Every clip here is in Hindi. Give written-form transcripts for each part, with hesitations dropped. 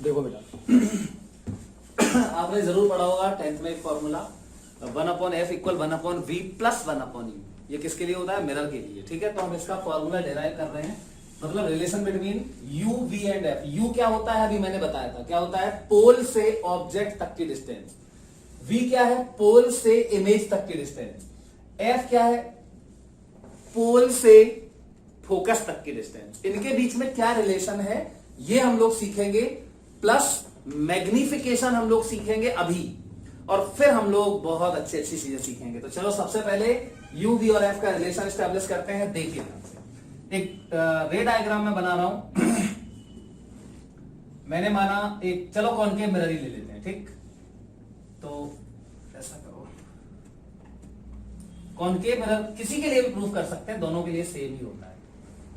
देखो बेटा आपने जरूर पढ़ा होगा 10th में एक formula 1/f equal 1/v plus 1/u। ये किसके लिए होता है? मिरर के लिए। ठीक है, तो हम इसका फॉर्मूला डिराइव कर रहे हैं, मतलब relation between u, v and f। u क्या होता है? अभी मैंने बताया था क्या होता है? पोल से ऑब्जेक्ट तक की डिस्टेंस। v क्या है? पोल से इमेज तक की डिस्टेंस। f क्या है? पोल से फोकस तक की डिस्टेंस। इनके बीच में क्या रिलेशन है ये हम लोग सीखेंगे, प्लस मैग्निफिकेशन हम लोग सीखेंगे अभी, और फिर हम लोग बहुत अच्छी अच्छी चीजें सीखेंगे। तो चलो सबसे पहले u, v और f का रिलेशन स्टैब्लिश करते हैं। देखिए एक रे डायग्राम में बना रहा हूं मैंने माना एक, चलो कॉनकेव मिरर ही ले लेते हैं। ठीक, तो ऐसा करो, कॉनकेव मिरर किसी के लिए भी प्रूफ कर सकते हैं, दोनों के लिए सेम ही होता है।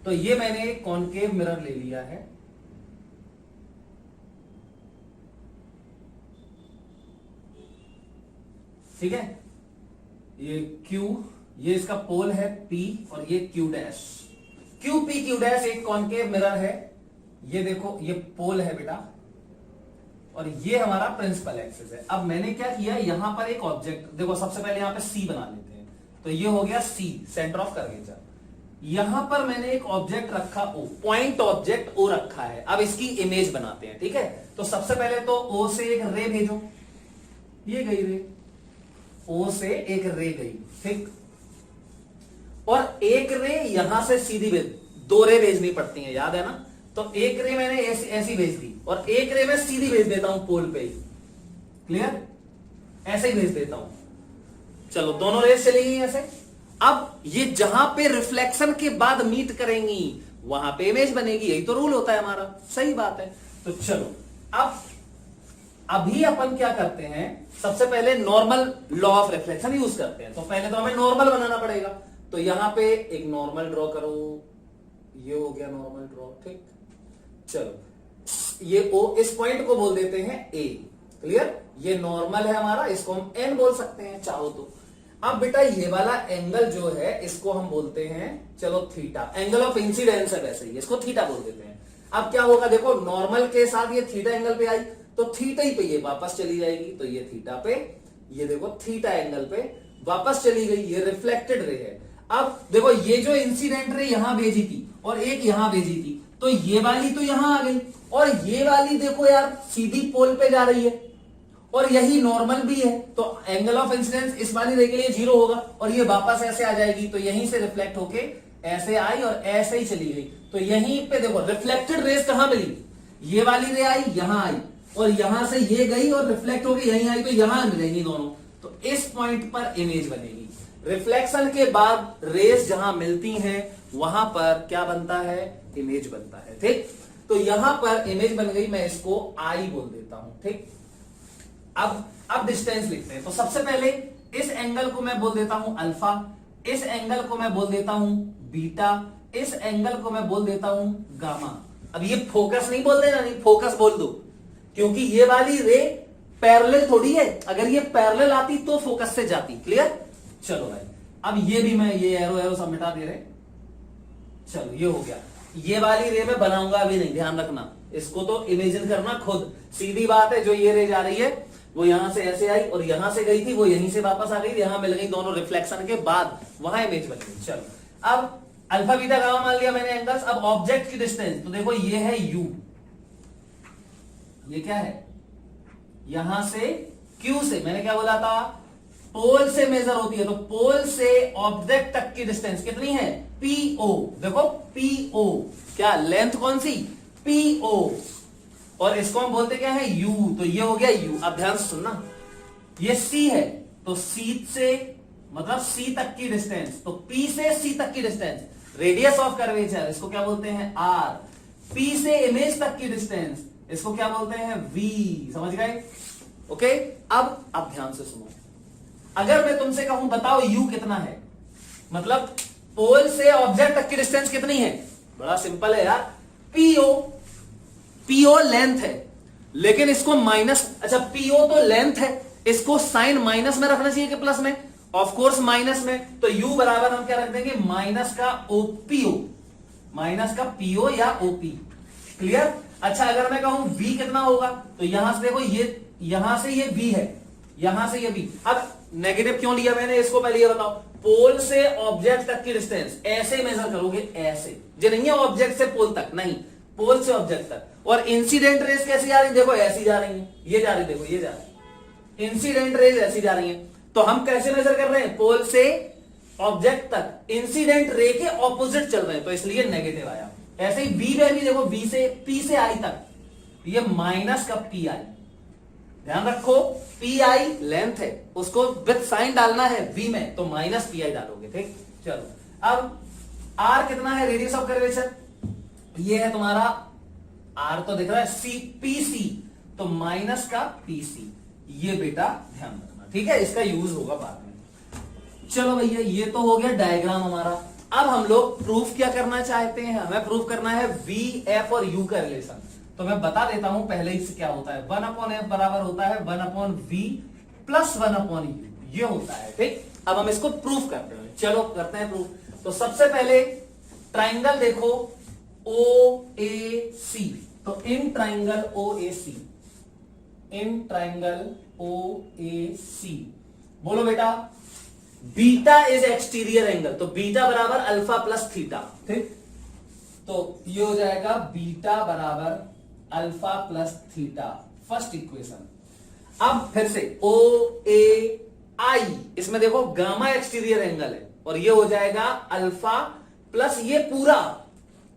तो ये मैंने कॉनकेव मिरर ले लिया है, ठीक है। ये Q, ये इसका पोल है P, और ये Q dash. Q P Q dash एक कॉनकेव मिरर है। ये देखो ये पोल है बेटा, और ये हमारा प्रिंसिपल एक्सिस है। अब मैंने क्या किया, यहां पर एक ऑब्जेक्ट, देखो सबसे पहले यहां पे C बना लेते हैं। तो ये हो गया C, सेंटर ऑफ कर्वेचर। यहां पर मैंने एक ऑब्जेक्ट रखा O, पॉइंट ऑब्जेक्ट O रखा है। अब इसकी इमेज बनाते हैं। ठीक है, तो सबसे पहले तो O से एक रे भेजो, ये गई रे, O से एक रे गई, ठीक, और एक रे यहां से सीधी भेज, दो रे भेजनी पड़ती हैं, याद है ना। तो एक रे मैंने ऐसी भेज दी, और एक रे मैं सीधी भेज देता हूं पोल पे ही, क्लियर, ऐसे ही भेज देता हूं। चलो दोनों रेस चली गई ऐसे। अब ये जहां पे रिफ्लेक्शन के बाद मीट करेंगी वहां पे इमेज बनेगी, यही तो रूल होता है हमारा, सही बात है। तो चलो अब अभी अपन क्या करते हैं, सबसे पहले normal law of reflection use करते हैं। तो पहले तो हमें नॉर्मल बनाना पड़ेगा। तो यहां पे एक नॉर्मल ड्रॉ करो, ये हो गया नॉर्मल ड्रॉ, ठीक। चलो ये O, इस पॉइंट को बोल देते हैं A, क्लियर। ये नॉर्मल है हमारा, इसको हम N बोल सकते हैं चाहो तो। अब बेटा ये वाला एंगल जो है इसको हम बोलते हैं, चलो थीटा, एंगल ऑफ इंसिडेंस है वैसे ही, इसको थीटा बोल देते हैं। अब क्या होगा, देखो नॉर्मल के साथ ये थीटा एंगल पे आई, तो थीटा ही पे ये वापस चली जाएगी, तो ये थीटा पे, ये देखो थीटा एंगल पे वापस चली गई, ये रिफ्लेक्टेड रे है। अब देखो ये जो इंसिडेंट रे यहां भेजी थी और एक यहां भेजी थी, तो ये वाली तो यहां आ गई, और ये वाली देखो यार सीधी पोल पे जा रही है, और यही नॉर्मल भी है, तो एंगल ऑफ इंसिडेंस इस वाली रे के लिए 0 होगा, और ये वापस ऐसे आ जाएगी, तो यहीं से रिफ्लेक्ट होके ऐसे आई और ऐसे ही चली गई। तो यहीं पे देखो रिफ्लेक्टेड रेस कहां मिली, ये वाली रे आई यहां आई, और यहां से ये गई और रिफ्लेक्ट होके यहीं आई, तो यहां मिलेंगी दोनों, तो इस पॉइंट पर इमेज बनेगी। रिफ्लेक्शन के बाद रेस जहां मिलती हैं वहां पर क्या बनता है, इमेज बनता है, ठीक। तो यहां पर इमेज बन गई, मैं इसको आई बोल देता हूं, ठीक। अब डिस्टेंस लिखते हैं। तो सबसे पहले इस एंगल को मैं बोल देता हूं अल्फा, इस एंगल को मैं बोल देता हूं बीटा, इस एंगल को मैं बोल देता हूं गामा। अब ये फोकस नहीं बोल देना, नहीं फोकस बोल दो, क्योंकि ये वाली रे पैरेलल थोड़ी है, अगर ये पैरेलल आती तो फोकस से जाती, क्लियर। चलो भाई अब ये भी मैं ये एरो सब मिटा दे रहे, चलो ये हो गया। ये वाली रे मैं बनाऊंगा अभी नहीं, ध्यान रखना, इसको तो इमेजिन करना खुद, सीधी बात है। जो ये रे जा रही है वो यहां से ऐसे आई और यहां से गई थी, वो यहीं से वापस आ गई, यहां मिल गई दोनों रिफ्लेक्शन के बाद, वहां इमेज बन गई। चलो अब अल्फा बीटा गामा मान लिया मैंने एंगल्स। अब ऑब्जेक्ट की डिस्टेंस, तो देखो ये है U, ये क्या है, यहां से Q से, मैंने क्या बोला था, पोल से मेजर होती है, तो पोल से ऑब्जेक्ट तक की डिस्टेंस कितनी है, PO। देखो PO क्या, लेंथ कौन सी, PO, और इसको हम बोलते क्या है, U, तो ये हो गया U। अब ध्यान से सुनना, ये C है, तो C से मतलब C तक की डिस्टेंस, तो P से C तक की डिस्टेंस, रेडियस ऑफ कर्वेचर, इसको क्या बोलते हैं R। P से इमेज तक की डिस्टेंस, इसको क्या बोलते हैं V, समझ गए, ओके। अब ध्यान से सुनो, अगर मैं तुमसे कहूं बताओ U कितना है, मतलब पोल से ऑब्जेक्ट तक की डिस्टेंस कितनी है, बड़ा सिंपल है यार, PO लेंथ है, लेकिन इसको माइनस, अच्छा PO तो लेंथ है, इसको साइन माइनस में रखना चाहिए कि प्लस में, ऑफ कोर्स माइनस में, तो U बराबर हम क्या रख देंगे, माइनस का OPO, माइनस का PO या OP, क्लियर। अच्छा अगर मैं कहूं v कितना होगा, तो यहां से देखो यहां से ये v है, यहां से ये v। अब नेगेटिव क्यों लिया मैंने इसको पहले ये बताओ। पोल से ऑब्जेक्ट तक की डिस्टेंस ऐसे मेजर करोगे, ऐसे जो नहीं है ऑब्जेक्ट से पोल तक, नहीं पोल से ऑब्जेक्ट तक। और इंसिडेंट रेस कैसी जा रही है, देखो ऐसी जा रही है, ये जा रही, देखो ये जा रही है, इंसिडेंट रेस ऐसी जा रही है। तो हम कैसे मेजर कर रहे हैं, पोल से ऑब्जेक्ट तक इंसिडेंट रे के ऑपोजिट चल रहे हैं, तो इसलिए नेगेटिव आया। ऐसे ही बी में भी देखो, बी से पी से आई तक, ये माइनस का पी आई, ध्यान रखो पी आई लेंथ है, उसको विद साइन डालना है वी में, तो माइनस पी आई डालोगे, ठीक। चलो अब आर कितना है, रेडियस ऑफ कर्वेचर, ये है तुम्हारा आर तो दिख रहा है, सी पी सी, तो माइनस का पी सी, ये बेटा ध्यान रखना, ठीक है, इसका यूज होगा बाद में। चलो भैया ये तो हो गया डायग्राम हमारा। अब हम लोग प्रूफ क्या करना चाहते हैं, हमें प्रूफ करना है वी एफ और यू का रिलेशन। तो मैं बता देता हूं पहले ही से क्या होता है, 1/f बराबर होता है 1/v प्लस 1/u, ये होता है, ठीक। अब हम इसको प्रूफ करते हैं, चलो करते हैं प्रूफ। तो सबसे पहले ट्राइंगल देखो ओ ए सी, तो in triangle O A C, in triangle O ए सी, बोलो बेटा बीटा इज एक्सटीरियर एंगल, तो बीटा बराबर अल्फा प्लस थीटा, ठीक। तो ये हो जाएगा बीटा बराबर alpha plus theta, first equation. अब फिर से ओ ए आई, इसमें देखो गामा एक्सटीरियर एंगल है, और ये हो जाएगा अल्फा प्लस ये पूरा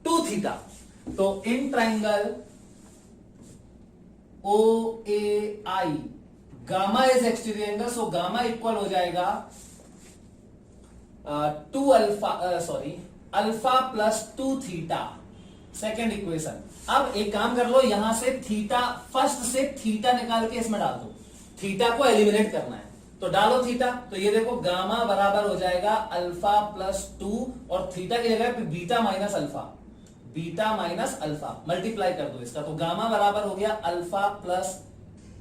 2 थीटा। तो in triangle O A I gamma is exterior angle, so gamma equal हो जाएगा 2 alpha, sorry alpha plus 2 theta, second equation. अब एक काम कर लो, यहां से थीटा, फर्स्ट से थीटा निकाल के इसमें डाल दो, थीटा को एलिमिनेट करना है, तो डालो थीटा, तो ये देखो गामा बराबर हो जाएगा अल्फा प्लस 2, और थीटा की जगह पे beta minus alpha, beta minus alpha multiply कर दो इसका, तो गामा बराबर हो गया alpha plus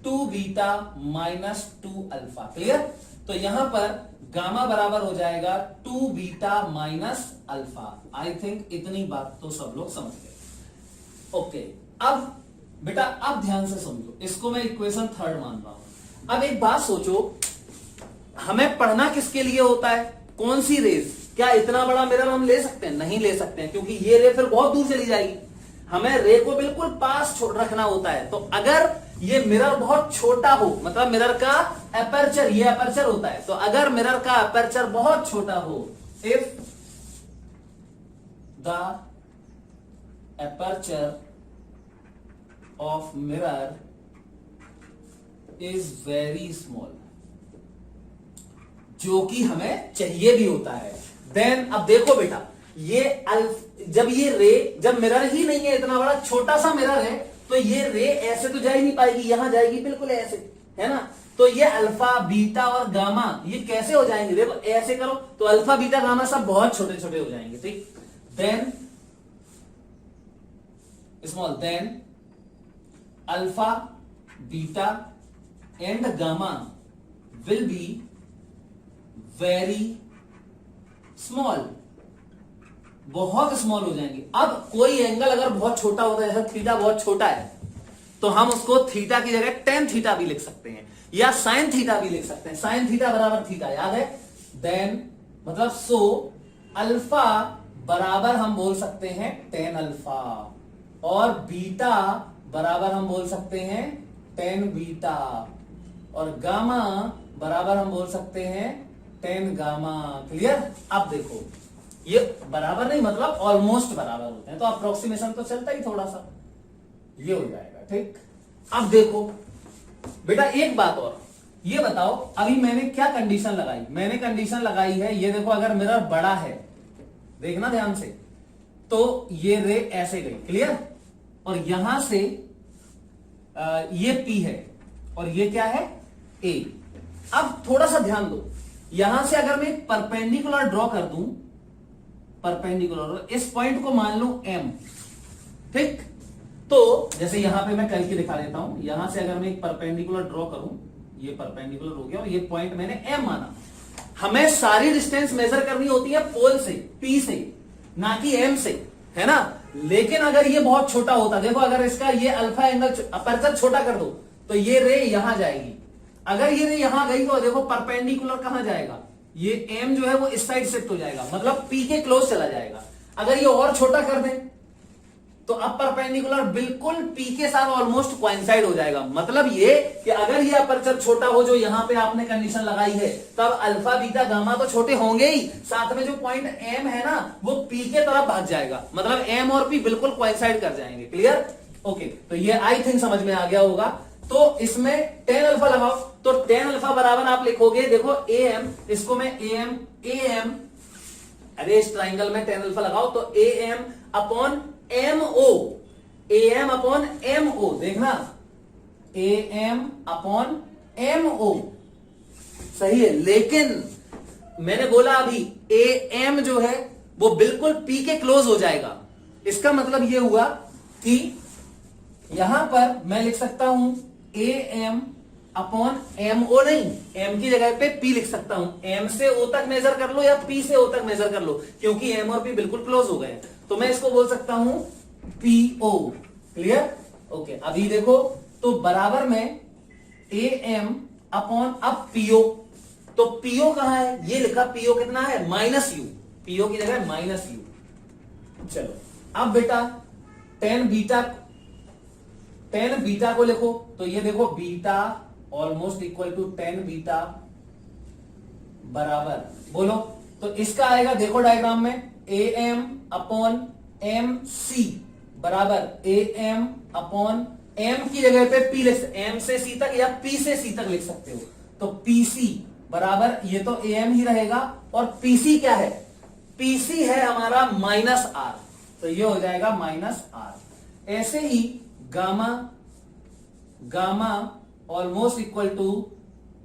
2 beta minus 2 alpha, clear. तो यहां पर गामा बराबर हो जाएगा 2 beta minus alpha. I think इतनी बात तो सब लोग समझ गए, ओके। अब बेटा अब ध्यान से समझो, इसको मैं इक्वेशन 3 मान रहा हूं। अब एक बात सोचो, हमें पढ़ना किसके लिए होता है, कौन सी रेस, क्या इतना बड़ा मिरर हम ले सकते हैं, नहीं ले सकते हैं, क्योंकि ये रे फिर बहुत दूर चली जाएगी, हमें रे को बिल्कुल पास रखना होता है। तो अगर ये मिरर बहुत छोटा हो, मतलब मिरर का एपर्चर, ये एपर्चर होता है, तो अगर मिरर का एपर्चर बहुत छोटा हो, if the aperture of mirror is very small, जो कि हमें चाहिए भी होता है, देन अब देखो बेटा ये जब ये रे, जब मिरर ही नहीं है, इतना बड़ा छोटा सा मिरर है, तो ये रे ऐसे तो जा ही नहीं पाएगी, यहां जाएगी बिल्कुल ऐसे, है ना। तो ये अल्फा बीटा और गामा ये कैसे हो जाएंगे, देखो ऐसे करो, तो अल्फा बीटा गामा सब बहुत छोटे छोटे हो जाएंगे, ठीक। Then small, then alpha beta and gamma will be very small, बहुत स्मॉल हो जाएंगे। अब कोई एंगल अगर बहुत छोटा होता है, जैसे थीटा बहुत छोटा है, तो हम उसको थीटा की जगह टेन थीटा भी लिख सकते हैं, या साइन थीटा भी लिख सकते हैं, साइन थीटा बराबर थीटा, याद है। देन मतलब सो अल्फा बराबर हम बोल सकते हैं टेन अल्फा, और बीटा बराबर हम बोल सकते हैं टेन बीटा, और गामा बराबर हम बोल सकते हैं टेन गामा, क्लियर। अब देखो ये बराबर नहीं, मतलब ऑलमोस्ट बराबर होते हैं, तो अप्रोक्सीमेशन तो चलता ही थोड़ा सा, ये हो जाएगा, ठीक। अब देखो बेटा एक बात और, ये बताओ अभी मैंने क्या कंडीशन लगाई, मैंने कंडीशन लगाई है, ये देखो अगर मिरर बड़ा है, देखना ध्यान से, तो ये रे ऐसे गई, क्लियर, और यहां से ये P है, और ये क्या है A। अब थोड़ा सा ध्यान दो, यहां से अगर मैं एक परपेंडिकुलर ड्रॉ कर दूं, परपेंडिकुलर, इस पॉइंट को मान लो M, ठीक। तो जैसे यहां पे मैं करके दिखा देता हूं, यहां से अगर मैं एक परपेंडिकुलर ड्रॉ करूं, ये परपेंडिकुलर हो गया, और ये पॉइंट मैंने M माना। हमें सारी डिस्टेंस मेजर करनी होती है पोल से, P से, ना कि M से, है ना। लेकिन अगर ये बहुत छोटा होता, देखो अगर इसका ये अल्फा एंगल अपर्चर छोटा कर दो तो ये रे यहां जाएगी, अगर ये रे यहां गई तो देखो परपेंडिकुलर कहां जाएगा, ये एम जो है वो इस साइड शिफ्ट हो जाएगा, मतलब पी के क्लोज चला जाएगा। अगर ये और छोटा कर दें तो अब परपेंडिकुलर बिल्कुल पी के साथ ऑलमोस्ट कोइंसाइड हो जाएगा। मतलब ये कि अगर ये अपर्चर छोटा हो जो यहां पे आपने कंडीशन लगाई है, तब अल्फा बीटा गामा तो छोटे होंगे ही, साथ में जो पॉइंट एम है ना वो पी के तरफ भाग जाएगा, मतलब एम और पी बिल्कुल कोइंसाइड कर जाएंगे। क्लियर? ओके, तो ये आई थिंक समझ में आ गया होगा। तो इसमें टेन अल्फा लगाओ, तो टेन अल्फा बराबर आप लिखोगे, देखो ए एम, इसको मैं ए एम अरे इस ट्राइंगल में टेन अल्फा लगाओ तो A M upon M O, A M upon M O, देखना A M upon M O सही है। लेकिन मैंने बोला अभी ए एम जो है वो बिल्कुल पी के क्लोज हो जाएगा। इसका मतलब ये हुआ कि यहां पर मैं लिख सकता हूं A M upon M O, नहीं एम की जगह पे पी लिख सकता हूं। एम से ओ तक मेजर कर लो या पी से ओ तक मेजर कर लो, क्योंकि एम और पी बिल्कुल क्लोज हो गए, तो मैं इसको बोल सकता हूं पी ओ। क्लियर? ओके, अभी देखो तो बराबर में ए एम अपॉन अब पीओ, तो पीओ कहां है, ये लिखा पीओ कितना है माइनस यू, पीओ की जगह माइनस यू। चलो अब बेटा टेन बीटा को लिखो, तो ये देखो beta almost equal to tan beta बराबर, बोलो तो इसका आएगा, देखो डायग्राम में A M upon M C बराबर ए एम अपॉन एम की जगह पे पी लिख, एम से सी तक या पी से सी तक लिख सकते हो, तो पीसी बराबर ये तो ए एम ही रहेगा, और पीसी क्या है, पीसी है हमारा माइनस आर, तो ये हो जाएगा माइनस आर। ऐसे ही gamma almost equal to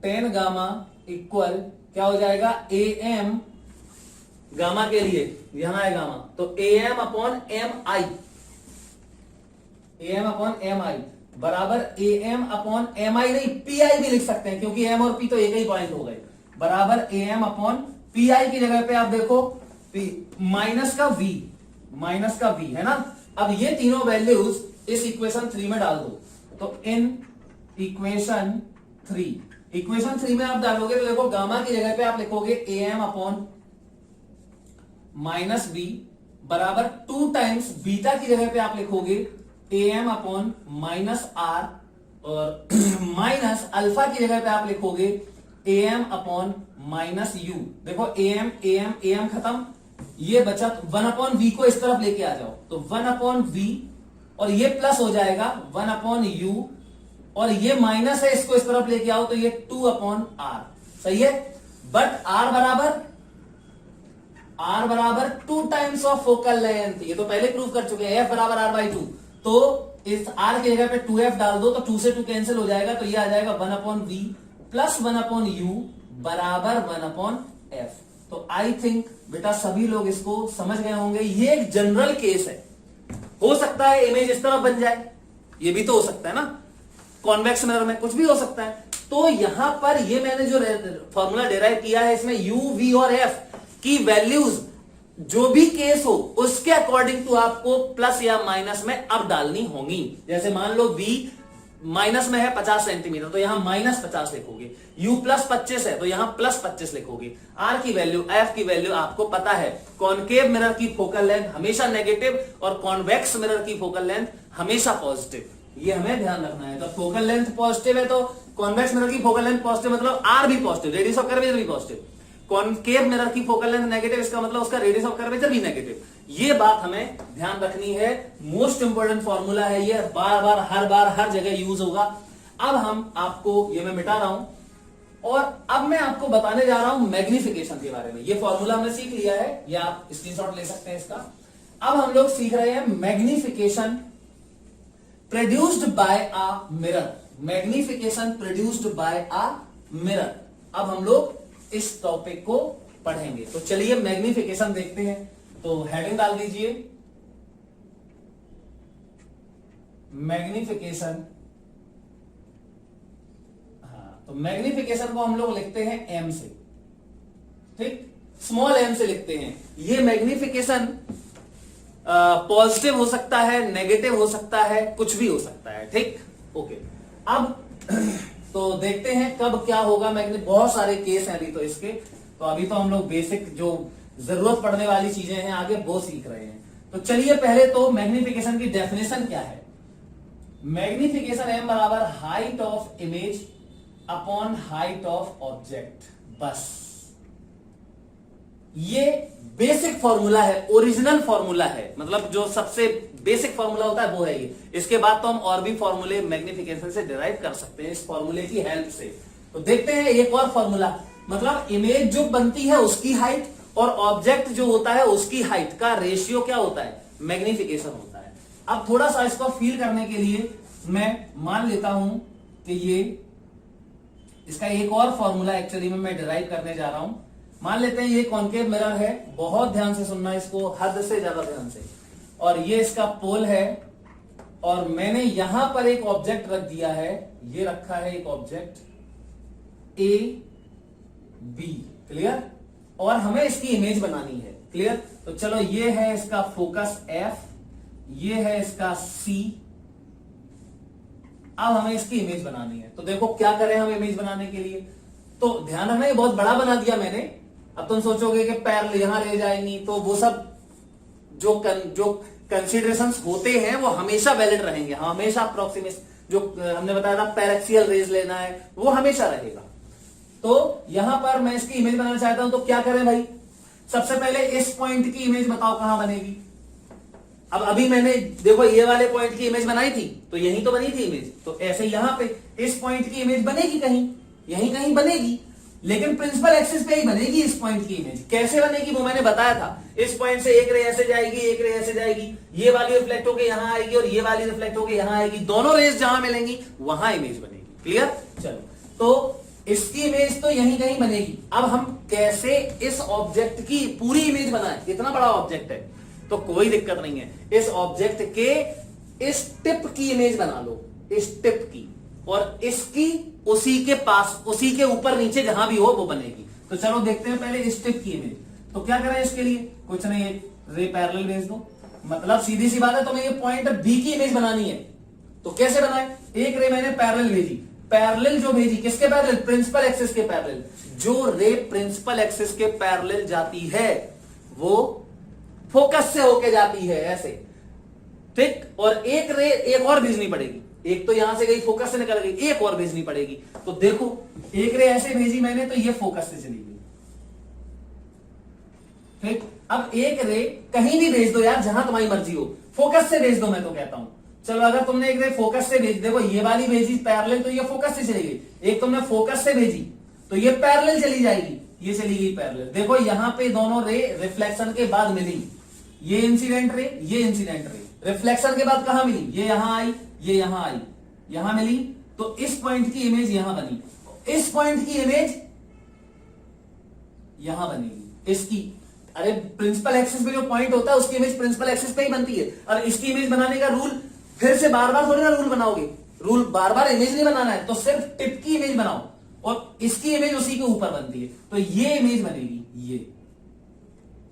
10 gamma equal क्या हो जाएगा, ए एम गामा के लिए यहां है गामा, तो A M upon M I, A M upon M I बराबर A M upon M I, नहीं पी आई भी लिख सकते हैं क्योंकि एम और पी तो एक ही पॉइंट हो गए, बराबर A M upon P I की जगह पे आप देखो माइनस का वी है ना। अब ये तीनों वैल्यूज इस इक्वेशन 3 में डाल दो, तो इन इक्वेशन 3 में आप डालोगे तो देखो गामा की जगह पे आप लिखोगे A M upon minus B बराबर 2 टाइम्स बीटा की जगह पे आप लिखोगे A M upon minus R, और माइनस अल्फा की जगह पे आप लिखोगे A M upon minus U. देखो ए एम खत्म, ये बचा 1 अपॉन वी को इस तरफ लेके आ जाओ, तो 1 अपॉन वी और ये प्लस हो जाएगा 1 अपॉन यू, और ये माइनस है इसको इस तरफ लेके आओ तो ये 2 अपॉन आर, सही है। बट आर बराबर 2 टाइम्स ऑफ फोकल लेंथ, ये तो पहले प्रूव कर चुके हैं, एफ बराबर आर बाई 2, तो इस आर की जगह पे 2f डाल दो तो 2 से 2 कैंसिल हो जाएगा, तो ये आ जाएगा 1 upon V plus 1 upon U बराबर 1 अपॉन एफ। तो आई थिंक बेटा सभी लोग इसको समझ गए होंगे। ये एक जनरल केस है, हो सकता है इमेज इस तरफ बन जाए, ये भी तो हो सकता है ना, कॉन्वेक्स मिरर में कुछ भी हो सकता है। तो यहां पर ये मैंने जो फॉर्मूला डिराइव किया है इसमें यू वी और एफ की वैल्यूज जो भी केस हो उसके अकॉर्डिंग टू आपको प्लस या माइनस में अब डालनी होंगी। जैसे मान लो v माइनस में है 50 सेंटीमीटर तो यहां माइनस 50 लिखोगे, u प्लस 25 है तो यहां प्लस 25 लिखोगे। r की वैल्यू f की वैल्यू आपको पता है, कॉनकेव मिरर की फोकल लेंथ हमेशा नेगेटिव और कॉन्वेक्स मिरर की फोकल लेंथ हमेशा पॉजिटिव, ये हमें ध्यान रखना है। तो फोकल लेंथ पॉजिटिव है तो कॉन्वेक्स मिरर की फोकल लेंथ पॉजिटिव मतलब r भी पॉजिटिव, रेडियस ऑफ कर्वेचर भी पॉजिटिव। कॉनकेव मिरर की फोकल लेंथ नेगेटिव, इसका मतलब उसका रेडियस ऑफ कर्वेचर भी नेगेटिव। ये बात हमें ध्यान रखनी है, मोस्ट इंपोर्टेंट फॉर्मूला है ये, बार बार हर जगह यूज होगा। अब हम आपको ये मैं मिटा रहा हूं और अब मैं आपको बताने जा रहा हूं मैग्निफिकेशन के बारे में। ये फॉर्मूला हमने सीख लिया है, या आप स्क्रीनशॉट ले सकते हैं इसका। अब हम लोग सीख रहे हैं magnification produced by a mirror, magnification produced by a mirror. अब हम लोग इस टॉपिक को पढ़ेंगे, तो चलिए मैग्निफिकेशन देखते हैं। तो हेडिंग डाल दीजिए मैग्निफिकेशन। हाँ, तो मैग्निफिकेशन को हम लोग लिखते हैं एम से, ठीक, स्मॉल एम से लिखते हैं। ये मैग्निफिकेशन पॉजिटिव हो सकता है, नेगेटिव हो सकता है, कुछ भी हो सकता है, ठीक। ओके, अब तो देखते हैं कब क्या होगा। मैंने बहुत सारे केस हैं अभी तो इसके, तो अभी तो हम लोग बेसिक जो जरूरत पड़ने वाली चीजें हैं आगे वो सीख रहे हैं। तो चलिए पहले तो मैग्निफिकेशन की डेफिनेशन क्या है। मैग्निफिकेशन एम बराबर height of image upon height of object, बस ये बेसिक फॉर्मूला है, ओरिजिनल फॉर्मूला है, मतलब जो सबसे बेसिक फॉर्मूला होता है वो है ये। इसके बाद तो हम और भी फॉर्मूले मैग्निफिकेशन से डिराइव कर सकते हैं इस फॉर्मूले की हेल्प से। तो देखते हैं एक और फॉर्मूला, मतलब इमेज जो बनती है उसकी हाइट और ऑब्जेक्ट जो होता है उसकी हाइट का रेशियो क्या होता है, मैग्निफिकेशन होता है। अब थोड़ा सा इसको फील करने के लिए मैं मान लेता हूं कि ये इसका एक और फॉर्मूला एक्चुअली में मैं डिराइव करने जा रहा हूं। मान लेते हैं ये कॉन्केव मिरर है, बहुत ध्यान से सुनना इसको, हद से ज्यादा ध्यान से, और ये इसका पोल है और मैंने यहां पर एक ऑब्जेक्ट रख दिया है, ये रखा है एक ऑब्जेक्ट ए बी, क्लियर, और हमें इसकी इमेज बनानी है, क्लियर। तो चलो ये है इसका फोकस एफ, ये है इसका सी, अब हमें इसकी इमेज बनानी है। तो देखो क्या करें हम इमेज बनाने के लिए, तो ध्यान रखना ये बहुत बड़ा बना दिया मैंने। अब तुम सोचोगे कि पैर यहां रह जाएंगी, तो वो सब जो कंसीडरेशंस होते हैं वो हमेशा वैलिड रहेंगे, हमेशा अप्रोक्सीमेशन जो हमने बताया था पैरेक्सियल रेज लेना है वो हमेशा रहेगा। तो यहां पर मैं इसकी इमेज बनाना चाहता हूं, तो क्या करें भाई, सबसे पहले इस पॉइंट की इमेज बताओ कहां बनेगी। अब अभी मैंने देखो ये वाले पॉइंट की इमेज बनाई थी, तो यहीं तो बनी थी इमेज, तो ऐसे यहां पे इस पॉइंट की इमेज बनेगी कहीं, यहीं कहीं बनेगी, लेकिन प्रिंसिपल एक्सिस पे ही बनेगी इस पॉइंट की इमेज। कैसे बनेगी वो मैंने बताया था, इस पॉइंट से एक रे ऐसे जाएगी, एक रे ऐसे जाएगी, ये वाली रिफ्लेक्ट होकर यहां आएगी और ये वाली रिफ्लेक्ट होकर यहां आएगी, दोनों रेस जहां मिलेंगी वहां इमेज बनेगी, क्लियर। चलो, तो इसकी इमेज तो यहीं कहीं बनेगी। अब हम कैसे इस ऑब्जेक्ट की पूरी इमेज बनाएं, इतना बड़ा ऑब्जेक्ट है तो कोई दिक्कत नहीं है, इस ऑब्जेक्ट के इस टिप की इमेज बना लो, इस टिप की, और इसकी उसी के पास, उसी के ऊपर नीचे जहां भी हो वो बनेगी। तो चलो देखते हैं पहले इस टिप की इमेज। तो क्या करें इसके लिए, कुछ नहीं, एक रे पैरेलल भेज दो, मतलब सीधी सी बात है, तुम्हें ये पॉइंट बी की इमेज बनानी है। तो कैसे बनाए, एक रे मैंने पैरेलल भेजी, पैरेलल जो भेजी किसके पैरेलल, प्रिंसिपल एक्सिस के पैरेलल। जो रे प्रिंसिपल एक्सिस के पैरेलल जाती है वो फोकस से होके जाती है ऐसे, ठीक। और एक रे एक और भेजनी पड़ेगी, एक तो यहां से गई फोकस से निकल गई, एक और भेजनी पड़ेगी। तो देखो एक रे ऐसे भेजी मैंने, तो ये फोकस से चली गई, ठीक। अब एक रे कहीं भी भेज दो यार, जहां तुम्हारी मर्जी हो, फोकस से भेज दो मैं तो कहता हूं। चलो अगर तुमने एक रे फोकस से भेज, देखो ये वाली भेजी पैरेलल, तो ये फोकस से चली गई। एक तुमने फोकस से भेजी तो ये पैरेलल चली जाएगी, ये चली गई पैरेलल। देखो यहां पे दोनों रे रिफ्लेक्शन के बाद मिली, ये इंसिडेंट रे, ये इंसिडेंट रे, रिफ्लेक्शन के बाद कहां मिली, ये यहां आई, ये यहां आई, यहां मिली, तो इस पॉइंट की इमेज यहां बनी, इस पॉइंट की इमेज यहां बनेगी इसकी। अरे प्रिंसिपल एक्सिस पे जो पॉइंट होता है उसकी इमेज प्रिंसिपल एक्सिस पे ही बनती है। और इसकी इमेज बनाने का रूल फिर से बार बार थोड़ी ना रूल बनाओगे, रूल बार बार इमेज नहीं बनाना है, तो सिर्फ टिप की इमेज बनाओ और इसकी इमेज उसी के ऊपर बनती है, तो ये इमेज बनेगी ये,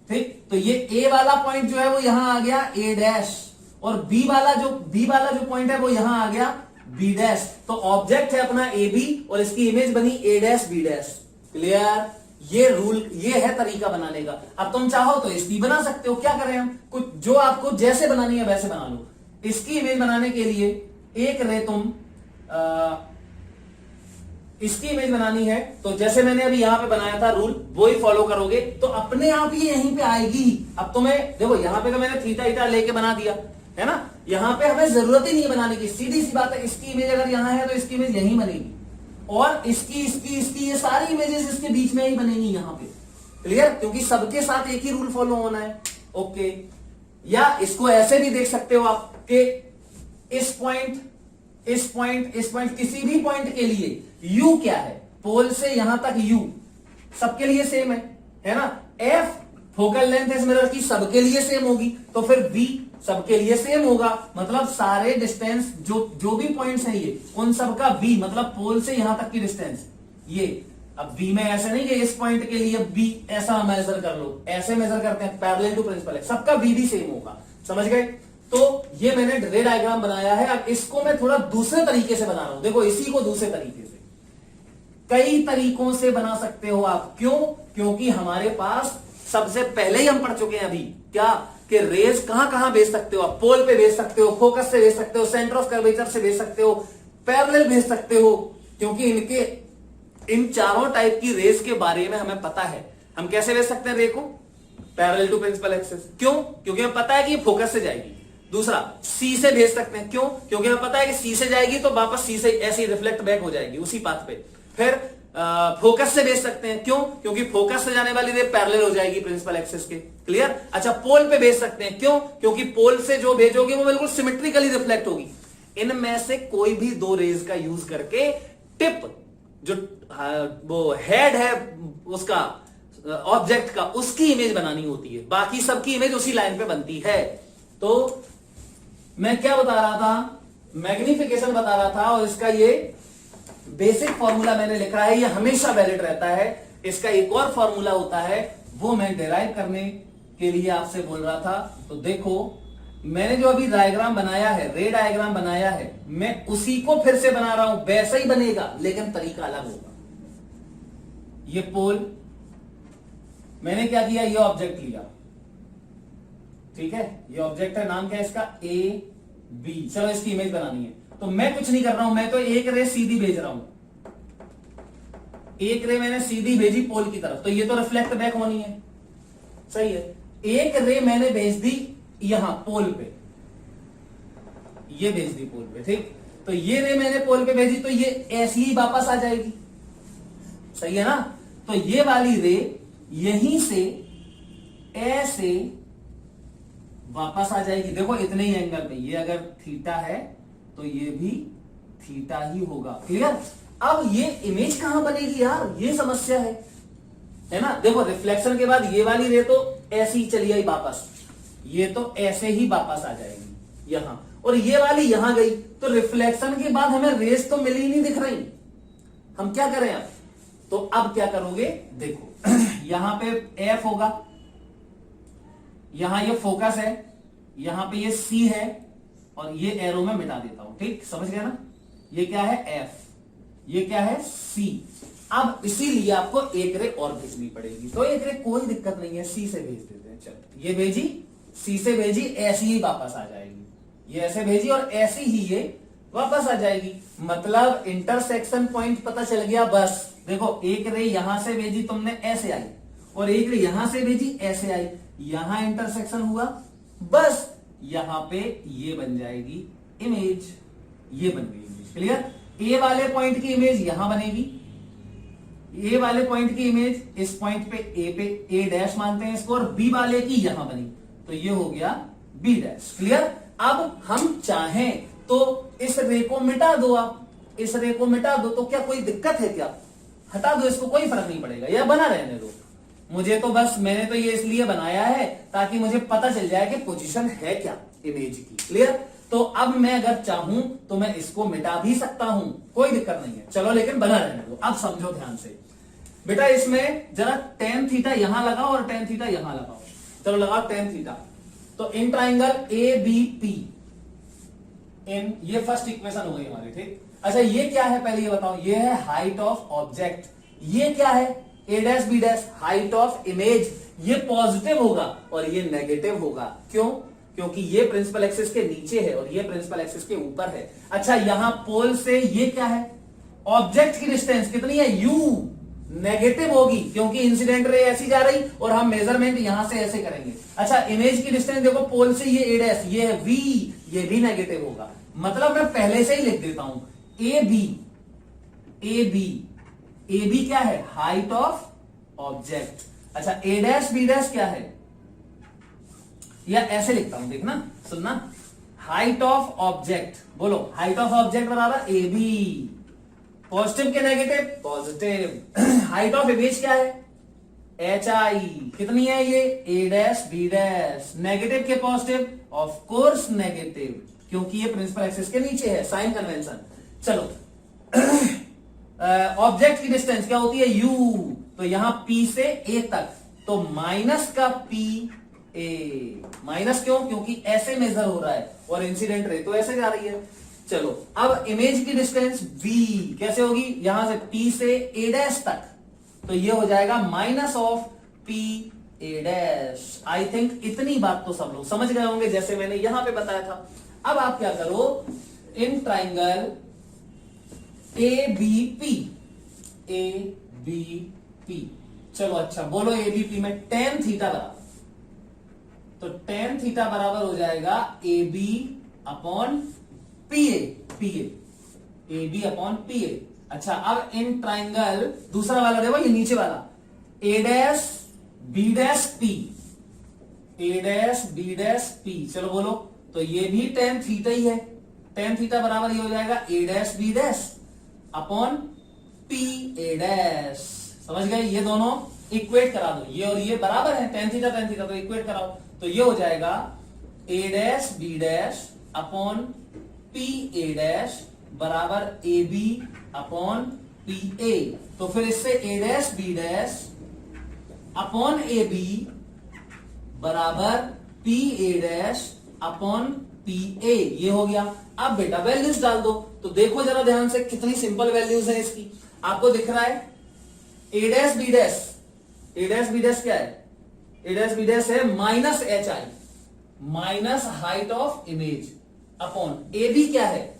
ठीक। तो ये ए वाला पॉइंट जो है वो यहां आ गया ए डैश, और बी वाला जो पॉइंट है वो यहां आ गया बी डैश। तो ऑब्जेक्ट है अपना ए बी और इसकी इमेज बनी ए डैश बी डैश, क्लियर। ये रूल, ये है तरीका बनाने का। अब तुम चाहो तो इसकी बना सकते हो, क्या करें हम, कुछ जो आपको जैसे बनानी है वैसे बना लो। इसकी इमेज बनाने के लिए एक रे तुम इसकी इमेज बनानी है, तो जैसे मैंने अभी यहां पे बनाया था रूल, वो ही फॉलो करोगे तो अपने आप ये यहीं पे आएगी। अब तुम्हें देखो यहां पे तो मैंने थीटा ईटा लेके बना दिया है ना, यहां पे हमें जरूरत ही नहीं है बनाने की, सीधी सी बात है। इसकी इमेज अगर यहां है तो इसकी इमेज यहीं बनेगी, और इसकी ये सारी इमेजेस इसके बीच में ही बनेंगी यहां पे, क्लियर, क्योंकि सबके साथ एक ही रूल फॉलो होना है, ओके। या इसको ऐसे भी देख सकते हो आप कि इस पॉइंट किसी भी पॉइंट के लिए u क्या है, पोल से यहां तक u सबके लिए सेम है ना। f फोकल लेंथ इस मिरर की सबके लिए सेम होगी, तो फिर v सबके लिए सेम होगा, मतलब सारे डिस्टेंस जो भी पॉइंट्स हैं ये, उन सबका v मतलब पोल से यहां तक की डिस्टेंस ये। अब v में ऐसे नहीं कि इस पॉइंट के लिए v ऐसा मेजर कर लो, ऐसे मेजर करते हैं पैरेलल टू प्रिंसिपल, सबका v भी सेम होगा। समझ गए? तो ये मैंने रे डायग्राम बनाया है। अब इसको मैं थोड़ा दूसरे तरीके से बना रहा हूं। देखो इसी को दूसरे तरीके से, कई तरीकों से बना सकते हो आप। क्यों? क्योंकि हमारे पास सबसे पहले ही हम पढ़ चुके हैं अभी क्या, कि रेज कहां कहां भेज सकते हो आप। पोल पे भेज सकते हो, फोकस से भेज सकते हो, सेंटर ऑफ कर्वेचर से भेज सकते हो, पैरेलल भेज सकते हो। क्योंकि इनके इन चारों टाइप की रेज के बारे में हमें पता है। हम कैसे भेज सकते हैं रे को? Parallel to principal axis. क्यों? क्योंकि हमें पता है कि ये फोकस से जाएगी। दूसरा, सी से भेज सकते हैं। क्यों? क्योंकि हमें पता है कि सी से जाएगी तो वापस सी से ऐसे ही रिफ्लेक्ट बैक हो जाएगी उसी पाथ पे। फिर फोकस से भेज सकते हैं। क्यों? क्योंकि फोकस से जाने वाली रे पैरेलल हो जाएगी प्रिंसिपल एक्सिस के। क्लियर? अच्छा, पोल पे भेज सकते हैं। क्यों? क्योंकि पोल से जो भेजोगे वो बिल्कुल सिमेट्रिकली रिफ्लेक्ट होगी। इनमें से कोई भी दो रेज का यूज करके टिप जो वो हेड है उसका ऑब्जेक्ट का, उसकी इमेज बनानी होती है। बाकी सबकी इमेज उसी लाइन पे बनती है। तो मैं क्या बता रहा था? मैग्निफिकेशन बता रहा था। और इसका ये बेसिक फॉर्मूला मैंने लिखा है, ये हमेशा वैलिड रहता है। इसका एक और फॉर्मूला होता है, वो मैं डिराइव करने के लिए आपसे बोल रहा था। तो देखो मैंने जो अभी डायग्राम बनाया है, रे डायग्राम बनाया है, मैं उसी को फिर से बना रहा हूं। वैसा ही बनेगा लेकिन तरीका अलग होगा। ये पोल, मैंने क्या किया, ये ऑब्जेक्ट लिया। ठीक है, ये ऑब्जेक्ट है, नाम क्या है इसका? A B. चलो इसकी इमेज बनानी है। तो मैं कुछ नहीं कर रहा हूं, मैं तो एक रे सीधी भेज रहा हूं। एक रे मैंने सीधी भेजी पोल की तरफ, तो ये तो रिफ्लेक्ट बैक होनी है। सही है। एक रे मैंने भेज दी यहां पोल पे, ये भेज दी पोल पे। ठीक, तो ये रे मैंने पोल पे भेजी तो ये ऐसी ही वापस आ जाएगी। सही है ना? तो ये वाली रे यहीं से ऐसे वापस आ जाएगी। देखो इतने ही एंगल में, ये अगर थीटा है तो ये भी थीटा ही होगा। क्लियर? अब ये इमेज कहां बनेगी यार, ये समस्या है ना? देखो रिफ्लेक्शन के बाद ये वाली रे तो ऐसी ही चली आई वापस, ये तो ऐसे ही वापस आ जाएगी यहां, और ये वाली यहां गई। तो रिफ्लेक्शन के बाद हमें रेस तो मिली नहीं दिख रही। हम क्या करें अब? तो अब क्या करोगे? देखो यहां पे एफ होगा, यहां ये फोकस है, यहां पे ये सी है, और ये एरो में मिटा देता हूं। ठीक, समझ गया ना? ये क्या है? एफ, ये क्या है? सी। अब इसीलिए आपको एक रे और भेजनी पड़ेगी। तो एक रे कोई दिक्कत नहीं है, सी से भेज देते हैं। चलो ये भेजी, सी से भेजी, ऐसी ही वापस आ जाएगी। ये ऐसे भेजी और ऐसी ही ये वापस आ जाएगी। मतलब इंटरसेक्शन पॉइंट पता चल गया। बस देखो, एक रे यहां से भेजी तुमने, ऐसे आई, और एक रे यहां से भेजी, ऐसे आई। यहां इंटरसेक्शन हुआ, बस यहां पे ये बन जाएगी इमेज। ये बन गई इमेज। क्लियर? ए वाले पॉइंट की इमेज यहां बनेगी, ए वाले पॉइंट की इमेज इस पॉइंट पे ए डैश मानते हैं इसको, और बी वाले की यहां बनी, तो ये हो गया बी डैश। क्लियर? अब हम चाहें तो इस रे को मिटा दो। आप इस रे को मिटा दो तो क्या कोई दिक्कत है क्या? हटा दो इसको, कोई फर्क नहीं पड़ेगा, या बना रहने दो। मुझे तो बस, मैंने तो ये इसलिए बनाया है ताकि मुझे पता चल जाए कि पोजीशन है क्या इमेज की। क्लियर? तो अब मैं अगर चाहूं तो मैं इसको मिटा भी सकता हूं, कोई दिक्कत नहीं है। चलो लेकिन बना रहने दो। अब समझो ध्यान से बेटा, इसमें जरा टेन थीटा यहां लगाओ और टेन थीटा यहां लगाओ। चलो लगाओ टेन थीटा। तो in triangle A B P, in ये फर्स्ट इक्वेशन हो गई हमारी। ठीक, अच्छा ये क्या है पहले ये बताओ? ये है हाइट ऑफ ऑब्जेक्ट। ये क्या है? A dash B dash, height of image. ये पॉजिटिव होगा और ये नेगेटिव होगा। क्यों? क्योंकि ये प्रिंसिपल एक्सिस के नीचे है और ये प्रिंसिपल एक्सिस के ऊपर है। अच्छा, यहां पोल से ये क्या है? ऑब्जेक्ट की डिस्टेंस कितनी है? यू। नेगेटिव होगी क्योंकि इंसिडेंट रे ऐसी जा रही और हम मेजरमेंट यहां से ऐसे करेंगे। अच्छा, इमेज की डिस्टेंस देखो, पोल से ये ए डैश, ये है वी, ये भी नेगेटिव होगा। मतलब मैं पहले से ही लिख देता हूं, A B, A B, A B क्या है? Height of object. अच्छा, ए डैश बी डैश क्या है? या ऐसे लिखता हूं, देखना सुनना, हाइट ऑफ ऑब्जेक्ट। बोलो, हाइट ऑफ ऑब्जेक्ट बराबर ए बी। पॉजिटिव के negative? Positive. Height of image क्या है? H I. कितनी है ये? ए डैश बी डैश। नेगेटिव के पॉजिटिव? ऑफ कोर्स नेगेटिव, क्योंकि ये प्रिंसिपल एक्सिस के नीचे है, साइन कन्वेंशन। चलो ऑब्जेक्ट की डिस्टेंस क्या होती है? यू। तो यहां P से A तक, तो माइनस का P ए। माइनस क्यों? क्योंकि ऐसे मेजर हो रहा है और इंसिडेंट रे तो ऐसे जा रही है। चलो अब इमेज की डिस्टेंस v कैसे होगी? यहां से p से a डैश तक, तो ये हो जाएगा minus of p a dash. I think इतनी बात तो सब लोग समझ गए होंगे जैसे मैंने यहां पे बताया था। अब आप क्या करो, इन ट्राइंगल ABP, ABP, चलो अच्छा बोलो ABP में tan थीटा बराबर, तो tan थीटा बराबर हो जाएगा AB upon PA, PA, AB upon PA। अच्छा अब इन ट्राइंगल दूसरा वाला देखो, ये नीचे वाला A dash B dash P, A dash B dash P, चलो बोलो, तो ये भी tan थीटा ही है। tan थीटा बराबर ये हो जाएगा A dash B dash upon P A dash. समझ गए? ये दोनों इक्वेट करा दो, ये और ये बराबर है, tan थीटा तो इक्वेट कराओ, तो ये हो जाएगा A dash B dash upon P A dash बराबर AB अपॉन PA। तो फिर इससे A dash B dash upon AB बराबर P A dash upon PA, ये हो गया। अब बेटा वैल्यूज डाल दो, तो देखो जरा ध्यान से कितनी सिंपल वैल्यूज है इसकी। आपको दिख रहा है A dash B dash, A dash B dash क्या है? A डैश B डैश है minus HI, minus height of image upon AB क्या है?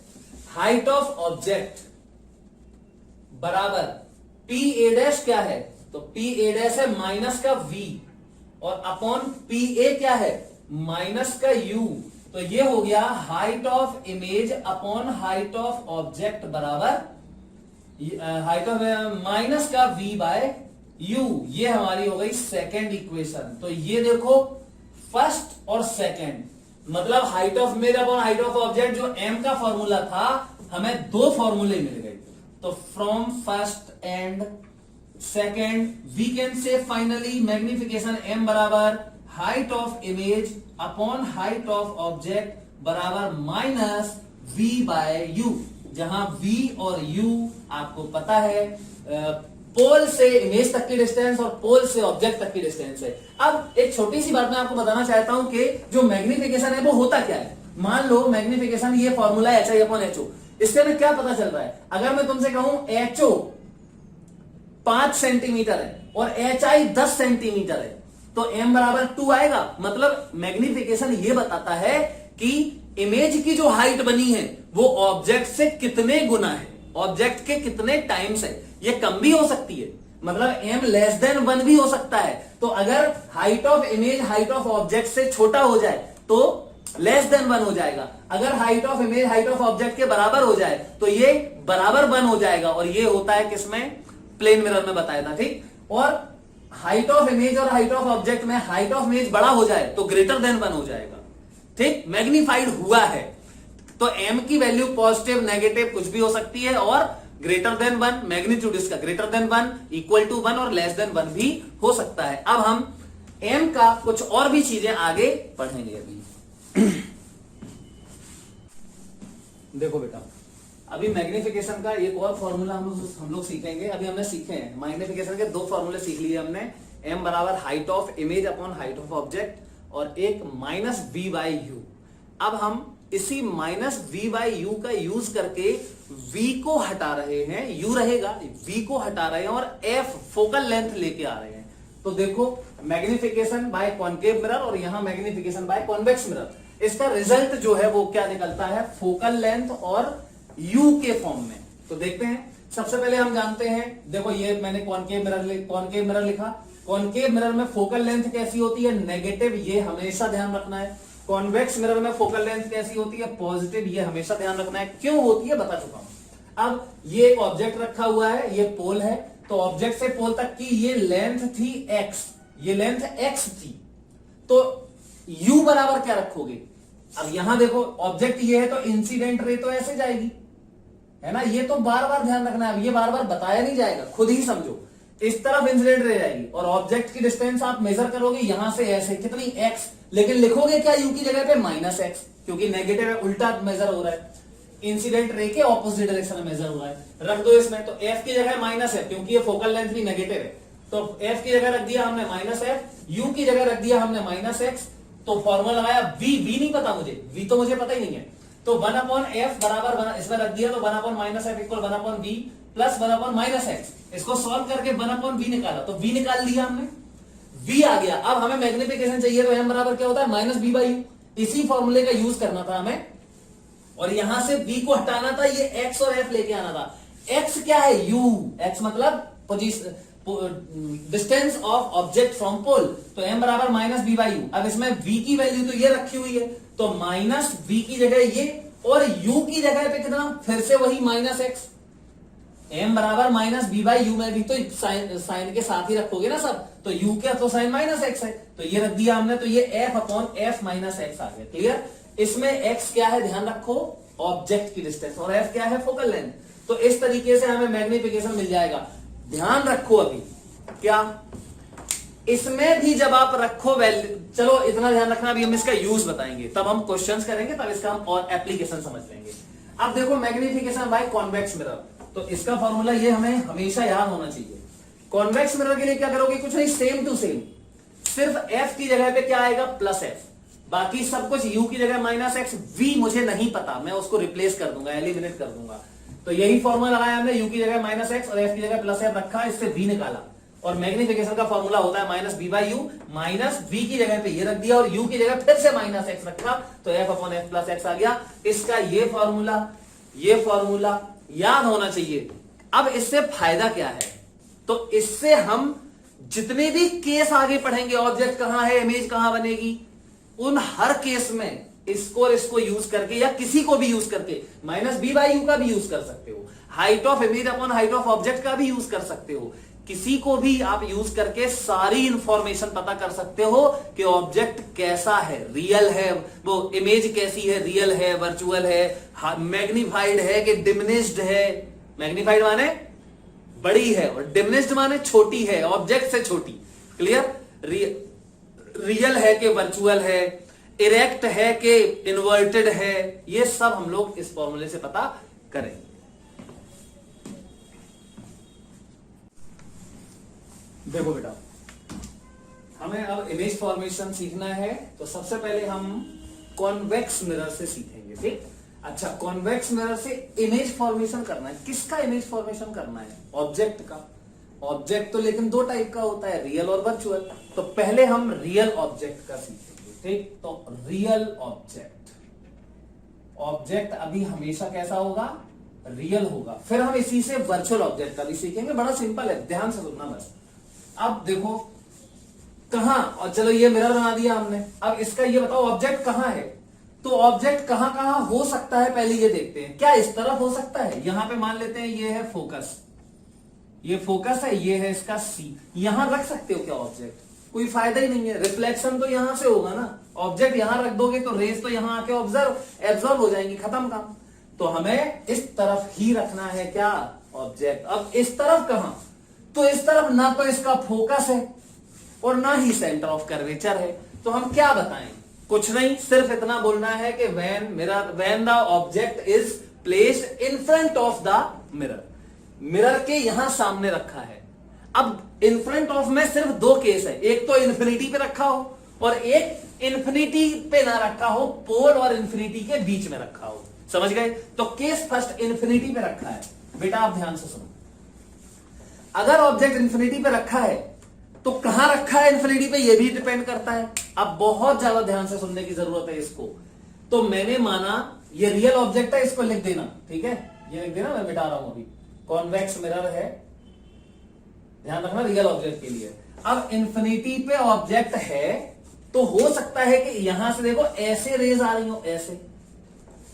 हाइट ऑफ ऑब्जेक्ट बराबर P A डैश क्या है? तो P A डैश है माइनस का V और अपॉन P A क्या है? माइनस का U। तो ये हो गया height of image upon height of object बराबर हाइट ऑफ माइनस का V बाय U। ये हमारी हो गई सेकेंड इक्वेशन। तो ये देखो फर्स्ट और सेकेंड, मतलब height of image upon height of object जो m का फॉर्मूला था, हमें दो फॉर्मूले मिल गए। तो from first and second we can say finally magnification m बराबर height of image upon height of object बराबर माइनस v बाय u, जहां v और u आपको पता है पोल से इमेज तक की डिस्टेंस और पोल से ऑब्जेक्ट तक की डिस्टेंस है। अब एक छोटी सी बात मैं आपको बताना चाहता हूं कि जो मैग्निफिकेशन है वो होता क्या है। मान लो मैग्निफिकेशन ये फॉर्मूला है HI अपॉन HO, इससे हमें क्या पता चल रहा है? अगर मैं तुमसे कहूं HO 5 सेंटीमीटर है और HI 10 सेंटीमीटर है, तो m बराबर 2 आएगा। मतलब मैग्निफिकेशन ये बताता है कि इमेज की जो हाइट बनी है वो ऑब्जेक्ट से कितने गुना है, ऑब्जेक्ट के कितने टाइम्स है। ये कम भी हो सकती है, मतलब m लेस देन 1 भी हो सकता है। तो अगर height of image height of object से छोटा हो जाए तो लेस देन 1 हो जाएगा। अगर height of image height of object के बराबर हो जाए तो ये बराबर 1 हो जाएगा। और ये होता है किसमें? प्लेन मिरर में बताया था, ठीक। और हाइट ऑफ इमेज और हाइट ऑफ ऑब्जेक्ट में हाइट ऑफ इमेज बड़ा हो जाए तो ग्रेटर देन 1 हो जाएगा, ठीक। मैग्नीफाइड हुआ है तो m की वैल्यू पॉजिटिव नेगेटिव कुछ भी हो सकती है, और ग्रेटर देन 1 मैग्नीट्यूड इसका ग्रेटर देन 1 इक्वल टू 1 और लेस देन 1 भी हो सकता है। अब हम m का कुछ और भी चीजें आगे पढ़ेंगे। अभी देखो बेटा, अभी मैग्निफिकेशन का एक और फॉर्मूला हम लोग सीखेंगे। अभी हमने सीखे हैं मैग्निफिकेशन के दो फॉर्मूले सीख लिए हमने, m बराबर height of image upon height of object और एक माइनस v बाई यू। अब हम इसी माइनस v बाई यू का यूज करके v को हटा रहे हैं, u रहेगा, v को हटा रहे हैं और f फोकल लेंथ लेके आ रहे हैं। तो देखो मैग्निफिकेशन बाय कॉनकेव मिरर और यहां मैग्निफिकेशन बाय कॉन्वेक्स मिरर, इसका रिजल्ट जो है वो क्या निकलता है? फोकल लेंथ और u के फॉर्म में। तो देखते हैं, सबसे पहले हम जानते हैं, देखो ये मैंने कॉनकेव मिरर लिखा। कॉनकेव मिरर में फोकल लेंथ कैसी होती है? नेगेटिव, ये हमेशा ध्यान रखना है। कॉन्वेक्स मिरर में फोकल लेंथ कैसी होती है? पॉजिटिव, ये हमेशा ध्यान रखना है। क्यों होती है बता चुका हूं। अब ये एक ऑब्जेक्ट रखा हुआ है, ये पोल है, तो ऑब्जेक्ट से पोल तक की ये लेंथ थी x, ये लेंथ x थी, तो u बराबर क्या रखोगे? अब यहां देखो ऑब्जेक्ट ये है तो इंसिडेंट रे तो ऐसे जाएगी, है ना। ये तो बार बार ध्यान रखना है, ये बार बार बताया नहीं जाएगा, खुद ही समझो। इस तरफ इंसिडेंट रे जाएगी और ऑब्जेक्ट की डिस्टेंस आप मेजर करोगे यहां से ऐसे कितनी x, लेकिन लिखोगे क्या? u की जगह पे माइनस x, क्योंकि नेगेटिव है, उल्टा मेजर हो रहा है, इंसिडेंट रे के ऑपोजिट डायरेक्शन में मेजर हो रहा है। रख दो इसमें, तो f की जगह माइनस है क्योंकि ये फोकल लेंथ भी नेगेटिव है, तो f की जगह रख दिया हमने माइनस एफ, u की जगह रख दिया हमने माइनस एक्स, तो फॉर्मूला लगाया v नहीं पता मुझे, v तो मुझे पता ही नहीं है, तो 1/f बराबर इसमें रख दिया, तो 1/-f equal 1/v plus 1/-x, इसको सॉल्व करके 1/v निकाला, तो v निकाल लिया हमने, v आ गया। अब हमें मैग्निफिकेशन चाहिए, तो m बराबर क्या होता है -b/u, इसी फॉर्मूले का यूज करना था हमें, और यहां से v को हटाना था, ये x और f लेके आना था। x क्या है, u, x मतलब position, distance of object from pole, तो m बराबर -b/u। अब इसमें v की वैल्यू तो ये रखी हुई है, तो -v की जगह ये, और u की जगह पे कितना, फिर से वही -x, m बराबर -b/u में भी तो साइन के साथ ही रखोगे ना सब, तो u क्या, तो साइन -x है, तो ये रख दिया हमने, तो ये f/f -x आ गया। क्लियर। इसमें x क्या है ध्यान रखो, ऑब्जेक्ट की डिस्टेंस, और f क्या है, फोकल लेंथ। तो इस तरीके से हमें मैग्निफिकेशन मिल जाएगा। ध्यान रखो अभी क्या, इसमें भी जब आप रखो वैल्यू, चलो इतना ध्यान रखना, अभी हम इसका यूज बताएंगे, तब हम क्वेश्चंस करेंगे, तब इसका हम और एप्लीकेशन समझ लेंगे। अब देखो मैग्निफिकेशन बाय कॉन्वेक्स मिरर, तो इसका फॉर्मूला ये हमें हमेशा याद होना चाहिए। कॉन्वेक्स मिरर के लिए क्या करोगे, कुछ नहीं, सेम टू सेम, सिर्फ f की जगह पे क्या आएगा, +f, बाकी सब कुछ u की जगह -x, v मुझे नहीं पता, मैं उसको रिप्लेस कर दूंगा, एलिमिनेट कर दूंगा, तो यही फॉर्मूला लगाया हमने, u की जगह -x और f की जगह +f रखा, इससे v निकाला, और मैग्निफिकेशन का फॉर्मूला होता है -b/u, -v की जगह पे ये रख दिया, और u की जगह फिर से -x रखा, तो f/f+x आ गया। इसका ये फॉर्मूला याद होना चाहिए। अब इससे फायदा क्या है, तो इससे हम जितने भी केस आगे पढ़ेंगे, ऑब्जेक्ट कहां है, इमेज कहां बनेगी, उन हर केस में इसको यूज करके, या किसी को भी यूज करके, -b/u का भी यूज कर सकते हो, height of image upon height of object का भी यूज कर सकते हो, किसी को भी आप यूज करके सारी इंफॉर्मेशन पता कर सकते हो कि ऑब्जेक्ट कैसा है, रियल है, वो इमेज कैसी है, रियल है, वर्चुअल है, मैग्नीफाइड है कि डिमिनिश्ड है। मैग्नीफाइड माने बड़ी है, और डिमिनिश्ड माने छोटी है, ऑब्जेक्ट से छोटी। क्लियर। रियल है कि वर्चुअल है, इरेक्ट है कि इन्वर्टेड है, ये सब हम लोग इस फॉर्मूले से पता करेंगे। देखो बेटा, हमें अब इमेज फॉर्मेशन सीखना है, तो सबसे पहले हम कॉन्वेक्स मिरर से सीखेंगे। ठीक। अच्छा, कॉन्वेक्स मिरर से इमेज फॉर्मेशन करना है। किसका इमेज फॉर्मेशन करना है, ऑब्जेक्ट का। ऑब्जेक्ट तो लेकिन दो टाइप का होता है, रियल और वर्चुअल। तो पहले हम रियल ऑब्जेक्ट का सीखेंगे। ठीक। तो रियल ऑब्जेक्ट अभी हमेशा कैसा होगा, रियल होगा। फिर हम इसी से वर्चुअल ऑब्जेक्ट का भी सीखेंगे। बड़ा सिंपल है, ध्यान से सुनना बस। अब देखो कहां, और चलो ये मिरर बना दिया हमने, अब इसका ये बताओ ऑब्जेक्ट कहां है। तो ऑब्जेक्ट कहां कहां हो सकता है, पहले ये देखते हैं। क्या इस तरफ हो सकता है, यहां पे मान लेते हैं ये है फोकस, ये फोकस है, ये है इसका सी, यहां रख सकते हो क्या ऑब्जेक्ट, कोई फायदा ही नहीं है। रिफ्लेक्शन तो यहां से होगा ना, ऑब्जेक्ट यहां रख दोगे तो रेज तो यहां आके एब्जॉर्ब हो जाएंगी, खत्म काम। तो हमें इस तरफ ही रखना है क्या, ऑब्जेक्ट। अब इस तरफ कहां, तो इस तरफ ना तो इसका फोकस है और ना ही सेंटर ऑफ कर्वेचर है। तो हम क्या बताएं, कुछ नहीं, सिर्फ इतना बोलना है कि when the object is placed in front of the mirror, mirror के यहां सामने रखा है। अब इन फ्रंट ऑफ में सिर्फ दो केस है, एक तो इन्फिनिटी पे रखा हो और एक इन्फिनिटी पे ना रखा हो, पोल और इन्फिनिटी के बीच में रखा हो। समझ गए। तो केस फर्स्ट इन्फिनिटी पे रखा है। बेटा आप ध्यान से सुनो, अगर ऑब्जेक्ट इन्फिनिटी पे रखा है तो कहां रखा है इन्फिनिटी पे, यह भी डिपेंड करता है। अब बहुत ज्यादा ध्यान से सुनने की जरूरत है इसको। तो मैंने माना ये रियल ऑब्जेक्ट है, इसको लिख देना, ठीक है, ये लिख देना, मैं मिटा रहा हूं अभी। कॉन्वेक्स मिरर है, ध्यान रखना, रियल ऑब्जेक्ट के लिए। अब इन्फिनिटी पे ऑब्जेक्ट है तो हो सकता है कि यहां से देखो ऐसे रेज आ रही हो, ऐसे,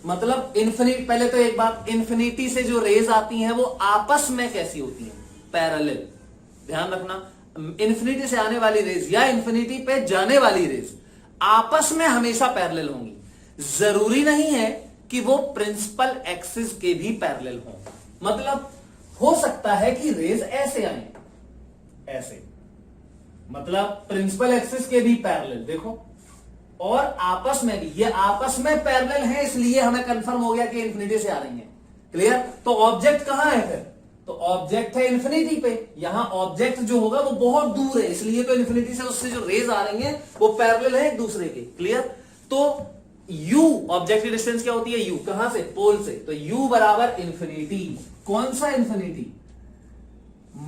मतलब इन्फिनिटी। पहले तो एक बात, इन्फिनिटी से जो रेज आती हैं वो आपस में कैसी होती हैं, पैरेलल। ध्यान रखना, इन्फिनिटी से आने वाली रेज या इन्फिनिटी पे जाने वाली रेज आपस में हमेशा पैरेलल होंगी। जरूरी नहीं है कि वो प्रिंसिपल एक्सिस के भी पैरेलल हों। मतलब हो सकता है कि रेज ऐसे आए, ऐसे, मतलब प्रिंसिपल एक्सिस के भी पैरेलल, देखो, और आपस में भी, ये आपस में पैरेलल है, इसलिए हमें कंफर्म हो गया कि इन्फिनिटी से आ रही है। क्लियर। तो ऑब्जेक्ट कहां है फिर, तो ऑब्जेक्ट है इन्फिनिटी पे, यहां ऑब्जेक्ट जो होगा वो बहुत दूर है, इसलिए तो इन्फिनिटी से उससे जो रेज आ रही हैं वो पैरेलल है एक दूसरे के। क्लियर? तो u ऑब्जेक्ट की डिस्टेंस क्या होती है? u कहां से? पोल से। तो u बराबर इन्फिनिटी। कौन सा इन्फिनिटी?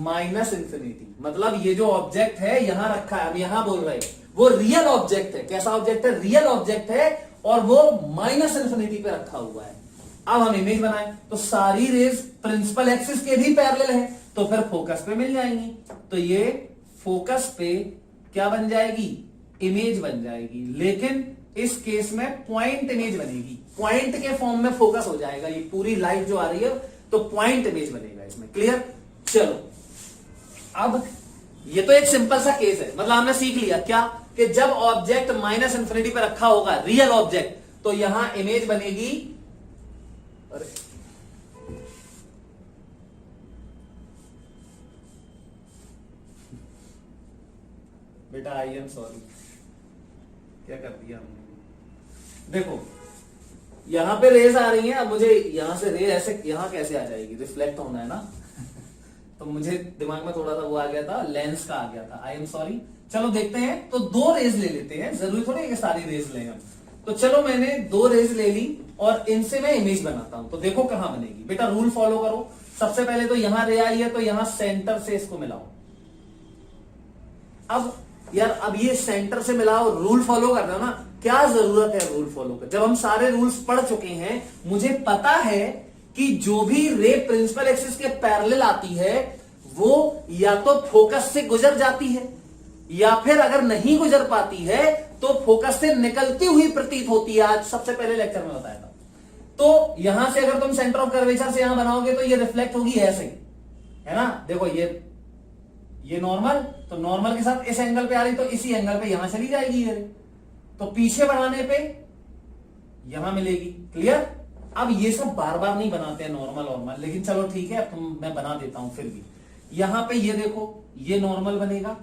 Minus infinity. मतलब ये जो ऑब्जेक्ट है यहां रखा है, हम यहां बोल रहे हैं वो रियल ऑब्जेक्ट है। कैसा ऑब्जेक्ट है? रियल ऑब्जेक्ट है, और वो माइनस इन्फिनिटी पे रखा हुआ है। अब हम इमेज बनाए तो सारी रेज प्रिंसिपल एक्सिस के भी पैरेलल है, तो फिर फोकस पे मिल जाएंगी। तो ये फोकस पे क्या बन जाएगी? इमेज बन जाएगी। लेकिन इस केस में पॉइंट इमेज बनेगी, पॉइंट के फॉर्म में फोकस हो जाएगा। ये पूरी लाइट जो आ रही है तो पॉइंट इमेज बनेगा इसमें। क्लियर? चलो, अब ये तो एक सिंपल सा केस है। मतलब हमने सीख लिया क्या? कि जब ऑब्जेक्ट माइनस इन्फिनिटी पे रखा होगा, रियल ऑब्जेक्ट, तो यहां इमेज बनेगी। अरे बेटा, आई एम सॉरी, क्या कर दिया हमने। देखो यहां पे रेज आ रही है, अब मुझे यहां से रेज ऐसे यहां कैसे आ जाएगी? रिफ्लेक्ट होना है ना। तो मुझे दिमाग में थोड़ा सा वो आ गया था, लेंस का आ गया था। I am sorry. चलो देखते हैं। तो दो रेज ले लेते हैं, जरूरी थोड़ी है कि सारी रेज लें हम। तो चलो मैंने दो रेज ले ली और इनसे मैं इमेज बनाता हूं। तो देखो कहां बनेगी। बेटा रूल फॉलो करो। सबसे पहले तो यहां रे आई है, तो यहां सेंटर से इसको मिलाओ। अब यार, अब ये सेंटर से मिलाओ, रूल फॉलो कर रहे हो ना? क्या जरूरत है रूल फॉलो कर? जब हम सारे रूल्स पढ़ चुके हैं, मुझे पता है कि जो भी रे प्रिंसिपल एक्सिस के पैरेलल आती है वो या तो फोकस से गुजर जाती है, या फिर अगर नहीं गुजर पाती है तो फोकस से निकलती हुई प्रतीत होती है। आज सबसे पहले लेक्चर में बताया था। तो यहां से अगर तुम सेंटर ऑफ कर्वेचर से यहां बनाओगे तो ये रिफ्लेक्ट होगी ऐसे, है ना? देखो ये नॉर्मल, तो नॉर्मल के साथ इस एंगल पे आ रही, तो इसी एंगल पे यहां चली जाएगी ये। तो पीछे बढ़ाने पे यहां मिलेगी। क्लियर? अब ये सब बार बार नहीं बनाते हैं नॉर्मल, लेकिन चलो ठीक है, अब मैं बना देता हूं फिर भी। यहां पे ये देखो, ये नॉर्मल बनेगा,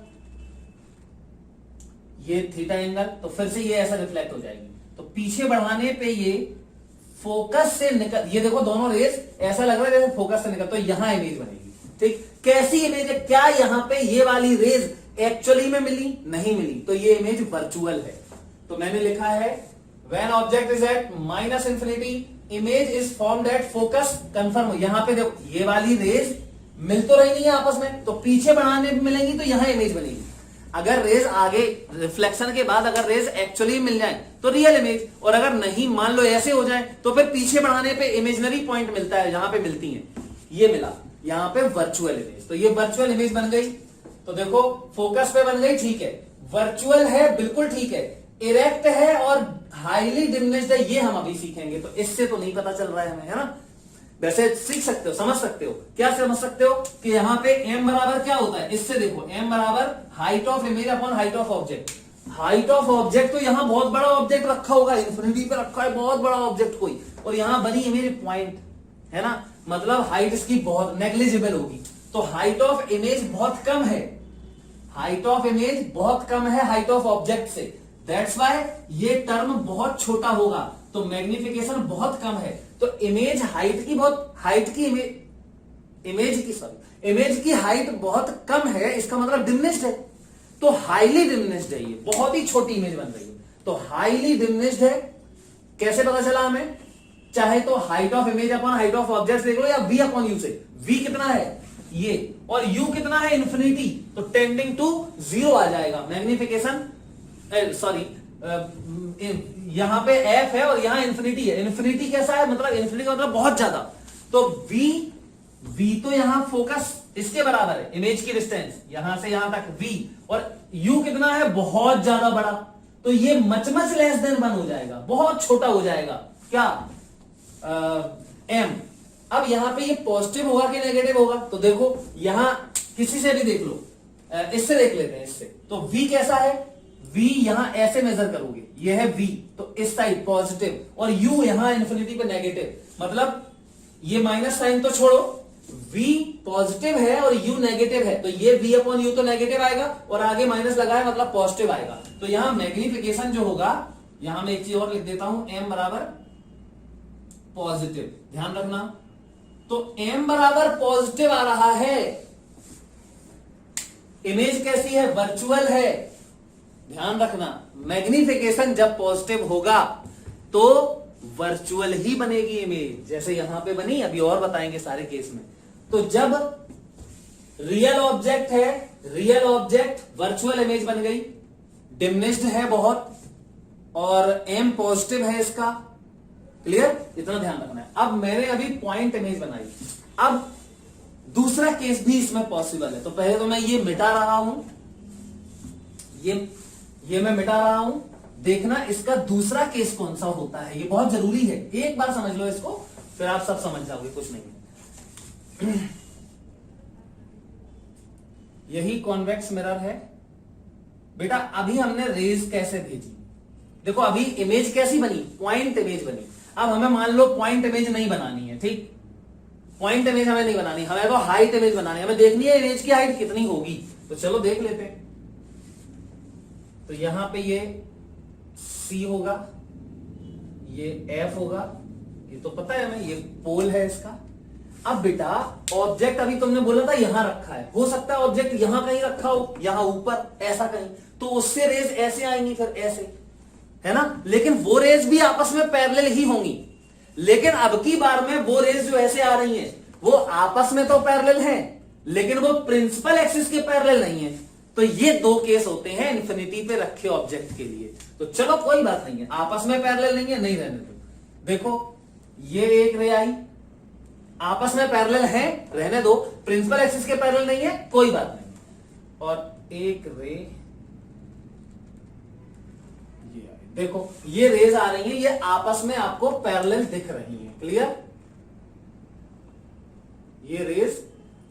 ये थीटा एंगल, तो फिर से ये ऐसा रिफ्लेक्ट हो जाएगी। तो पीछे बढ़ाने पे ये फोकस से निकल, ये देखो दोनों रेज ऐसा लग रहा है जैसे फोकस से निकल, तो यहां इमेज बनेगी। ठीक? कैसी इमेज है? क्या यहां पे ये वाली रेज एक्चुअली में मिली? नहीं मिली, तो ये इमेज वर्चुअल है। तो मैंने लिखा है when object is at minus infinity image is formed at focus confirm. यहां पे देखो ये वाली रेज मिल तो रही नहीं है आपस में, तो पीछे बढ़ाने पे मिलेंगी, तो यहां इमेज बनेगी। अगर रेज आगे रिफ्लेक्शन के बाद अगर रेज एक्चुअली मिल जाए तो रियल इमेज, और अगर नहीं, मान लो ऐसे हो जाए, तो फिर पीछे बढ़ाने पे इमेजनरी पॉइंट मिलता है जहां पे मिलती है। ये मिला यहां पे वर्चुअल इमेज, तो ये वर्चुअल इमेज बन गई। तो देखो फोकस पे बन गई, ठीक है। वर्चुअल है, बिल्कुल ठीक है। इरेक्ट है और हाईली डिमिनिश्ड है, ये हम अभी सीखेंगे। तो इससे तो नहीं पता चल रहा है हमें, है ना? वैसे सीख सकते हो, समझ सकते हो। क्या समझ सकते हो? कि यहां पे m बराबर क्या होता है? इससे देखो m बराबर height of image upon height of object. Height of object, तो यहां बहुत बड़ा ऑब्जेक्ट रखा होगा, इन्फिनिटी पे रखा है बहुत बड़ा ऑब्जेक्ट कोई, और यहां बनी इमेज पॉइंट, है ना? मतलब हाइट इसकी बहुत नेग्लिजिबल होगी। तो हाइट ऑफ इमेज बहुत कम है, हाइट ऑफ इमेज बहुत कम है हाइट ऑफ ऑब्जेक्ट से। दैट्स वाई ये टर्म बहुत छोटा होगा, तो मैग्निफिकेशन बहुत कम है। तो इमेज हाइट की बहुत, हाइट की इमेज की हाइट बहुत कम है, इसका मतलब डिमिनिश्ड है। तो हाईली डिमिनिश्ड है, ये बहुत ही छोटी इमेज बन रही है। तो हाईली डिमिनिश्ड है। कैसे पता चला हमें? चाहे तो height of image upon height of object देख लो, या v अपॉन यू से। v कितना है? ये, और u कितना है? इन्फिनिटी। तो टेंडिंग टू 0 आ जाएगा मैग्निफिकेशन। सॉरी, यहां पे f है और यहां इन्फिनिटी है। इन्फिनिटी कैसा है? मतलब इन्फिनिटी का मतलब बहुत ज्यादा। तो v तो यहां फोकस इसके बराबर है, इमेज की डिस्टेंस यहां से यहां तक v, और u कितना है? बहुत ज्यादा बड़ा। तो ये मच लेस देन 1 हो जाएगा, बहुत छोटा हो जाएगा। क्या? m। अब यहां पे ये पॉजिटिव होगा कि नेगेटिव होगा? तो देखो यहां किसी से भी देख लो, इससे देख लेते हैं, इससे। तो v कैसा है? v यहां ऐसे मेजर करोगे, ये है v, तो इस साइड पॉजिटिव, और u यहां इन्फिनिटी पे नेगेटिव। मतलब ये माइनस साइन तो छोड़ो, v पॉजिटिव है और u नेगेटिव है, तो ये v अपॉन u तो नेगेटिव आएगा, और आगे माइनस लगा है मतलब पॉजिटिव आएगा। तो यहां मैग्निफिकेशन जो होगा, यहां मैं एक चीज और लिख देता हूं, m बराबर पॉजिटिव। ध्यान रखना, तो m बराबर पॉजिटिव आ रहा है, इमेज कैसी है, वर्चुअल है। ध्यान रखना, मैग्निफिकेशन जब पॉजिटिव होगा तो वर्चुअल ही बनेगी इमेज, जैसे यहां पे बनी, अभी और बताएंगे सारे केस में। तो जब रियल ऑब्जेक्ट है, रियल ऑब्जेक्ट वर्चुअल इमेज बन गई, डिमिनिश्ड है बहुत, और एम पॉजिटिव है इसका। क्लियर, इतना ध्यान रखना है। अब मैंने अभी पॉइंट इमेज बनाई, अब दूसरा केस भी इसमें पॉसिबल है। तो पहले तो मैं ये मिटा रहा हूं, ये मैं मिटा रहा हूं। देखना इसका दूसरा केस कौन सा होता है, ये बहुत जरूरी है। एक बार समझ लो इसको, फिर आप सब समझ जाओगे, कुछ नहीं है। यही कॉन्वेक्स मिरर है बेटा। अभी हमने रेज कैसे भेजी, देखो अभी इमेज कैसी बनी, पॉइंट इमेज बनी। अब हमें मान लो पॉइंट इमेज नहीं बनानी है, ठीक, पॉइंट इमेज हमें नहीं बनानी, हमें तो हाइट इमेज बनानी है। हमें देखनी है इमेज की हाइट कितनी होगी, तो चलो देख लेते हैं। तो यहां पे ये C होगा, ये F होगा, ये तो पता है हमें, ये पोल है इसका। अब बेटा ऑब्जेक्ट अभी तुमने बोला था यहां रखा है, हो सकता है ऑब्जेक्ट यहां कहीं रखा हो, यहां ऊपर ऐसा कहीं, तो उससे रेज ऐसे आएंगी, फिर ऐसे, है ना। लेकिन वो रेज भी आपस में पैरेलल ही होंगी। लेकिन अब की बार में वो रेज जो ऐसे आ रही हैं, वो आपस में तो पैरेलल हैं, लेकिन वो प्रिंसिपल एक्सिस के पैरेलल नहीं है। तो ये दो केस होते हैं इन्फिनिटी पे रखे ऑब्जेक्ट के लिए। तो चलो कोई बात नहीं है, आपस में पैरेलल नहीं है, नहीं रहने दो। देखो ये एक रे आई, आपस में पैरेलल है, रहने दो। प्रिंसिपल एक्सिस के पैरेलल नहीं है, कोई बात नहीं। और एक रे, ये देखो ये रेज आ रही है, ये आपस में आपको पैरेलल दिख रही है। क्लियर, ये रेज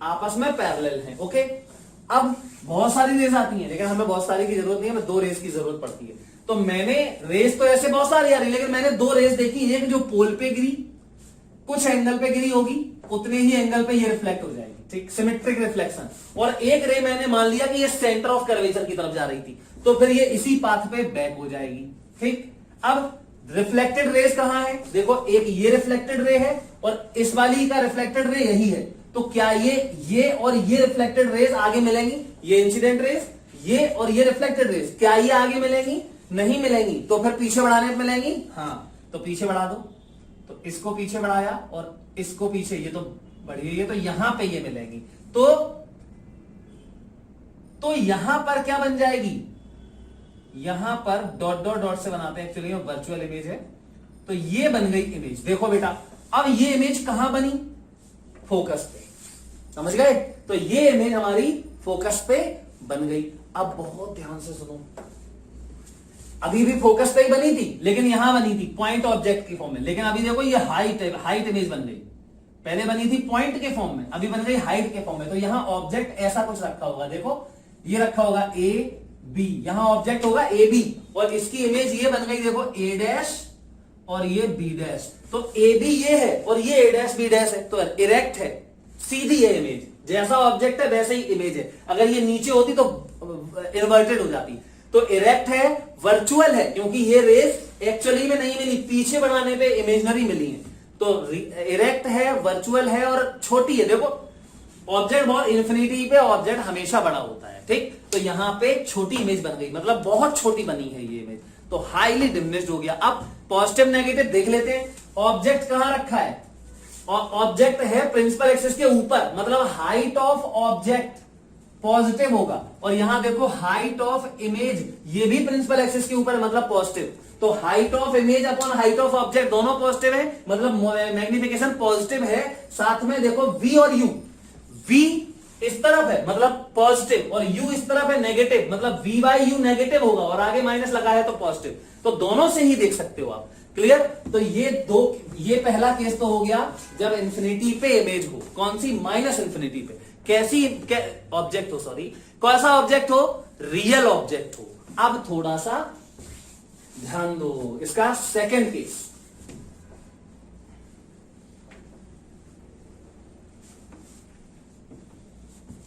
आपस में पैरेलल है। ओके, अब बहुत सारी रेज आती हैं, लेकिन हमें बहुत सारी की जरूरत नहीं है, हमें दो रेज की जरूरत पड़ती है। तो मैंने रेज तो ऐसे बहुत सारी आ रही है, लेकिन मैंने दो रेज देखी, एक जो पोल पे गिरी, कुछ एंगल पे गिरी होगी, उतने ही एंगल पे ये रिफ्लेक्ट हो जाएगी, ठीक, सिमेट्रिक रिफ्लेक्शन। और एक रे मैंने मान लिया कि ये सेंटर ऑफ कर्वेचर की तरफ जा रही थी, तो फिर ये इसी पाथ पे बैक हो जाएगी। ठीक, अब रिफ्लेक्टेड रेज कहां है, देखो एक ये रिफ्लेक्टेड रे है और इस वाली का रिफ्लेक्टेड रे यही है। तो क्या ये और ये रिफ्लेक्टेड रेज आगे मिलेंगी, ये इंसिडेंट रेज, ये और ये रिफ्लेक्टेड रेज, क्या ये आगे मिलेंगी, नहीं मिलेंगी। तो फिर पीछे बढ़ाने पे मिलेंगी, हाँ, तो पीछे बढ़ा दो। तो इसको पीछे बढ़ाया और इसको पीछे, ये तो बढ़ी हुई है, तो यहां पे ये मिलेंगी। तो यहां पर क्या बन जाएगी, यहां पर डॉट डॉट डॉट से बनाते हैं, एक्चुअली वर्चुअल इमेज है। तो ये बन गई इमेज। देखो बेटा, अब ये इमेज कहां बनी, फोकस पे, समझ गए। तो ये इमेज हमारी फोकस पे बन गई। अब बहुत ध्यान से सुनो, अभी भी फोकस पे ही बनी थी, लेकिन यहां बनी थी पॉइंट ऑब्जेक्ट की फॉर्म में। लेकिन अभी देखो ये हाइट इमेज बन गई। पहले बनी थी पॉइंट के फॉर्म में, अभी बन गई हाइट के फॉर्म में। तो यहां ऑब्जेक्ट ऐसा कुछ रखा होगा, देखो ये रखा होगा ए बी, यहां ऑब्जेक्ट होगा ए बी, और इसकी इमेज ये बन गई, देखो ए डैश और ये बी डैश। तो ए बी ये है और ये ए डैश बी डैश है, तो इरेक्ट है, सीधी है इमेज, जैसा ऑब्जेक्ट है वैसे ही इमेज है। अगर ये नीचे होती तो इन्वर्टेड हो जाती। तो इरेक्ट है, वर्चुअल है, क्योंकि ये रेस एक्चुअली में नहीं मिली, पीछे बढ़ाने पे इमेजनरी मिली है। तो इरेक्ट है, वर्चुअल है और छोटी है। देखो ऑब्जेक्ट बहुत, इन्फिनिटी पे ऑब्जेक्ट हमेशा बड़ा होता है, ठीक। तो यहां पे छोटी इमेज बन गई, मतलब बहुत छोटी बनी है ये इमेज, तो हाईली डिमिनिश्ड हो गया। अब पॉजिटिव नेगेटिव देख लेते हैं। ऑब्जेक्ट कहां रखा है, ऑब्जेक्ट है प्रिंसिपल एक्सिस के ऊपर, मतलब हाइट ऑफ ऑब्जेक्ट पॉजिटिव होगा। और यहां देखो हाइट ऑफ इमेज, ये भी प्रिंसिपल एक्सिस के ऊपर, मतलब पॉजिटिव। तो height of image upon height of object दोनों पॉजिटिव है, मतलब मैग्निफिकेशन पॉजिटिव है। साथ में देखो v और u, v इस तरफ है मतलब पॉजिटिव, और u इस तरफ है नेगेटिव, मतलब v बाई यू नेगेटिव होगा, और आगे माइनस लगा है तो पॉजिटिव। तो दोनों से ही देख सकते हो आप। क्लियर। तो ये पहला केस तो हो गया जब इंफिनिटी पे इमेज हो, कौन सी, माइनस इंफिनिटी पे। कैसी ऑब्जेक्ट हो, सॉरी कौन सा ऑब्जेक्ट हो, रियल ऑब्जेक्ट हो। अब थोड़ा सा ध्यान दो, इसका सेकंड केस।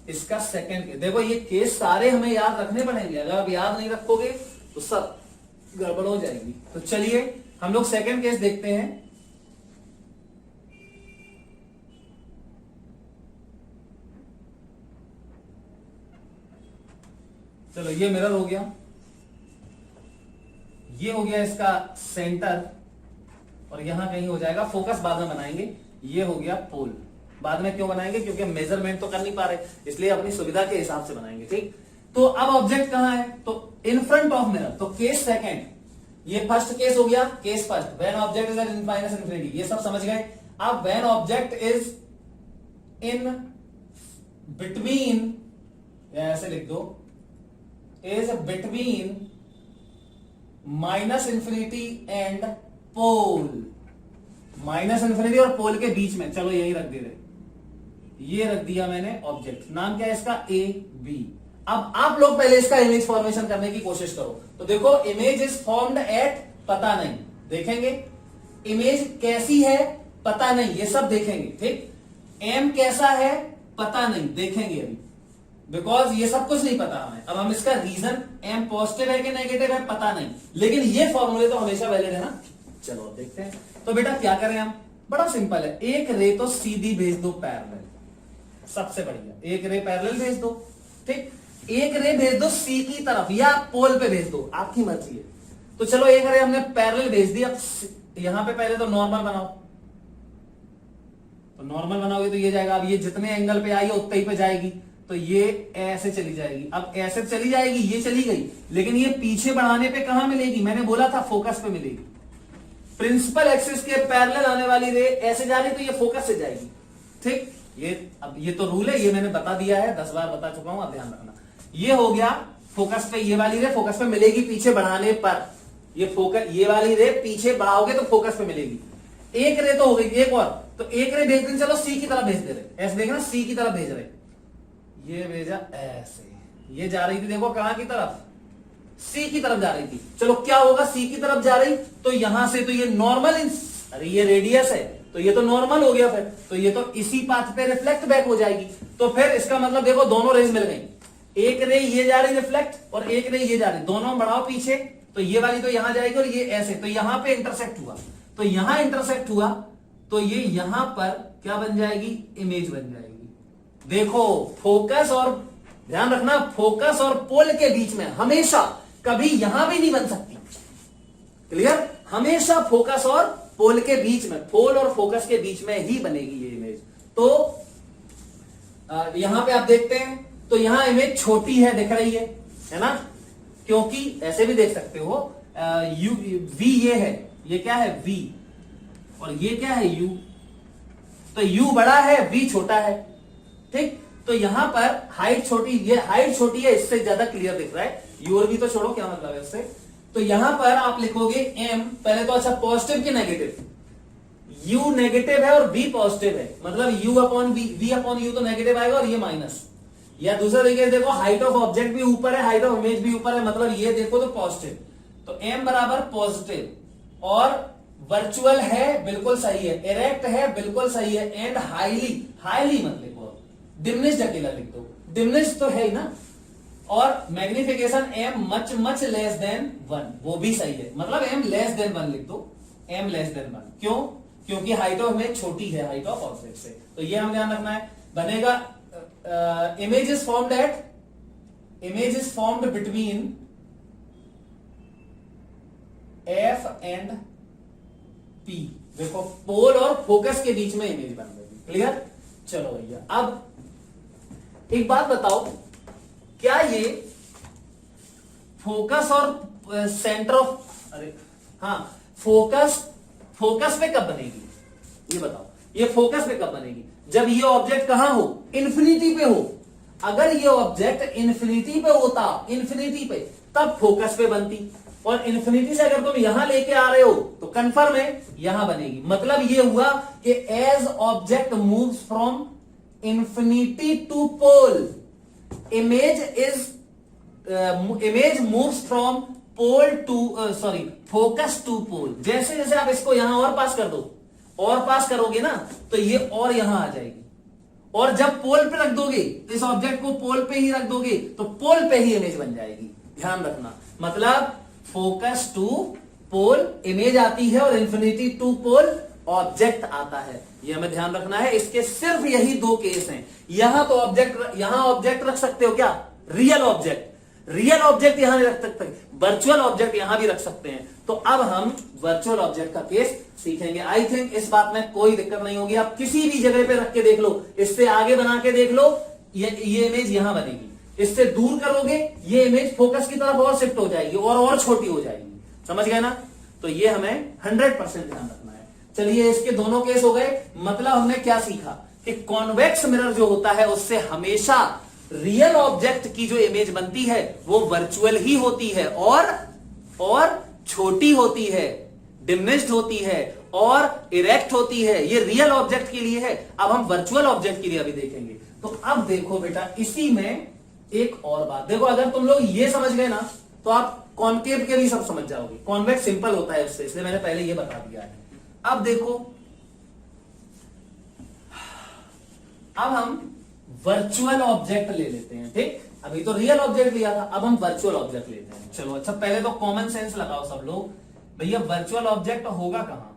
इसका सेकंड केस देखो, ये केस सारे हमें याद रखने पड़ेंगे, अगर आप याद नहीं रखोगे तो सब गड़बड़ हो जाएगी। तो चलिए हम लोग सेकंड केस देखते हैं। चलो ये मिरर हो गया, ये हो गया इसका सेंटर, और यहां कहीं हो जाएगा फोकस, बाद में बनाएंगे। ये हो गया पोल, बाद में क्यों बनाएंगे, क्योंकि हम मेजरमेंट तो कर नहीं पा रहे, इसलिए अपनी सुविधा के हिसाब से बनाएंगे। ठीक, तो अब ऑब्जेक्ट कहां है, तो इन फ्रंट ऑफ मिरर। तो केस सेकंड, ये फर्स्ट केस हो गया, case first, when object is at minus infinity, ये सब समझ गए। अब when object is in between, ऐसे लिख दो, is between minus infinity and pole, minus infinity और पोल के बीच में, चलो यही रख दे रहे, ये रख दिया मैंने ऑब्जेक्ट, नाम क्या है इसका, ए बी। अब आप लोग पहले इसका इमेज फॉर्मेशन करने की कोशिश करो। तो देखो, इमेज इज फॉर्म्ड एट, पता नहीं, देखेंगे इमेज कैसी है, पता नहीं, ये सब देखेंगे। ठीक, एम कैसा है, पता नहीं, देखेंगे अभी, बिकॉज ये सब कुछ नहीं पता हमें। अब हम इसका रीजन, एम पॉजिटिव है कि नेगेटिव है, पता नहीं, लेकिन ये फॉर्मूले तो हमेशा वैलिड है ना। चलो अब देखते हैं। तो बेटा क्या करें हम, बड़ा सिंपल है, एक रे तो सीधी भेज दो पैरेलल, सबसे बढ़िया, एक रे पैरेलल भेज दो। ठीक, एक रे भेज दो सी की तरफ या पोल पे भेज दो, आपकी मर्जी है। तो चलो एक रे हमने पैरेलल भेज दी। अब यहां पे पहले तो नॉर्मल बनाओ, तो नॉर्मल बनाओगे तो ये जाएगा। अब ये जितने एंगल पे आई है उतने ही पे जाएगी, तो ये ऐसे चली जाएगी। अब ऐसे चली जाएगी, ये चली गई, लेकिन ये पीछे बढ़ाने पे कहां मिलेगी, मैंने बोला था फोकस पे मिलेगी। प्रिंसिपल एक्सिस के पैरेलल आने वाली रे ऐसे जा रही तो ये फोकस से जाएगी। ठीक, ये अब ये तो रूल है, ये मैंने बता दिया है, 10 बार बता चुका हूं, अब ध्यान रखना। ये हो गया फोकस पे, ये वाली रे फोकस पे मिलेगी पीछे बढ़ाने पर, ये फोकस, ये वाली रे पीछे बढ़ाओगे तो फोकस पे मिलेगी। एक रे तो हो गई, एक और, तो एक रे भेज दें, चलो सी की तरफ भेज दे रहे, ऐसे देखना, सी की तरफ भेज रहे, ये भेजा ऐसे, ये जा रही थी, देखो कहां की तरफ, सी की तरफ जा रही थी। चलो क्या होगा, सी की तरफ जा रही, तो यहां से तो ये नॉर्मल, अरे ये रेडियस है तो ये तो नॉर्मल हो गया, फिर तो ये तो इसी पाथ पे रिफ्लेक्ट बैक हो जाएगी। तो फिर इसका मतलब देखो दोनों रेज मिल गई, एक रे ये जा रही रिफ्लेक्ट और एक रे ये जा रही, दोनों बढ़ाओ पीछे, तो ये वाली तो यहां जाएगी और ये ऐसे, तो यहां पे इंटरसेक्ट हुआ, तो यहां इंटरसेक्ट हुआ, तो ये यहां पर क्या बन जाएगी, इमेज बन जाएगी। देखो फोकस, और ध्यान रखना फोकस और पोल के बीच में हमेशा, कभी यहां भी नहीं बन सकती, क्लियर, हमेशा फोकस और पोल के बीच में, पोल और फोकस के बीच में ही बनेगी ये इमेज। तो यहां पे आप देखते हैं, तो यहां इमेज छोटी है, दिख रही है ना, क्योंकि ऐसे भी देख सकते हो, यू वी ये है, ये क्या है वी, और ये क्या है यू, तो यू बड़ा है, वी छोटा है। ठीक, तो यहां पर हाइट छोटी, ये हाइट छोटी है, इससे ज्यादा क्लियर दिख रहा है, यू और वी तो छोड़ो, क्या मतलब है इससे। तो यहां पर आप लिखोगे एम, पहले तो अच्छा पॉजिटिव की नेगेटिव, यू नेगेटिव है और वी पॉजिटिव है, मतलब U upon V upon U तो नेगेटिव आएगा और ये माइनस, या दूसरा तरीके से देखो, हाइट ऑफ ऑब्जेक्ट भी ऊपर है, हाइट ऑफ इमेज भी ऊपर है, मतलब ये देखो तो पॉजिटिव, तो एम बराबर पॉजिटिव, और वर्चुअल है बिल्कुल सही है, इरेक्ट है बिल्कुल सही है, एंड हाईली, हाईली मत लिखो, डिमिनिश्ड अकेला लिख दो, डिमिनिश्ड तो है ही ना, और magnification am much much less than 1, वो भी सही है, मतलब एम लेस देन 1 लिख दो, एम लेस देन 1, क्यों, क्योंकि हाइट ऑफ इमेज छोटी है हाइट ऑफ ऑब्जेक्ट से, तो ये हम ध्यान रखना है। बनेगा image is formed eight, image is formed between F and P, देखो पोल और फोकस के बीच में इमेज बन गई, क्लियर। चलो भैया, अब एक बात बताओ, क्या ये फोकस और सेंटर ऑफ, अरे हाँ, फोकस पे कब बनेगी, ये बताओ, ये फोकस पे कब बनेगी, जब ये ऑब्जेक्ट कहां हो, इन्फिनिटी पे हो। अगर ये ऑब्जेक्ट इन्फिनिटी पे होता, इन्फिनिटी पे, तब फोकस पे बनती, और इन्फिनिटी से अगर तुम यहां लेके आ रहे हो तो कंफर्म है यहां बनेगी। मतलब ये हुआ कि as object moves from infinity to pole, image moves from pole to, sorry focus to pole. जैसे जैसे आप इसको यहां और पास कर दो, और पास करोगे ना, तो ये और यहां आ जाएगी, और जब पोल पे रख दोगे, इस ऑब्जेक्ट को पोल पे ही रख दोगे, तो पोल पे ही इमेज बन जाएगी, ध्यान रखना। मतलब फोकस टू पोल इमेज आती है, और इन्फिनिटी टू पोल ऑब्जेक्ट आता है, ये हमें ध्यान रखना है। इसके सिर्फ यही 2 केस हैं। यहां तो ऑब्जेक्ट, यहां ऑब्जेक्ट रख सकते हो क्या, रियल ऑब्जेक्ट, रियल ऑब्जेक्ट यहां नहीं रख सकते, वर्चुअल ऑब्जेक्ट यहां भी रख सकते हैं। तो अब हम वर्चुअल ऑब्जेक्ट का केस सीखेंगे। आई थिंक इस बात में कोई दिक्कत नहीं होगी। आप किसी भी जगह पे रख के देख लो, इससे आगे बना के देख लो, ये इमेज यहां बनेगी। इससे दूर करोगे, ये इमेज फोकस की तरफ और शिफ्ट हो जाएगी और छोटी हो जाएगी। समझ गए ना? तो ये हमें 100% ध्यान रखना है। चलिए, इसके दोनों केस हो गए। मतलब हमने क्या सीखा कि कॉन्वेक्स मिरर जो होता है उससे हमेशा रियल ऑब्जेक्ट की जो इमेज बनती है वो वर्चुअल ही होती है और छोटी होती है, डिमिनिश्ड होती है और इरेक्ट होती है। ये रियल ऑब्जेक्ट के लिए है। अब हम वर्चुअल ऑब्जेक्ट के लिए अभी देखेंगे। तो अब देखो बेटा, इसी में एक और बात देखो, अगर तुम लोग ये समझ गए ना तो आप कॉन्केव के भी सब समझ जाओगे। कॉन्वेक्स सिंपल होता है उससे, इसलिए मैंने पहले ये बता दिया है। अब देखो, अब हम वर्चुअल ऑब्जेक्ट ले लेते हैं। ठीक, अभी तो रियल ऑब्जेक्ट लिया था, अब हम वर्चुअल ऑब्जेक्ट लेते हैं। चलो अच्छा, पहले तो कॉमन सेंस लगाओ सब लोग। भैया वर्चुअल ऑब्जेक्ट होगा कहां?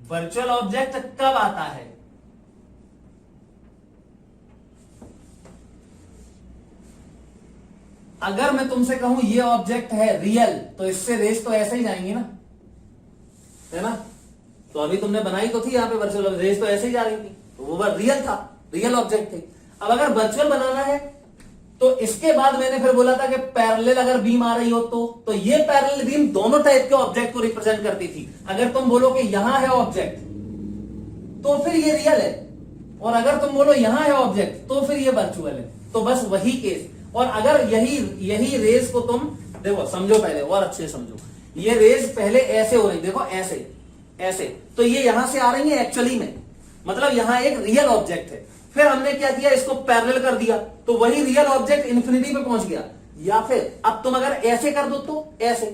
वर्चुअल ऑब्जेक्ट कब आता है? अगर मैं तुमसे कहूं ये ऑब्जेक्ट है रियल, तो इससे रेस तो ऐसे ही जाएंगी ना, है ना? तो अभी तुमने बनाई तो थी यहां पे वर्चुअल, रेस तो ऐसे ही जा रही थी, तो वो रियल था, रियल ऑब्जेक्ट थे। अब अगर वर्चुअल बनाना है तो इसके बाद मैंने फिर बोला था कि पैरेलल अगर बीम आ रही हो तो ये पैरेलल बीम दोनों टाइप के ऑब्जेक्ट को रिप्रेजेंट करती थी। अगर तुम बोलो कि यहां है ऑब्जेक्ट तो फिर ये रियल है, और अगर तुम बोलो यहां है ऑब्जेक्ट तो फिर ये वर्चुअल है। तो बस वही केस। और अगर यही रेज को तुम देखो, समझो पहले और अच्छे समझो, ये रेज पहले ऐसे हो रही, देखो ऐसे ऐसे, तो ये यहां से आ रही है एक्चुअली में, मतलब यहां एक रियल ऑब्जेक्ट है। फिर हमने क्या किया, इसको पैरेलल कर दिया तो वही रियल ऑब्जेक्ट इन्फिनिटी पे पहुंच गया। या फिर अब तुम अगर ऐसे कर दो तो ऐसे,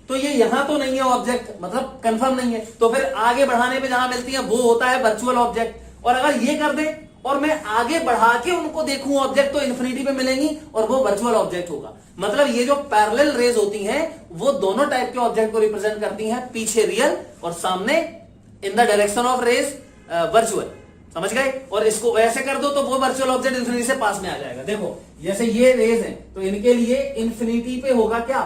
तो ये यहां तो नहीं है ऑब्जेक्ट, मतलब कंफर्म नहीं है, तो फिर आगे बढ़ाने पे जहां मिलती है वो होता है वर्चुअल ऑब्जेक्ट। और अगर ये कर दे और मैं आगे बढ़ा के उनको देखूं ऑब्जेक्ट, तो इन्फिनिटी पे मिलेंगी और वो वर्चुअल ऑब्जेक्ट होगा। मतलब ये जो पैरेलल रेज होती हैं वो दोनों टाइप के ऑब्जेक्ट को रिप्रेजेंट करती हैं, पीछे रियल और सामने in the direction of rays virtual. समझ गए? और इसको ऐसे कर दो तो वो वर्चुअल ऑब्जेक्ट इन्फिनिटी से पास में आ जाएगा। देखो जैसे ये रेज हैं तो इनके लिए इन्फिनिटी पे होगा क्या,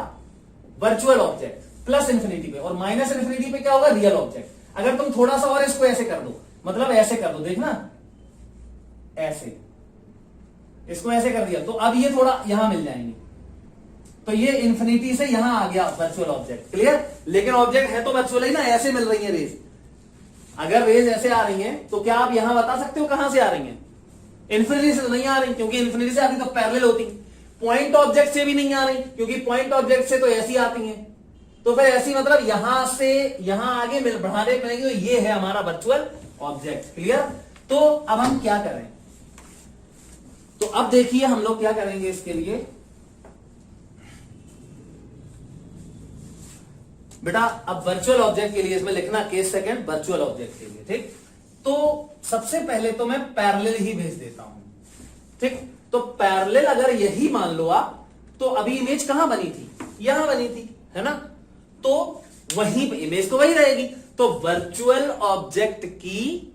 वर्चुअल ऑब्जेक्ट, प्लस इन्फिनिटी पे, और माइनस इन्फिनिटी पे क्या होगा, रियल ऑब्जेक्ट। अगर तुम थोड़ा सा और इसको ऐसे कर दो, मतलब ऐसे कर दो, देखना ऐसे, इसको ऐसे कर दिया तो अब ये थोड़ा यहां मिल जाएंगे, तो ये इन्फिनिटी से यहां आ गया वर्चुअल ऑब्जेक्ट। क्लियर? लेकिन ऑब्जेक्ट है तो वर्चुअल ही ना, ऐसे मिल रही है रेज। अगर रेज ऐसे आ रही हैं तो क्या आप यहां बता सकते हो कहां से आ रही हैं? इन्फिनिटी से तो नहीं आ रही, क्योंकि इन्फिनिटी से आती तो पैरेलल होती। पॉइंट ऑब्जेक्ट से भी नहीं आ रही, क्योंकि पॉइंट ऑब्जेक्ट से तो ऐसी आती हैं। तो फिर ऐसी मतलब यहां से यहां आगे बढ़ाने मिलेंगे, तो ये है हमारा वर्चुअल ऑब्जेक्ट। क्लियर? तो अब हम क्या करें, तो अब देखिए हम लोग क्या करेंगे इसके लिए। बेटा अब वर्चुअल ऑब्जेक्ट के लिए इसमें लिखना केस सेकंड वर्चुअल ऑब्जेक्ट के लिए। ठीक, तो सबसे पहले तो मैं पैरेलल ही भेज देता हूं। ठीक, तो पैरेलल अगर यही मान लो आप, तो अभी इमेज कहां बनी थी, यहां बनी थी, है ना? तो वही इमेज तो वही रहेगी। तो वर्चुअल ऑब्जेक्ट की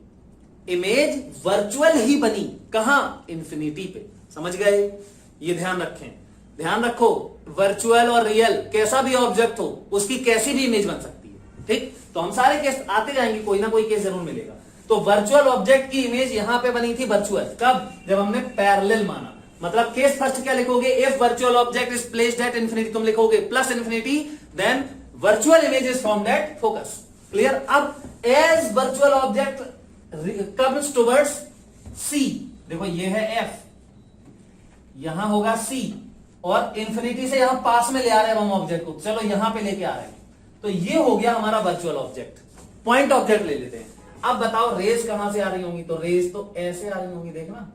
इमेज वर्चुअल ही बनी, कहां, इन्फिनिटी पे। समझ गए? ये ध्यान रखें, ध्यान रखो, वर्चुअल और रियल कैसा भी ऑब्जेक्ट हो उसकी कैसी भी इमेज बन सकती है। ठीक, तो हम सारे केस आते जाएंगे, कोई ना कोई केस जरूर मिलेगा। तो वर्चुअल ऑब्जेक्ट की इमेज यहां पे बनी थी वर्चुअल, कब, जब हमने पैरेलल माना। मतलब केस फर्स्ट क्या लिखोगे, if virtual object is placed at infinity, तुम लिखोगे plus infinity, then virtual image is formed at focus. Clear? अब as virtual object comes towards C, देखो ये है एफ, यहां होगा सी, और इन्फिनिटी से यहां पास में ले आ रहे हैं हम ऑब्जेक्ट को, चलो यहां पे लेके आ रहे हैं, तो ये हो गया हमारा वर्चुअल ऑब्जेक्ट। पॉइंट ऑब्जेक्ट ले लेते हैं। अब बताओ रेज कहां से आ रही होंगी, तो रेज तो ऐसे आ रही होंगी, देखना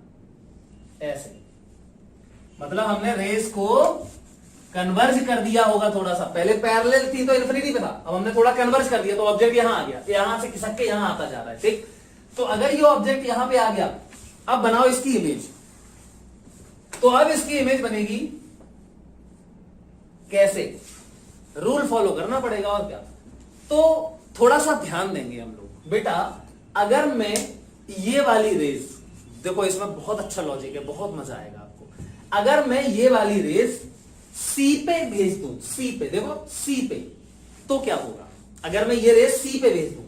ऐसे, मतलब हमने रेज को कन्वर्ज कर दिया होगा थोड़ा सा। पहले पैरेलल थी तो इन्फिनिटी पे था, अब हमने थोड़ा कन्वर्ज कर दिया तो ऑब्जेक्ट यहां आ गया, यहां से खिसक के यहां आता जा रहा है। ठीक, तो अगर ये ऑब्जेक्ट यहां पे आ गया, अब बनाओ इसकी इमेज, तो अब इसकी इमेज बनेगी कैसे, रूल फॉलो करना पड़ेगा और क्या। तो थोड़ा सा ध्यान देंगे हम लोग। बेटा अगर मैं ये वाली रेज, देखो इसमें बहुत अच्छा लॉजिक है, बहुत मजा आएगा आपको। अगर मैं ये वाली रेस सी पे भेज दूं, सी पे, देखो सी पे, तो क्या होगा? अगर मैं ये रेस सी पे भेज दूं,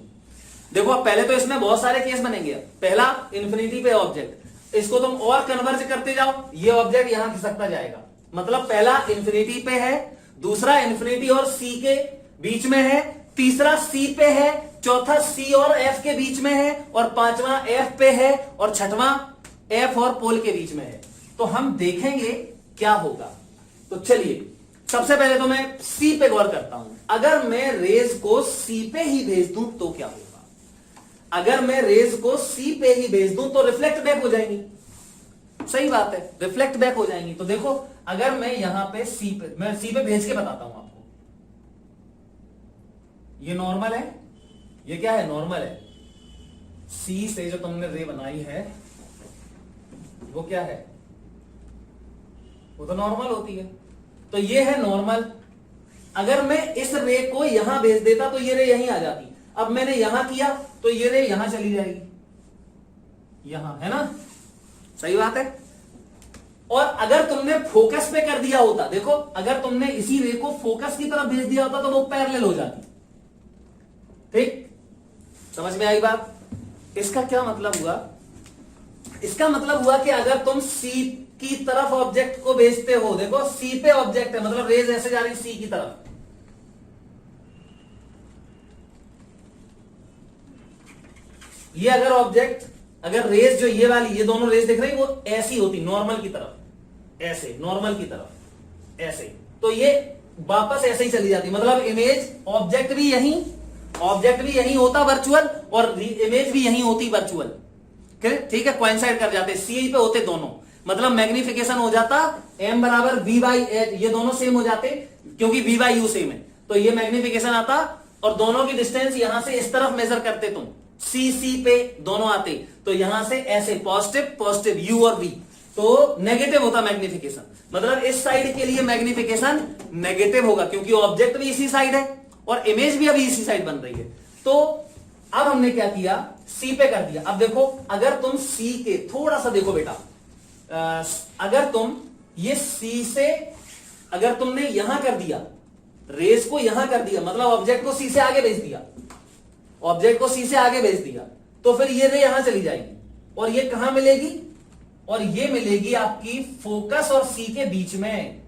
देखो अब पहले तो इसमें बहुत सारे केस बनेंगे। पहला, इंफिनिटी पे ऑब्जेक्ट, इसको तुम और कन्वर्ज करते जाओ, ये ऑब्जेक्ट यहां खिसकता जाएगा। मतलब पहला इंफिनिटी पे है, दूसरा इंफिनिटी और सी के बीच में है, तीसरा सी पे है, चौथा सी और एफ के बीच में है, और पांचवा एफ पे है, और छठवां एफ और पोल के बीच में है। तो हम देखेंगे क्या होगा। तो चलिए सबसे पहले तो मैं सी पे गौर करता हूं। अगर मैं रेज को सी पे ही भेज दूं तो क्या होगा? अगर मैं रेज को सी पे ही भेज दूं तो रिफ्लेक्ट बैक हो जाएंगी। सही बात है, रिफ्लेक्ट बैक हो जाएंगी। तो देखो अगर मैं यहां पे सी पे, मैं सी पे भेज के बताता हूं आपको। ये नॉर्मल है, ये क्या है? नॉर्मल है। सी से जो तुमने रे बनाई है वो क्या है? वो तो नॉर्मल होती है। तो ये है नॉर्मल। अगर मैं इस रे को यहां भेज देता तो ये रे यहीं आ जाती। अब मैंने यहां किया तो ये रे यहां चली जाएगी, यहां, है ना? सही बात है। और अगर तुमने फोकस पे कर दिया होता, देखो अगर तुमने इसी रे को फोकस की तरफ भेज दिया होता तो वो पैरेलल हो जाती। ठीक, समझ में आई बात? इसका क्या मतलब हुआ? इसका मतलब हुआ कि अगर तुम सी की तरफ ऑब्जेक्ट को भेजते हो, देखो सी पे ऑब्जेक्ट है, मतलब रेज ऐसे जा रही सी की तरफ, ये अगर ऑब्जेक्ट, अगर रेज जो ये वाली, ये दोनों रेज दिख रही वो ऐसी होती नॉर्मल की तरफ, ऐसे नॉर्मल की तरफ ऐसे, तो ये वापस ऐसे ही चली जाती। मतलब इमेज, ऑब्जेक्ट भी यहीं होता वर्चुअल, और इमेज भी यहीं होती वर्चुअल। ठीक है, कोइंसाइड कर जाते, सी पे होते दोनों। मतलब मैग्निफिकेशन हो जाता m बराबर v बाई एच, ये दोनों सेम हो जाते क्योंकि v बाई यू सेम है। तो ये मैग्निफिकेशन आता और दोनों की डिस्टेंस यहां से इस तरफ मेजर करते तुम, सी पे दोनों आते, तो यहां से ऐसे पॉजिटिव पॉजिटिव u और v, तो नेगेटिव होता मैग्निफिकेशन। मतलब इस साइड के लिए मैग्निफिकेशन नेगेटिव होगा क्योंकि ऑब्जेक्ट भी इसी साइड है और इमेज भी अभी इसी साइड बन रही है। तो अब हमने क्या किया? सी पे कर दिया। अब देखो अगर तुम सी के थोड़ा सा देखो बेटा, अगर तुम ये सी से, अगर तुमने यहां कर दिया, रेस को यहां कर दिया, मतलब ऑब्जेक्ट को सी से आगे भेज दिया, ऑब्जेक्ट को सी से आगे भेज दिया, तो फिर ये रे यहां चली जाएगी और ये कहां मिलेगी? और ये मिलेगी आपकी फोकस और सी के बीच में।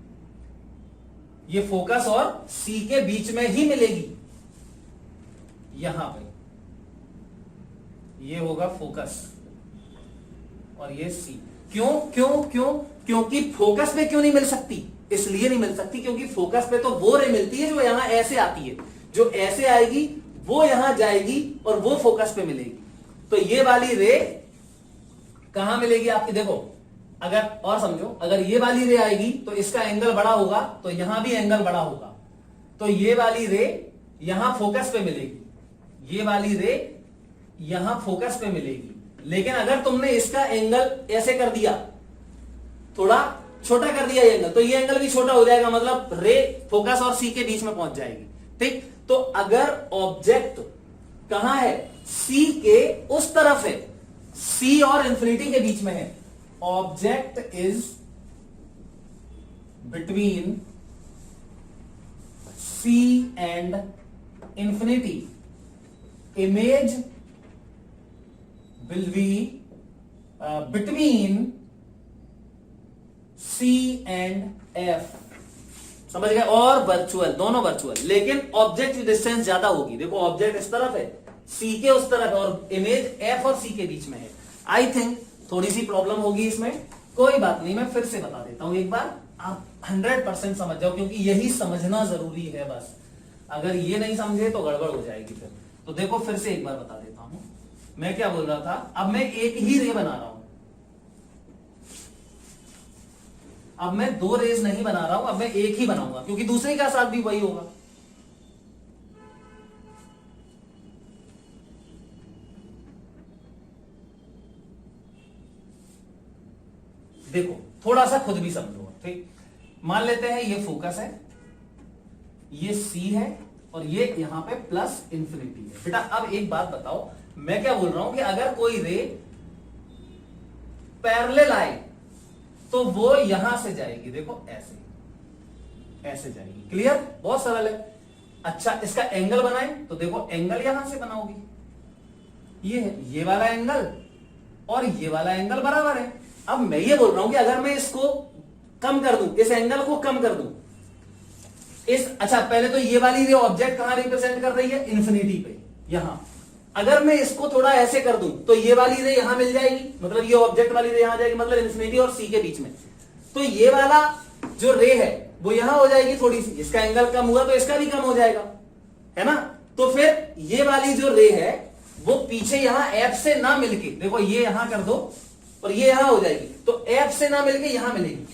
ये फोकस और सी के बीच में ही मिलेगी, यहां पे ये होगा फोकस और ये सी। क्योंकि फोकस पे क्यों नहीं मिल सकती? इसलिए नहीं मिल सकती क्योंकि फोकस पे तो वो रे मिलती है जो यहां ऐसे आती है, जो ऐसे आएगी वो यहां जाएगी और वो फोकस पे मिलेगी। तो ये वाली रे कहां मिलेगी आपकी? देखो अगर और समझो, अगर ये वाली रे आएगी तो इसका एंगल बड़ा होगा, तो यहां भी एंगल बड़ा होगा, तो ये वाली रे यहां फोकस पे मिलेगी, ये वाली रे यहां फोकस पे मिलेगी। लेकिन अगर तुमने इसका एंगल ऐसे कर दिया, थोड़ा छोटा कर दिया ये एंगल, तो ये एंगल भी छोटा हो जाएगा, मतलब रे फोकस और सी के बीच में पहुंच जाएगी। ठीक, तो अगर ऑब्जेक्ट कहां है? सी के उस तरफ है, सी और इंफिनिटी के बीच में है, object is between C and infinity, image will be between C and F, समझ गए? और वर्चुअल, दोनों वर्चुअल, लेकिन ऑब्जेक्ट की डिस्टेंस ज्यादा होगी। देखो ऑब्जेक्ट इस तरफ है, C के उस तरफ है, और इमेज F और C के बीच में है। आई थिंक थोड़ी सी प्रॉब्लम होगी इसमें, कोई बात नहीं, मैं फिर से बता देता हूं एक बार, आप 100% समझ जाओ, क्योंकि यही समझना जरूरी है। बस अगर ये नहीं समझे तो गड़बड़ हो जाएगी फिर। तो देखो फिर से एक बार बता देता हूं, मैं क्या बोल रहा था। अब मैं एक ही रे बना रहा हूं, अब मैं दो रेज नहीं बना रहा हूं, अब मैं एक ही बनाऊंगा क्योंकि दूसरे का साथ भी वही होगा। देखो थोड़ा सा खुद भी समझो। ठीक, मान लेते हैं ये फोकस है, ये सी है, और ये यहां पे प्लस इंफिनिटी है। बेटा अब एक बात बताओ, मैं क्या बोल रहा हूं कि अगर कोई रे पैरेलल आए तो वो यहां से जाएगी, देखो ऐसे ऐसे जाएगी। क्लियर? बहुत सरल है। अच्छा, इसका एंगल बनाए तो देखो एंगल यहां से बनाओगी, ये है ये वाला एंगल और ये वाला एंगल बराबर है। अब मैं ये बोल रहा हूं कि अगर मैं इसको कम कर दूं, इस एंगल को कम कर दूं, अच्छा पहले तो ये वाली रे ऑब्जेक्ट कहां रिप्रेजेंट कर रही है? इन्फिनिटी पे, यहां। अगर मैं इसको थोड़ा ऐसे कर दूं तो ये वाली रे यहां मिल जाएगी, मतलब ये ऑब्जेक्ट वाली रे यहां आ जाएगी, मतलब इन्फिनिटी और सी के बीच में। तो ये वाला जो रे है वो यहां हो जाएगी थोड़ी सी, इसका एंगल कम हुआ तो इसका भी कम हो जाएगा, है ना? तो फिर ये वाली जो रे है वो पीछे यहां एफ से ना मिलके, देखो ये यहां कर दो और ये यहां हो जाएगी, तो एफ से ना मिलके यहां मिलेगी,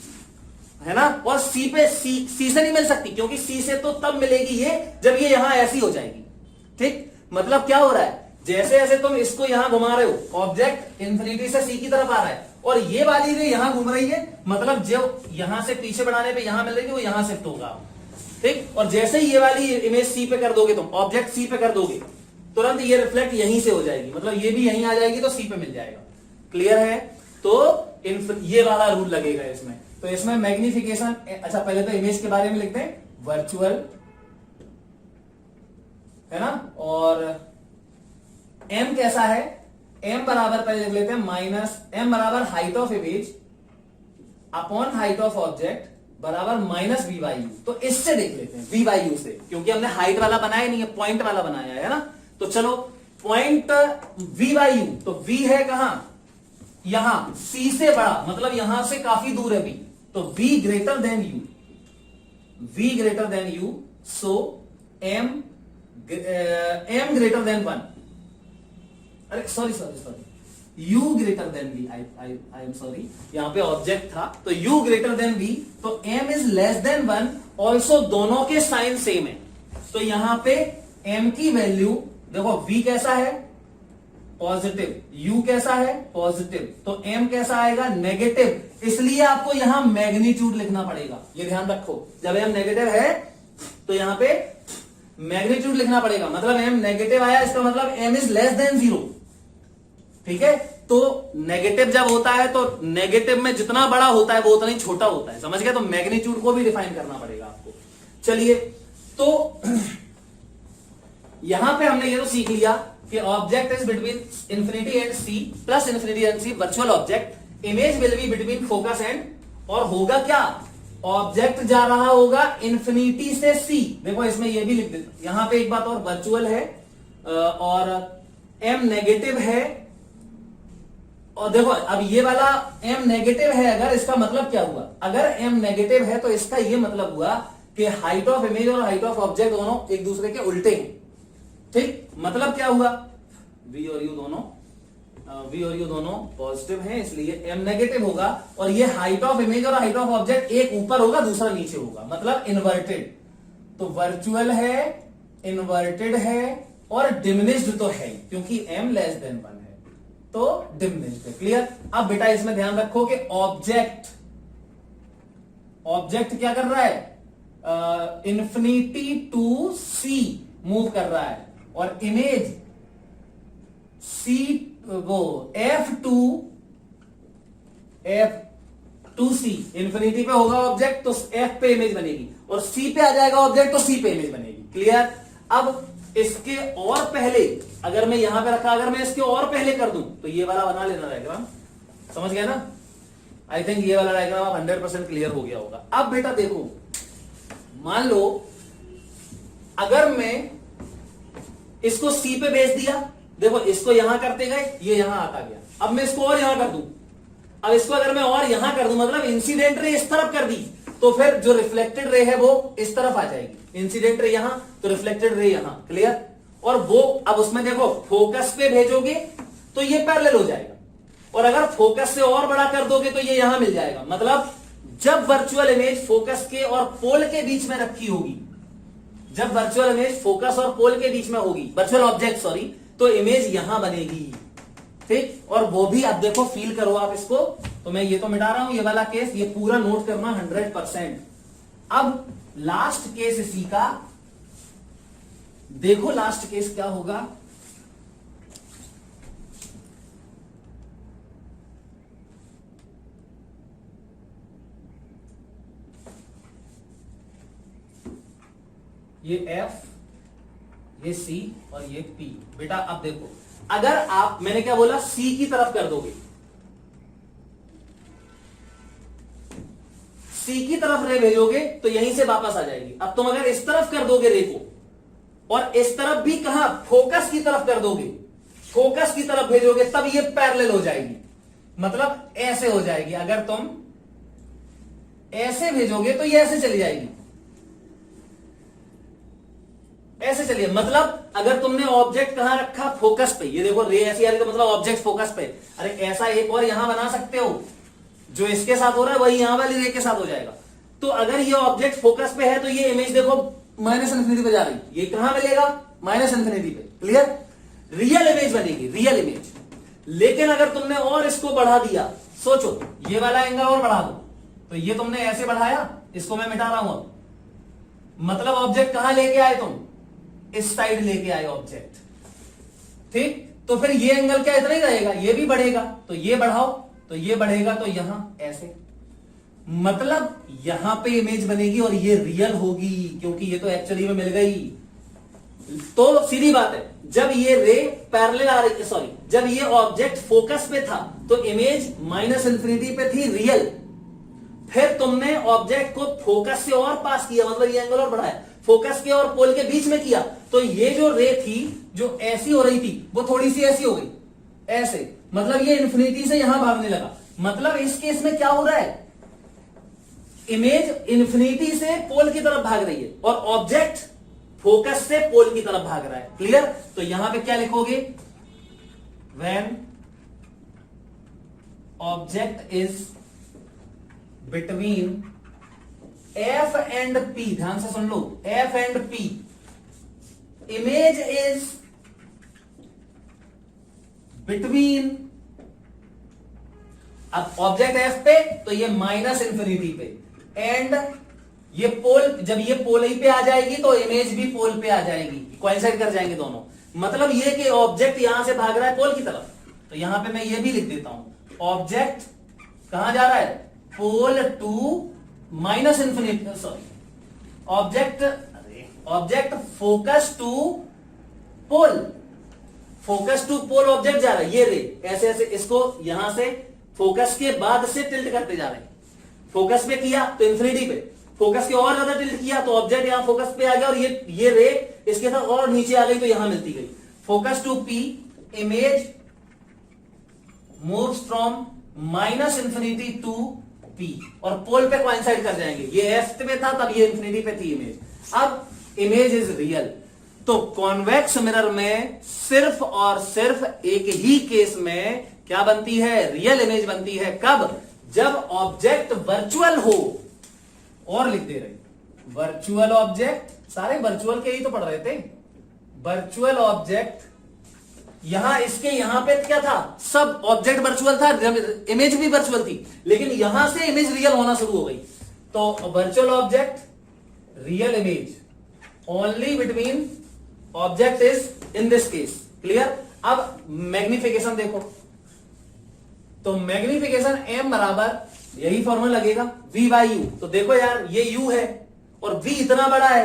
है ना? और सी पे सी से नहीं मिल सकती, क्योंकि सी से तो तब मिलेगी ये जब ये यहां ऐसी हो जाएगी। ठीक? मतलब क्या हो रहा है, जैसे जैसे तुम इसको यहां घुमा रहे हो, ऑब्जेक्ट इन्फिनिटी से सी की तरफ आ रहा है और ये वाली रे यहां घूम रही है, मतलब जो यहां से पीछे बढ़ाने पे यहां मिल रही है वो यहां शिफ्ट होगा। ठीक? और जैसे ही ये वाली इमेज सी पे कर दोगे, तुम ऑब्जेक्ट सी पे कर दोगे, तुरंत ये रिफ्लेक्ट यहीं से हो जाएगी, मतलब ये भी यहीं आ जाएगी तो सी पे मिल जाएगा। क्लियर है? तो ये वाला रूल लगेगा इसमें। तो इसमें मैग्निफिकेशन, अच्छा पहले तो इमेज के बारे में लिखते हैं, वर्चुअल, है ना? और m कैसा है? m बराबर पहले लिख लेते हैं माइनस m बराबर height of image upon height of object बराबर माइनस v बाई यू। तो इससे देख लेते हैं v बाई यू से, क्योंकि हमने हाइट वाला बनाया नहीं है, पॉइंट वाला बनाया है ना? तो चलो पॉइंट v बाई यू, तो v है कहां? यहां, c से बड़ा, मतलब यहां से काफी दूर है v, तो v greater than u, v greater than u, सो m ग्रेटर देन 1, अरे sorry, u greater than v, I am sorry, यहां पे ऑब्जेक्ट था, तो u ग्रेटर देन v, तो m is less than 1, also दोनों के साइन सेम है। तो यहां पे m की वैल्यू देखो, v कैसा है? पॉजिटिव, u कैसा है? पॉजिटिव, तो m कैसा आएगा? नेगेटिव। इसलिए आपको यहां मैग्नीट्यूड लिखना पड़ेगा, ये ध्यान रखो, जब m नेगेटिव है तो यहां पे मैग्नीट्यूड लिखना पड़ेगा, मतलब m नेगेटिव आया, इसका मतलब m इज लेस देन 0। ठीक है? तो नेगेटिव जब होता है तो नेगेटिव में जितना बड़ा होता है वो उतना ही छोटा होता है, समझ गए? तो मैग्नीट्यूड को भी डिफाइन करना पड़ेगा आपको। चलिए, तो यहां पे हमने ये तो सीख लिया कि object is between infinity and C, plus infinity and C virtual object, image will be between focus and, और होगा क्या? ऑब्जेक्ट जा रहा होगा इन्फिनिटी से सी। देखो इसमें ये भी लिख देता, यहां पे एक बात और, वर्चुअल है और m नेगेटिव है, और देखो अब ये वाला m नेगेटिव है, अगर इसका मतलब क्या हुआ? अगर m नेगेटिव है तो इसका ये मतलब हुआ कि हाइट ऑफ इमेज और हाइट ऑफ ऑब्जेक्ट दोनों एक दूसरे के उल्टे हैं। ठीक? मतलब क्या हुआ? v और u दोनों पॉजिटिव हैं, इसलिए m नेगेटिव होगा, और ये हाइट ऑफ इमेज और हाइट ऑफ ऑब्जेक्ट एक ऊपर होगा दूसरा नीचे होगा, मतलब इन्वर्टेड। तो वर्चुअल है, इन्वर्टेड है और डिमिनिश्ड तो है, क्योंकि m लेस देन 1 है, तो डिमिनिश्ड है। क्लियर? अब बेटा इसमें ध्यान रखो कि ऑब्जेक्ट क्या कर रहा है? इन्फिनिटी टू सी मूव कर रहा है, और इमेज सी वो F टू सी, इन्फिनिटी पे होगा ऑब्जेक्ट तो F पे इमेज बनेगी, और C पे आ जाएगा ऑब्जेक्ट तो C पे इमेज बनेगी। क्लियर? अब इसके और पहले अगर मैं यहां पे रखा, अगर मैं इसके और पहले कर दूं तो ये वाला बना लेना डायग्राम, समझ गया ना? आई थिंक ये वाला डायग्राम आप 100% क्लियर हो गया होगा। अब बेटा देखो, मान लो अगर मैं इसको C पे भेज दिया, देखो इसको यहां करते गए, ये यहां आता गया, अब मैं इसको और यहां कर दूं, अब इसको अगर मैं और यहां कर दूं, मतलब इंसिडेंट रे इस तरफ कर दी, तो फिर जो रिफ्लेक्टेड रे है वो इस तरफ आ जाएगी, इंसिडेंट रे यहां तो रिफ्लेक्टेड रे यहां। क्लियर? और वो अब उसमें देखो फोकस पे भेजोगे तो ये पैरेलल हो जाएगा, और अगर फोकस से और बड़ा कर दोगे तो ये यहां मिल जाएगा। मतलब जब वर्चुअल इमेज फोकस के और पोल के बीच में रखी होगी, जब वर्चुअल इमेज फोकस और पोल के बीच में होगी, वर्चुअल ऑब्जेक्ट सॉरी, तो इमेज यहां बनेगी। ठीक? और वो भी अब देखो, फील करो आप इसको, तो मैं ये तो मिटा रहा हूं ये वाला केस, ये पूरा नोट करना 100%। अब लास्ट केस इसी का देखो, लास्ट केस क्या होगा? ये एफ, ये सी और ये पी। बेटा अब देखो, अगर आप, मैंने क्या बोला, सी की तरफ कर दोगे, सी की तरफ रे भेजोगे तो यहीं से वापस आ जाएगी। अब तुम अगर इस तरफ कर दोगे रे को और इस तरफ भी कहां, फोकस की तरफ कर दोगे, फोकस की तरफ भेजोगे, तब ये पैरेलल हो जाएगी, मतलब ऐसे हो जाएगी। अगर तुम ऐसे भेजोगे तो ये ऐसे चली जाएगी, ऐसे चलिए। मतलब अगर तुमने ऑब्जेक्ट कहां रखा, फोकस पे, ये देखो रे ऐसी आ रही, तो मतलब ऑब्जेक्ट फोकस पे। अरे ऐसा एक और यहां बना सकते हो, जो इसके साथ हो रहा है वही यहां वाली रे के साथ हो जाएगा। तो अगर ये ऑब्जेक्ट फोकस पे है तो ये इमेज देखो माइनस इन्फिनिटी पे जा रही, ये कहां मिलेगा, माइनस इन्फिनिटी पे। क्लियर, रियल इमेज बनेगी, रियल इमेज। लेकिन अगर तुमने और इसको बढ़ा दिया, सोचो ये वाला एंगल और बढ़ा दो, तो ये तुमने ऐसे बढ़ाया, इसको मैं मिटा रहा हूं अब, मतलब ऑब्जेक्ट कहां लेके आए तुम, इस साइड लेके आए ऑब्जेक्ट, ठीक। तो फिर ये एंगल क्या इतना ही रहेगा, ये भी बढ़ेगा, तो ये बढ़ाओ तो ये बढ़ेगा, तो यहां ऐसे, मतलब यहां पे इमेज बनेगी और ये रियल होगी, क्योंकि ये तो एक्चुअली में मिल गई। तो सीधी बात है, जब ये रे पैरेलल आ रही, सॉरी, जब ये ऑब्जेक्ट फोकस पे था तो इमेज माइनस इन्फिनिटी पे थी, रियल। फिर तुमने ऑब्जेक्ट को फोकस से और पास किया, मतलब ये एंगल और बढ़ाया, फोकस के और पोल के बीच में किया, तो ये जो रे थी जो ऐसी हो रही थी वो थोड़ी सी ऐसी हो गई, ऐसे, मतलब ये इन्फिनिटी से यहां भागने लगा। मतलब इस केस में क्या हो रहा है, इमेज इन्फिनिटी से पोल की तरफ भाग रही है और ऑब्जेक्ट फोकस से पोल की तरफ भाग रहा है। क्लियर, तो यहां पे क्या लिखोगे, when object is between F and P, ध्यान से सुन लो, F and P, image is between, अब ऑब्जेक्ट एफ पे तो ये माइनस इंफिनिटी पे, एंड ये पोल, जब ये पोल ही पे आ जाएगी तो इमेज भी पोल पे आ जाएगी, कोइंसाइड कर जाएंगे दोनों। मतलब ये कि ऑब्जेक्ट यहां से भाग रहा है पोल की तरफ, तो यहां पे मैं ये भी लिख देता हूं, ऑब्जेक्ट कहां जा रहा है, pole to minus infinity, sorry, object focus to pole, focus to pole object जा रहा है, ये रे ऐसे ऐसे, इसको यहां से फोकस के बाद से टिल्ट करते जा रहे हैं। फोकस पे किया तो इंफिनिटी पे, फोकस के और ज्यादा टिल्ट किया तो ऑब्जेक्ट यहां फोकस पे आ गया, और ये रे इसके साथ और नीचे आ गई तो यहां मिलती गई। Focus to P, image moves from minus infinity to P, और पोल पे कोइंसाइड कर जाएंगे, ये एफ पे था तब ये इंफिनिटी पे थी इमेज, अब इमेज इज रियल। तो कॉन्वेक्स मिरर में सिर्फ और सिर्फ एक ही केस में क्या बनती है, रियल इमेज बनती है। कब, जब ऑब्जेक्ट वर्चुअल हो, और लिख दे रहे, वर्चुअल ऑब्जेक्ट, सारे वर्चुअल के ही तो पढ़ रहे थे, वर्चुअल ऑब्जेक्ट, यहां इसके यहां पे क्या था, सब ऑब्जेक्ट वर्चुअल था, इमेज भी वर्चुअल थी, लेकिन यहां से इमेज रियल होना शुरू हो गई। तो virtual object, real image, only between object is in this case. Clear, अब मैग्निफिकेशन देखो, तो मैग्निफिकेशन m बराबर, यही फॉर्मूला लगेगा, v बाई यू। तो देखो यार, ये u है और v इतना बड़ा है,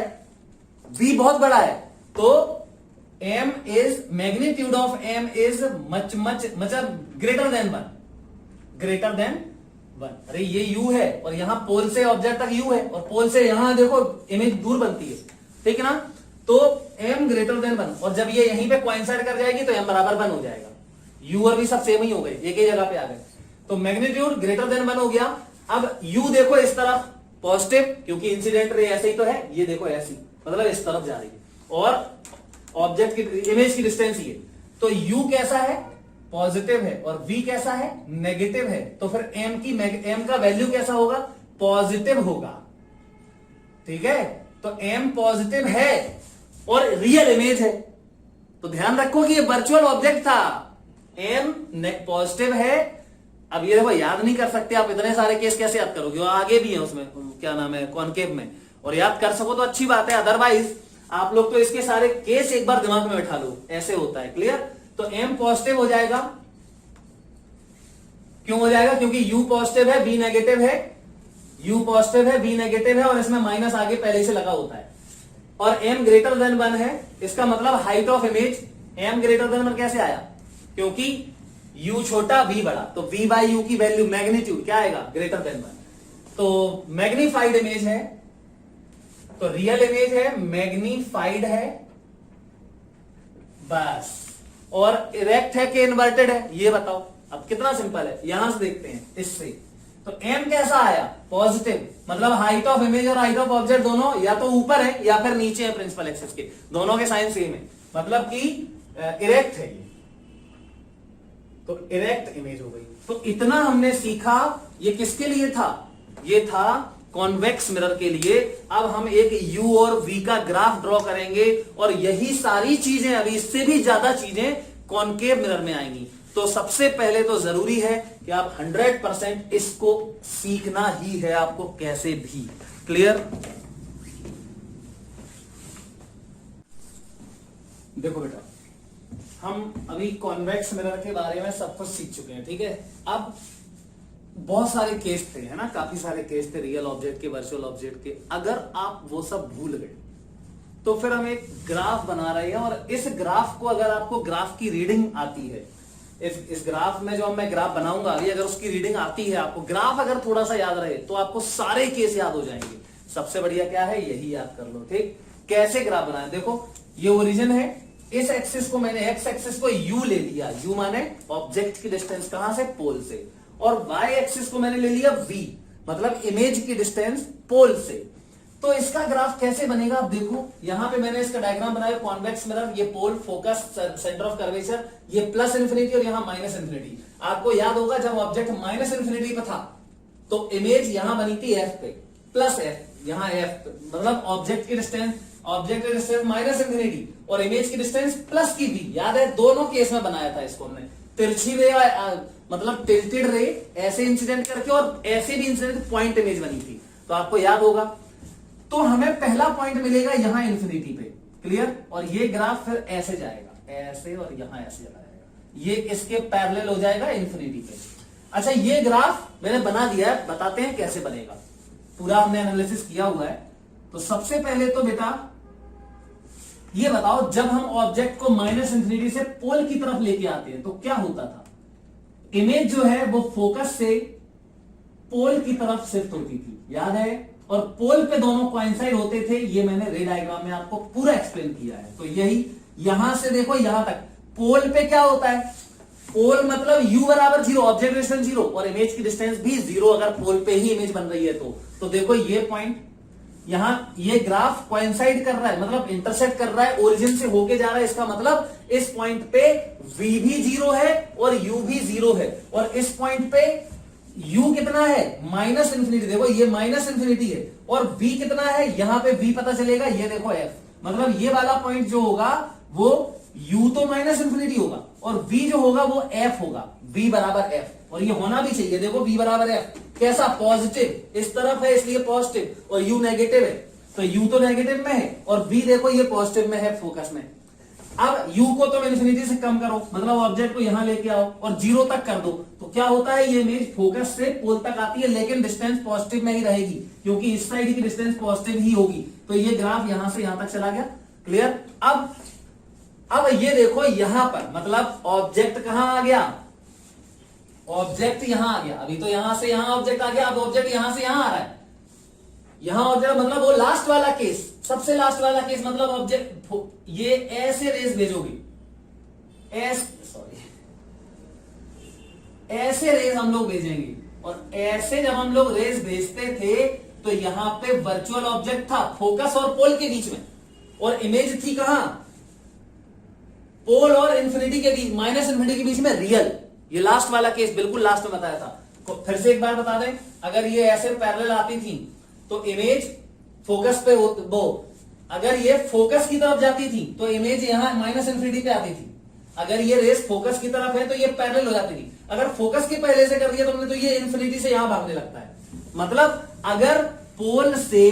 v बहुत बड़ा है, तो m is, magnitude of m is much मतलब ग्रेटर देन 1, ग्रेटर देन 1। अरे ये u है और यहां पोल से ऑब्जेक्ट तक u है, और पोल से यहां देखो इमेज दूर बनती है, ठीक है ना। तो m ग्रेटर देन 1, और जब ये यहीं पे कोइंसाइड कर जाएगी तो m बराबर 1 हो जाएगा, u और v सब सेम ही हो गए, एक ही जगह पे आ गए, तो मैग्नीट्यूड ग्रेटर देन 1 हो गया। अब u देखो इस तरफ पॉजिटिव, क्योंकि इंसिडेंट रे ऐसे ही तो है, ये देखो ऐसी, मतलब इस तरफ जा रही है, और ऑब्जेक्ट की इमेज की डिस्टेंस ये, तो u कैसा है, पॉजिटिव है, और v कैसा है, नेगेटिव है, तो फिर m का वैल्यू कैसा होगा, पॉजिटिव होगा, ठीक है। तो m पॉजिटिव है और रियल इमेज है, तो ध्यान रखो कि ये वर्चुअल ऑब्जेक्ट था, m पॉजिटिव है। अब ये देखो, याद नहीं कर सकते आप, इतने सारे केस कैसे याद करोगे, और आगे भी है उसमें, क्या नाम है, कॉनकेव में, और याद कर सको तो अच्छी बात है, अदरवाइज आप लोग तो इसके सारे केस एक बार दिमाग में बैठा लो, ऐसे होता है। क्लियर, तो m पॉजिटिव हो जाएगा, क्यों हो जाएगा, क्योंकि u पॉजिटिव है, v नेगेटिव है, u पॉजिटिव है, v नेगेटिव है, और इसमें माइनस आगे पहले से लगा होता है, और m ग्रेटर देन 1 है, इसका मतलब height of image m greater than 1 कैसे आया, क्योंकि u छोटा v बड़ा, तो v बाई यू की वैल्यू मैग्नीट्यूड क्या आएगा, ग्रेटर देन 1। तो मैग्नीफाइड इमेज है, तो रियल इमेज है, मैग्नीफाइड है बस, और इरेक्ट है कि इन्वर्टेड है ये बताओ। अब कितना सिंपल है, यहां से देखते हैं इससे। तो m कैसा आया, पॉजिटिव, मतलब हाइट ऑफ इमेज और हाइट ऑफ ऑब्जेक्ट दोनों या तो ऊपर है या फिर नीचे है प्रिंसिपल एक्सिस के, दोनों के साइन सेम है, मतलब कि इरेक्ट है ये, तो इरेक्ट इमेज हो गई। तो इतना हमने सीखा, ये किसके लिए था, ये था कॉन्वेक्स मिरर के लिए। अब हम एक u और v का ग्राफ ड्रॉ करेंगे और यही सारी चीजें, अभी इससे भी ज्यादा चीजें कॉनकेव मिरर में आएंगी। तो सबसे पहले तो जरूरी है कि आप 100% इसको सीखना ही है आपको कैसे भी। क्लियर? देखो बेटा, हम अभी कॉन्वेक्स मिरर के बारे में सब कुछ सीख चुके हैं, ठीक है। अब बहुत सारे केस थे, है ना, काफी सारे केस थे रियल ऑब्जेक्ट के, वर्चुअल ऑब्जेक्ट के। अगर आप वो सब भूल गए तो फिर हम एक ग्राफ बना रहे हैं, और इस ग्राफ को, अगर आपको ग्राफ की रीडिंग आती है, इस ग्राफ में जो मैं ग्राफ बनाऊंगा अभी, अगर उसकी रीडिंग आती है आपको, ग्राफ अगर थोड़ा सा याद रहे तो आपको सारे केस याद हो जाएंगे। सबसे बढ़िया क्या है, यही याद कर लो, ठीक। कैसे ग्राफ बनाए, देखो ये ओरिजिन है, इस एक्सिस को मैंने, एक्स एक्सिस को u ले लिया, u माने ऑब्जेक्ट की डिस्टेंस, कहां से, पोल से, और y एक्सिस को मैंने ले लिया v, मतलब इमेज की डिस्टेंस पोल से। तो इसका ग्राफ कैसे बनेगा, आप देखो यहां पे मैंने इसका डायग्राम बनाया, कॉन्वेक्स मिरर, ये पोल, फोकस, सेंटर ऑफ कर्वेचर, ये प्लस इंफिनिटी और यहां माइनस इंफिनिटी। आपको याद होगा जब ऑब्जेक्ट माइनस इंफिनिटी पे था तो इमेज यहां बनी थी f पे, प्लस f, यहां f, मतलब ऑब्जेक्ट की डिस्टेंस माइनस इंफिनिटी और इमेज की डिस्टेंस प्लस की v। याद है, दोनों केस में बनाया था इसको हमने, तिरछी रे, मतलब टिल्टेड रे, ऐसे इंसिडेंट करके, और ऐसे भी इंसिडेंट पॉइंट इमेज बनी थी, तो आपको याद होगा। तो हमें पहला पॉइंट मिलेगा यहां इंफिनिटी पे, क्लियर, और ये ग्राफ फिर ऐसे जाएगा, ऐसे, और यहां ऐसे चला जाएगा, ये इसके पैरेलल हो जाएगा इंफिनिटी पे। अच्छा, ये ग्राफ मैंने बना दिया है, बताते हैं कैसे बनेगा, पूरा हमने एनालिसिस किया हुआ है। तो सबसे पहले तो बेटा ये बताओ, जब हम ऑब्जेक्ट को माइनस इंफिनिटी से पोल की तरफ लेके आते हैं तो क्या होता था, इमेज जो है वो फोकस से पोल की तरफ शिफ्ट होती थी, याद है, और पोल पे दोनों कोइंसाइड होते थे, ये मैंने रे डायग्राम में आपको पूरा एक्सप्लेन किया है। तो यही यहां से देखो यहां तक, पोल पे क्या होता है, पोल मतलब u बराबर 0, ऑब्जेक्ट डिस्टेंस 0 और इमेज की डिस्टेंस भी 0, अगर पोल पे ही इमेज बन रही है तो देखो ये पॉइंट, यहां ये ग्राफ कोइंसाइड कर रहा है, मतलब इंटरसेक्ट कर रहा है, ओरिजिन से होके जा रहा है, इसका मतलब इस पॉइंट पे v भी 0 है और u भी 0 है, और इस पॉइंट पे u कितना है, माइनस इंफिनिटी, देखो ये माइनस इंफिनिटी है, और v कितना है, यहां पे v पता चलेगा, ये देखो f, मतलब ये वाला पॉइंट जो होगा वो u तो माइनस इंफिनिटी होगा, और v जो होगा वो f होगा, v बराबर f, और ये होना भी चाहिए, देखो v बराबर f, कैसा, पॉजिटिव, इस तरफ है इसलिए पॉजिटिव, और u नेगेटिव है तो u तो नेगेटिव में है, और v देखो ये पॉजिटिव में है फोकस में। अब u को तुम इंफिनिटी से कम करो, मतलब ऑब्जेक्ट को यहां लेके आओ और 0 तक कर दो, तो क्या होता है, ये इमेज फोकस से पोल तक आती है, लेकिन डिस्टेंस पॉजिटिव में ही रहेगी, क्योंकि इस साइड की डिस्टेंस पॉजिटिव ही होगी। तो ये ग्राफ यहां से यहां तक चला गया, क्लियर। अब ये देखो यहां पर, मतलब ऑब्जेक्ट कहां आ गया, ऑब्जेक्ट यहां आ गया, अभी तो यहां से यहां ऑब्जेक्ट आ गया, अब ऑब्जेक्ट यहां से यहां आ रहा है, यहां ऑब्जेक्ट, मतलब वो लास्ट वाला केस, सबसे लास्ट वाला केस, मतलब ऑब्जेक्ट ये ऐसे रेस भेजोगे, ऐसे रेस हम लोग भेजेंगे, और ऐसे जब हम लोग रेस भेजते थे तो यहां पे वर्चुअल ऑब्जेक्ट था फोकस और पोल के बीच में, और इमेज थी कहां, पोल और इंफिनिटी के बीच, माइनस इंफिनिटी के बीच में रियल। ये लास्ट वाला केस बिल्कुल लास्ट में बताया था। तो फिर से एक बार बता दें, अगर ये ऐसे पैरेलल आती थी तो इमेज फोकस पे वो, अगर ये फोकस की तरफ जाती थी तो इमेज यहां माइनस इंफिनिटी पे आती थी, अगर ये रेस फोकस की तरफ है तो ये पैरेलल हो जाती थी, अगर फोकस के पहले से कर दिया तुमने तो ये इंफिनिटी से यहां भागने लगता है। मतलब अगर पोल से,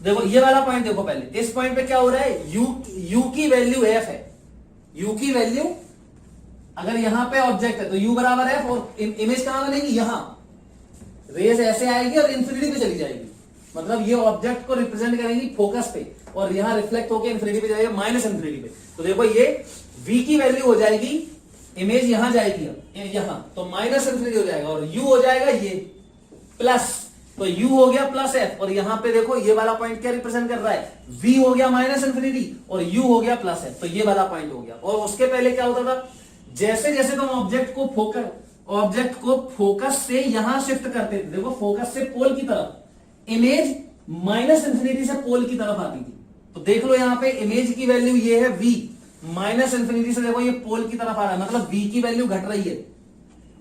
देखो ये वाला पॉइंट देखो, पहले इस पॉइंट पे क्या हो रहा है, u की वैल्यू f है, u की वैल्यू, अगर यहां पे ऑब्जेक्ट है तो u बराबर f, और इमेज कहां बनेगी, यहां रेस ऐसे आएगी और इंफिनिटी पे चली जाएगी, मतलब ये ऑब्जेक्ट को रिप्रेजेंट करेंगी फोकस पे और यहां रिफ्लेक्ट होकर इन्फिनिटी पे जाएगा माइनस इन्फिनिटी पे। तो देखो ये v की वैल्यू हो जाएगी, इमेज यहां जाएगी, अब यहां तो माइनस इन्फिनिटी हो जाएगा और u हो जाएगा ये प्लस, तो u हो गया प्लस f और यहां पे देखो ये वाला पॉइंट क्या रिप्रेजेंट कर रहा है, v हो गया माइनस इन्फिनिटी और u हो गया प्लस f, तो ये वाला पॉइंट हो गया। और उसके पहले क्या होता था, जैसे जैसे तुम ऑब्जेक्ट को फोकस से यहां शिफ्ट करते थे, देखो फोकस से पोल की तरफ, इमेज माइनस इन्फिनिटी से पोल की तरफ आती थी। तो देख लो यहां पे इमेज की वैल्यू ये है v, माइनस इन्फिनिटी से देखो ये पोल की तरफ आ रहा है, मतलब v की वैल्यू घट रही है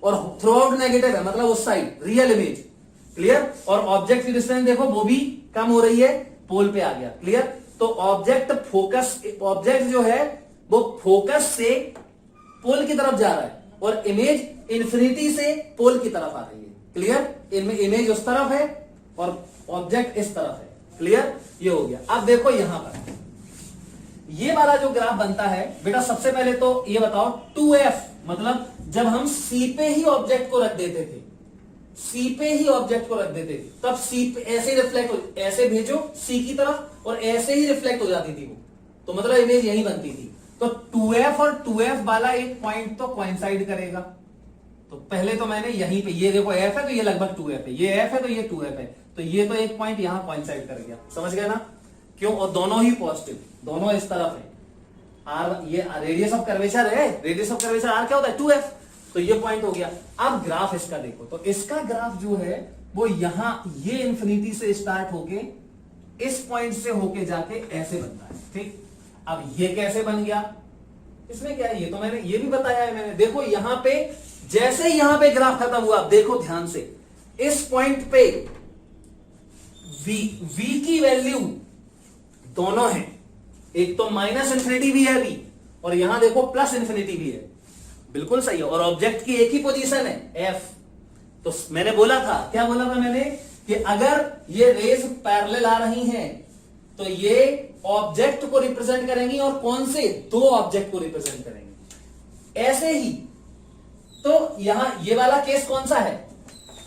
और थ्रू आउट नेगेटिव है, मतलब उस साइड रियल इमेज, क्लियर। और ऑब्जेक्ट की डिस्टेंस देखो वो भी कम हो रही है, पोल पे आ गया, क्लियर। तो ऑब्जेक्ट जो है वो फोकस से पोल की तरफ जा रहा है और इमेज इन्फिनिटी से पोल की तरफ आ रही है, क्लियर। इनमें इमेज उस तरफ है और ऑब्जेक्ट इस तरफ है, क्लियर। ये हो गया। अब देखो यहां पर ये वाला जो ग्राफ बनता है बेटा, सबसे पहले तो ये बताओ 2f, मतलब जब हम c पे ही ऑब्जेक्ट को रख देते थे, c पे ही ऑब्जेक्ट को रख देते थे, तब c पे ऐसे रिफ्लेक्ट हो, ऐसे भेजो c की तरफ और ऐसे ही रिफ्लेक्ट हो जाती थी वो, तो मतलब इमेज यही बनती थी। तो 2f और 2f वाला एक पॉइंट तो कोइंसाइड करेगा। तो पहले तो मैंने यहीं पे, ये देखो f है तो ये लगभग 2f है, ये f है तो ये 2f है, तो ये तो एक पॉइंट यहां कोइंसाइड कर गया, समझ गए ना। क्यों, और दोनों ही पॉजिटिव, दोनों इस तरफ है। आर ये रेडियस ऑफ कर्वेचर है, रेडियस ऑफ कर्वेचर आर क्या होता है 2f, तो ये पॉइंट हो गया। अब ग्राफ इसका देखो, तो इसका ग्राफ जो है वो यहां ये इंफिनिटी से स्टार्ट होके इस पॉइंट से होके जाके ऐसे बनता है, ठीक। अब ये कैसे बन गया, इसमें क्या है, ये तो मैंने ये भी बताया है मैंने। देखो यहां पे जैसे ही यहां पे ग्राफ खत्म हुआ, देखो ध्यान से, इस पॉइंट पे v की वैल्यू दोनों है, एक तो माइनस इन्फिनिटी भी है v और यहां देखो प्लस इन्फिनिटी भी है, बिल्कुल सही है। और ऑब्जेक्ट की एक ही पोजीशन है f। तो मैंने बोला था, क्या बोला था मैंने, कि अगर ये रेज पैरेलल आ रही हैं तो ये ऑब्जेक्ट को रिप्रेजेंट करेंगी और कौन से, दो ऑब्जेक्ट को रिप्रेजेंट करेंगे। ऐसे ही तो यहां ये वाला केस कौन सा है,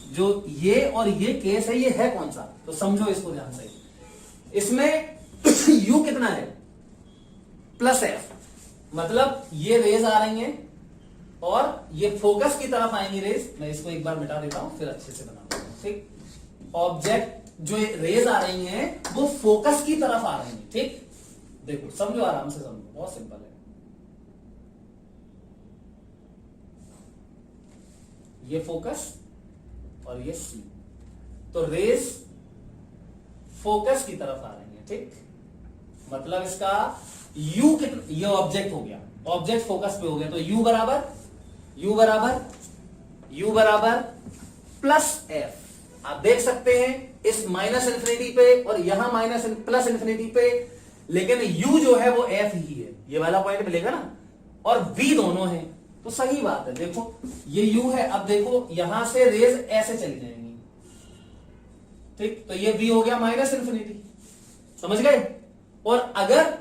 जो ये और ये केस है, ये है कौन सा, तो समझो इसको ध्यान से। इसमें u कितना है, प्लस f, मतलब ये रेज आ रही हैं और ये फोकस की तरफ आएंगी रेज। मैं इसको एक बार मिटा देता हूं फिर अच्छे से बनाता हूं, ठीक। ऑब्जेक्ट जो रेज आ रही हैं वो फोकस की तरफ आ रही हैं, ठीक। देखो समझो, आराम से समझो, बहुत सिंपल है। ये फोकस और ये सी, तो रेज फोकस की तरफ आ रही है, ठीक। मतलब इसका u कितना, ये ऑब्जेक्ट हो गया, ऑब्जेक्ट फोकस पे हो गया, तो u बराबर प्लस f। आप देख सकते हैं इस माइनस इन्फिनिटी पे और यहां माइनस प्लस इन्फिनिटी पे, लेकिन u जो है वो f ही है, ये वाला पॉइंट मिलेगा ना, और v दोनों है, तो सही बात है। देखो ये u है, अब देखो यहां से रेज ऐसे चली जाएंगी, ठीक, तो ये v हो गया माइनस इन्फिनिटी, समझ गए। और अगर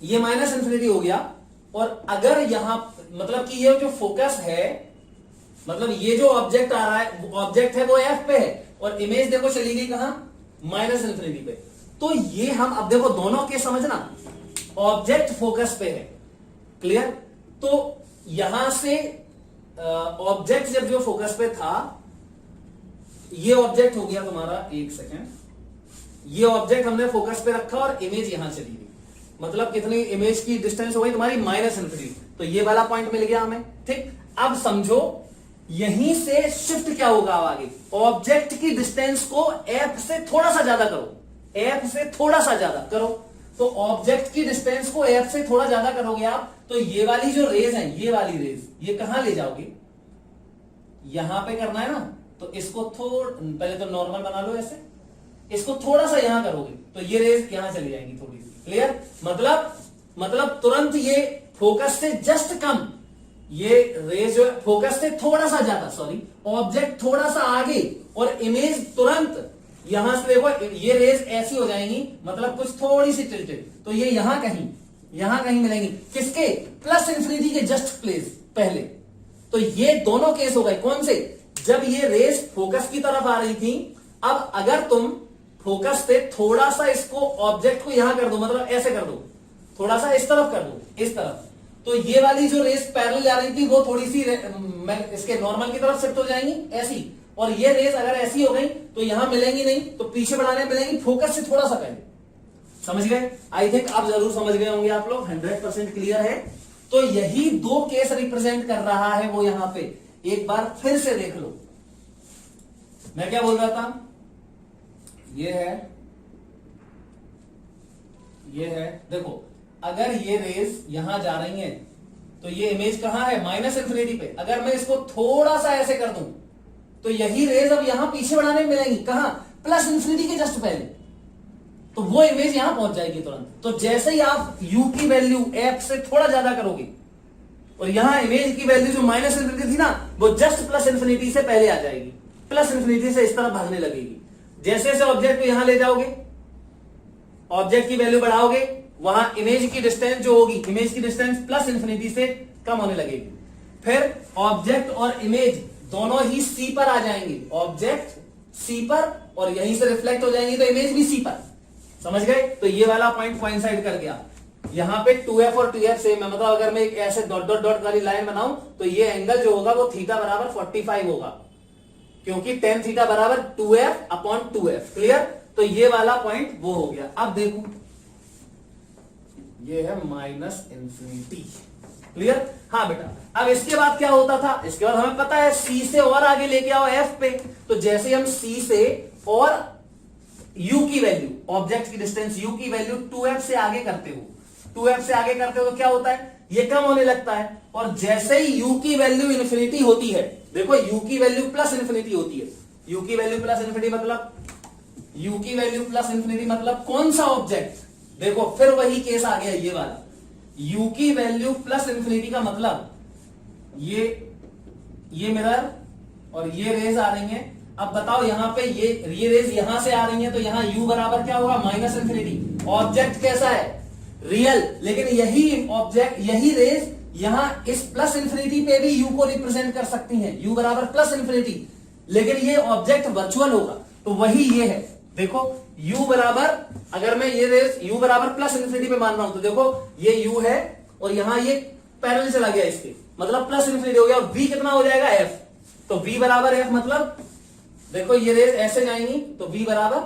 ये माइनस इन्फिनिटी हो गया और अगर यहां, मतलब कि ये जो फोकस है, मतलब ये जो ऑब्जेक्ट आ रहा है, ऑब्जेक्ट है वो f पे है और इमेज देखो चली गई कहां, माइनस इन्फिनिटी पे। तो ये हम अब देखो दोनों के समझना, ऑब्जेक्ट फोकस पे है, क्लियर। तो यहां से ऑब्जेक्ट जब जो फोकस पे था, ये ऑब्जेक्ट हो गया तुम्हारा, एक सेकेंड, ये ऑब्जेक्ट हमने फोकस पे रखा और इमेज यहां चली गई, मतलब कितनी इमेज की डिस्टेंस हो गई तुम्हारी, माइनस इन्फिनिटी, तो ये वाला पॉइंट मिल गया हमें, ठीक। अब समझो यहीं से शिफ्ट क्या होगा आगे, ऑब्जेक्ट की डिस्टेंस को f से थोड़ा सा ज्यादा करो, f से थोड़ा सा ज्यादा करो, तो ऑब्जेक्ट की डिस्टेंस को f से थोड़ा ज्यादा करोगे आप, तो ये वाली जो रेज है, ये वाली रेज, ये कहां ले जाओगे, यहां पे करना है ना, तो इसको पहले तो नॉर्मल बना लो ऐसे, इसको थोड़ा सा यहां करोगे तो ये रेज यहां चली जाएंगी थोड़ी सी, क्लियर। मतलब तुरंत ये फोकस से जस्ट कम, ये रेज जो फोकस से थोड़ा सा ज्यादा, सॉरी, ऑब्जेक्ट थोड़ा सा आगे और इमेज तुरंत यहां से देखो, ये रेज ऐसी हो जाएंगी, मतलब कुछ थोड़ी सी टिल्टेड, तो ये यहां कहीं मिलेंगी, किसके, प्लस इन्फिनिटी के जस्ट प्लेस पहले। तो ये दोनों केस हो गए, कौन से, जब ये रेज फोकस की तरफ आ रही थी अब अगर तुम फोकस से थोड़ा सा इसको ऑब्जेक्ट को यहां कर दो, मतलब ऐसे कर दो, थोड़ा सा इस तरफ कर दो, इस तरफ, तो ये वाली जो रेस पैरेलल जा रही थी वो थोड़ी सी इसके नॉर्मल की तरफ शिफ्ट हो जाएंगी ऐसी, और ये रेस अगर ऐसी हो गई तो यहां मिलेंगी नहीं, तो पीछे बढ़ाने मिलेंगी फोकस से थोड़ा सा पहले। समझ गए? आई थिंक आप जरूर समझ गए होंगे आप लोग, 100% क्लियर है। तो यही दो केस रिप्रेजेंट कर रहा है वो यहां पे, एक बार फिर से देख लो। मैं क्या बोल रहा था, ये है, देखो अगर ये रेस यहां जा रही है तो ये इमेज कहां है, माइनस इन्फिनिटी पे। अगर मैं इसको थोड़ा सा ऐसे कर दूं तो यही रेज अब यहां पीछे बढ़ाने में मिलेंगी, कहां, प्लस इन्फिनिटी के जस्ट पहले, तो वो इमेज यहां पहुंच जाएगी तुरंत। तो जैसे ही आप u की वैल्यू f से थोड़ा ज्यादा करोगे और यहां इमेज की वैल्यू जो माइनस इन्फिनिटी थी ना, वो जस्ट प्लस इन्फिनिटी से पहले आ जाएगी, प्लस इन्फिनिटी से इस तरफ भागने लगेगी। जैसे जैसे ऑब्जेक्ट को यहां ले जाओगे, ऑब्जेक्ट की वैल्यू बढ़ाओगे, वहां इमेज की डिस्टेंस जो होगी, इमेज की डिस्टेंस प्लस इन्फिनिटी से कम होने लगेगी। फिर ऑब्जेक्ट और इमेज दोनों ही सी पर आ जाएंगे, ऑब्जेक्ट सी पर और यहीं से रिफ्लेक्ट हो जाएंगी, तो इमेज भी सी पर। समझ गए? तो ये वाला पॉइंट कोइंसाइड कर गया। यहां पे 2f और 2f सेम है, मतलब अगर मैं एक ऐसे डॉट डॉट डॉट वाली लाइन बनाऊं तो ये एंगल जो होगा वो थीटा बराबर 45 होगा, क्योंकि tan थीटा बराबर 2f अपॉन 2f। क्लियर? तो ये वाला पॉइंट वो हो गया। अब देखो ये है माइनस इंफिनिटी। क्लियर? हाँ बेटा, अब इसके बाद क्या होता था, इसके बाद हमें पता है C से और आगे लेके आओ F पे, तो जैसे हम C से और U की वैल्यू, ऑब्जेक्ट की डिस्टेंस U की वैल्यू 2F से आगे करते हो, 2F से आगे करते हो तो क्या होता है, ये कम होने लगता है। और जैसे ही U की वैल्यू इन्फिनिटी होती है, देखो U की वैल्यू प्लस इन्फिनिटी होती है, U की वैल्यू प्लस इन्फिनिटी मतलब, U की वैल्यू प्लस इन्फिनिटी मतलब कौन सा ऑब्जेक्ट, देखो फिर वही केस आ गया ये वाला, U की वैल्यू प्लस इन्फिनिटी का मतलब ये मिरर और ये रेज आ रही हैं। अब बताओ यहां पे ये रेज यहां से आ रही हैं, तो यहां U बराबर क्या होगा, माइनस इन्फिनिटी। ऑब्जेक्ट कैसा है, रियल, लेकिन यही ऑब्जेक्ट, यही रेज यहां इस प्लस इन्फिनिटी पे भी U को रिप्रेजेंट कर सकती हैं, U बराबर प्लस इन्फिनिटी, लेकिन ये ऑब्जेक्ट वर्चुअल होगा। तो वही ये है, देखो U बराबर, अगर मैं ये रेस U बराबर प्लस इन्फिनिटी पे मान रहा हूं तो देखो ये U है और यहां ये पैरेलल चला गया इसके, मतलब प्लस इन्फिनिटी हो गया, और V कितना हो जाएगा, F। तो V बराबर F मतलब देखो ये रेस ऐसे जाएंगी तो V बराबर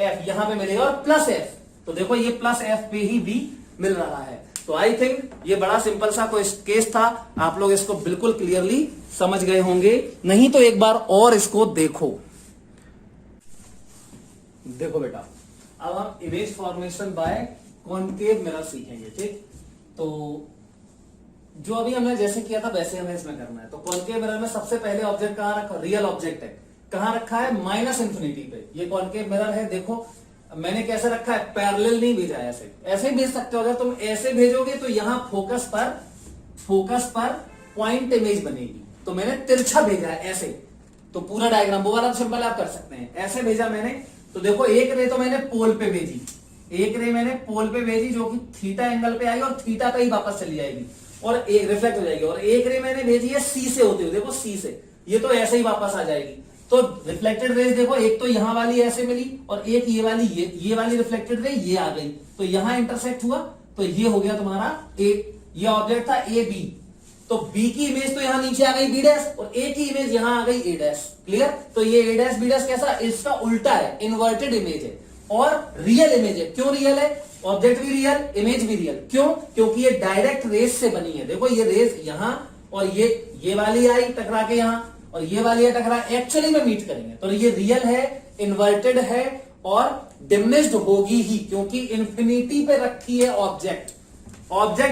F यहां पे मिलेगा, और प्लस F, तो देखो ये प्लस F पे ही V मिल रहा है। तो आई थिंक ये बड़ा सिंपल सा कोई केस था, आप लोग इसको बिल्कुल क्लियरली समझ गए होंगे। नहीं तो एक बार और इसको देखो। देखो बेटा, अब हम image formation by concave mirror सीखेंगे, ठीक? तो जो अभी हमने जैसे किया था वैसे हमें इसमें करना है। तो कॉनकेव मिरर में सबसे पहले ऑब्जेक्ट कहां रखा, रियल ऑब्जेक्ट है, कहां रखा है, माइनस इन्फिनिटी पे। ये कॉनकेव मिरर है, देखो मैंने कैसे रखा है, पैरेलल नहीं भेजा है, ऐसे ही भेज सकते हो। अगर तुम ऐसे भेजोगे तो यहां फोकस पर पॉइंट इमेज बनेगी, तो मैंने तिरछा भेजा है ऐसे, तो पूरा डायग्राम वो वाला सिंपल आप कर सकते हैं, ऐसे भेजा मैंने। तो देखो एक रे तो मैंने पोल पे भेजी, एक रे मैंने पोल पे भेजी जो कि थीटा एंगल पे आई और थीटा पे ही वापस चली जाएगी और एक रिफ्लेक्ट हो जाएगी, और एक रे मैंने भेजी है सी से होते हुए, देखो सी से, ये तो ऐसे ही वापस आ जाएगी। तो रिफ्लेक्टेड रेज देखो, एक तो यहां वाली ऐसे मिली और एक ये वाली रिफ्लेक्टेड रे ये आ गई, तो यहां इंटरसेक्ट हुआ, तो ये हो गया तुम्हारा ये ऑब्जेक्ट था ए बी, तो बी की इमेज तो यहां नीचे आ गई बी डैश, और ए की इमेज यहां आ गई ए डैश। क्लियर? तो ये ए डैश बी डैश कैसा, इसका उल्टा है, इन्वर्टेड इमेज है और रियल इमेज है। क्यों रियल है, ऑब्जेक्ट भी रियल, इमेज भी रियल, क्यों, क्योंकि ये डायरेक्ट रेज से बनी है। देखो ये रेज यहां और ये वाली आई टकरा के यहां, और ये वाली है टकरा, एक्चुअली में मीट करेंगे, तो ये रियल है, इन्वर्टेड है और डिमिनिश्ड होगी ही, क्योंकि इंफिनिटी पे रखी है ऑब्जेक्ट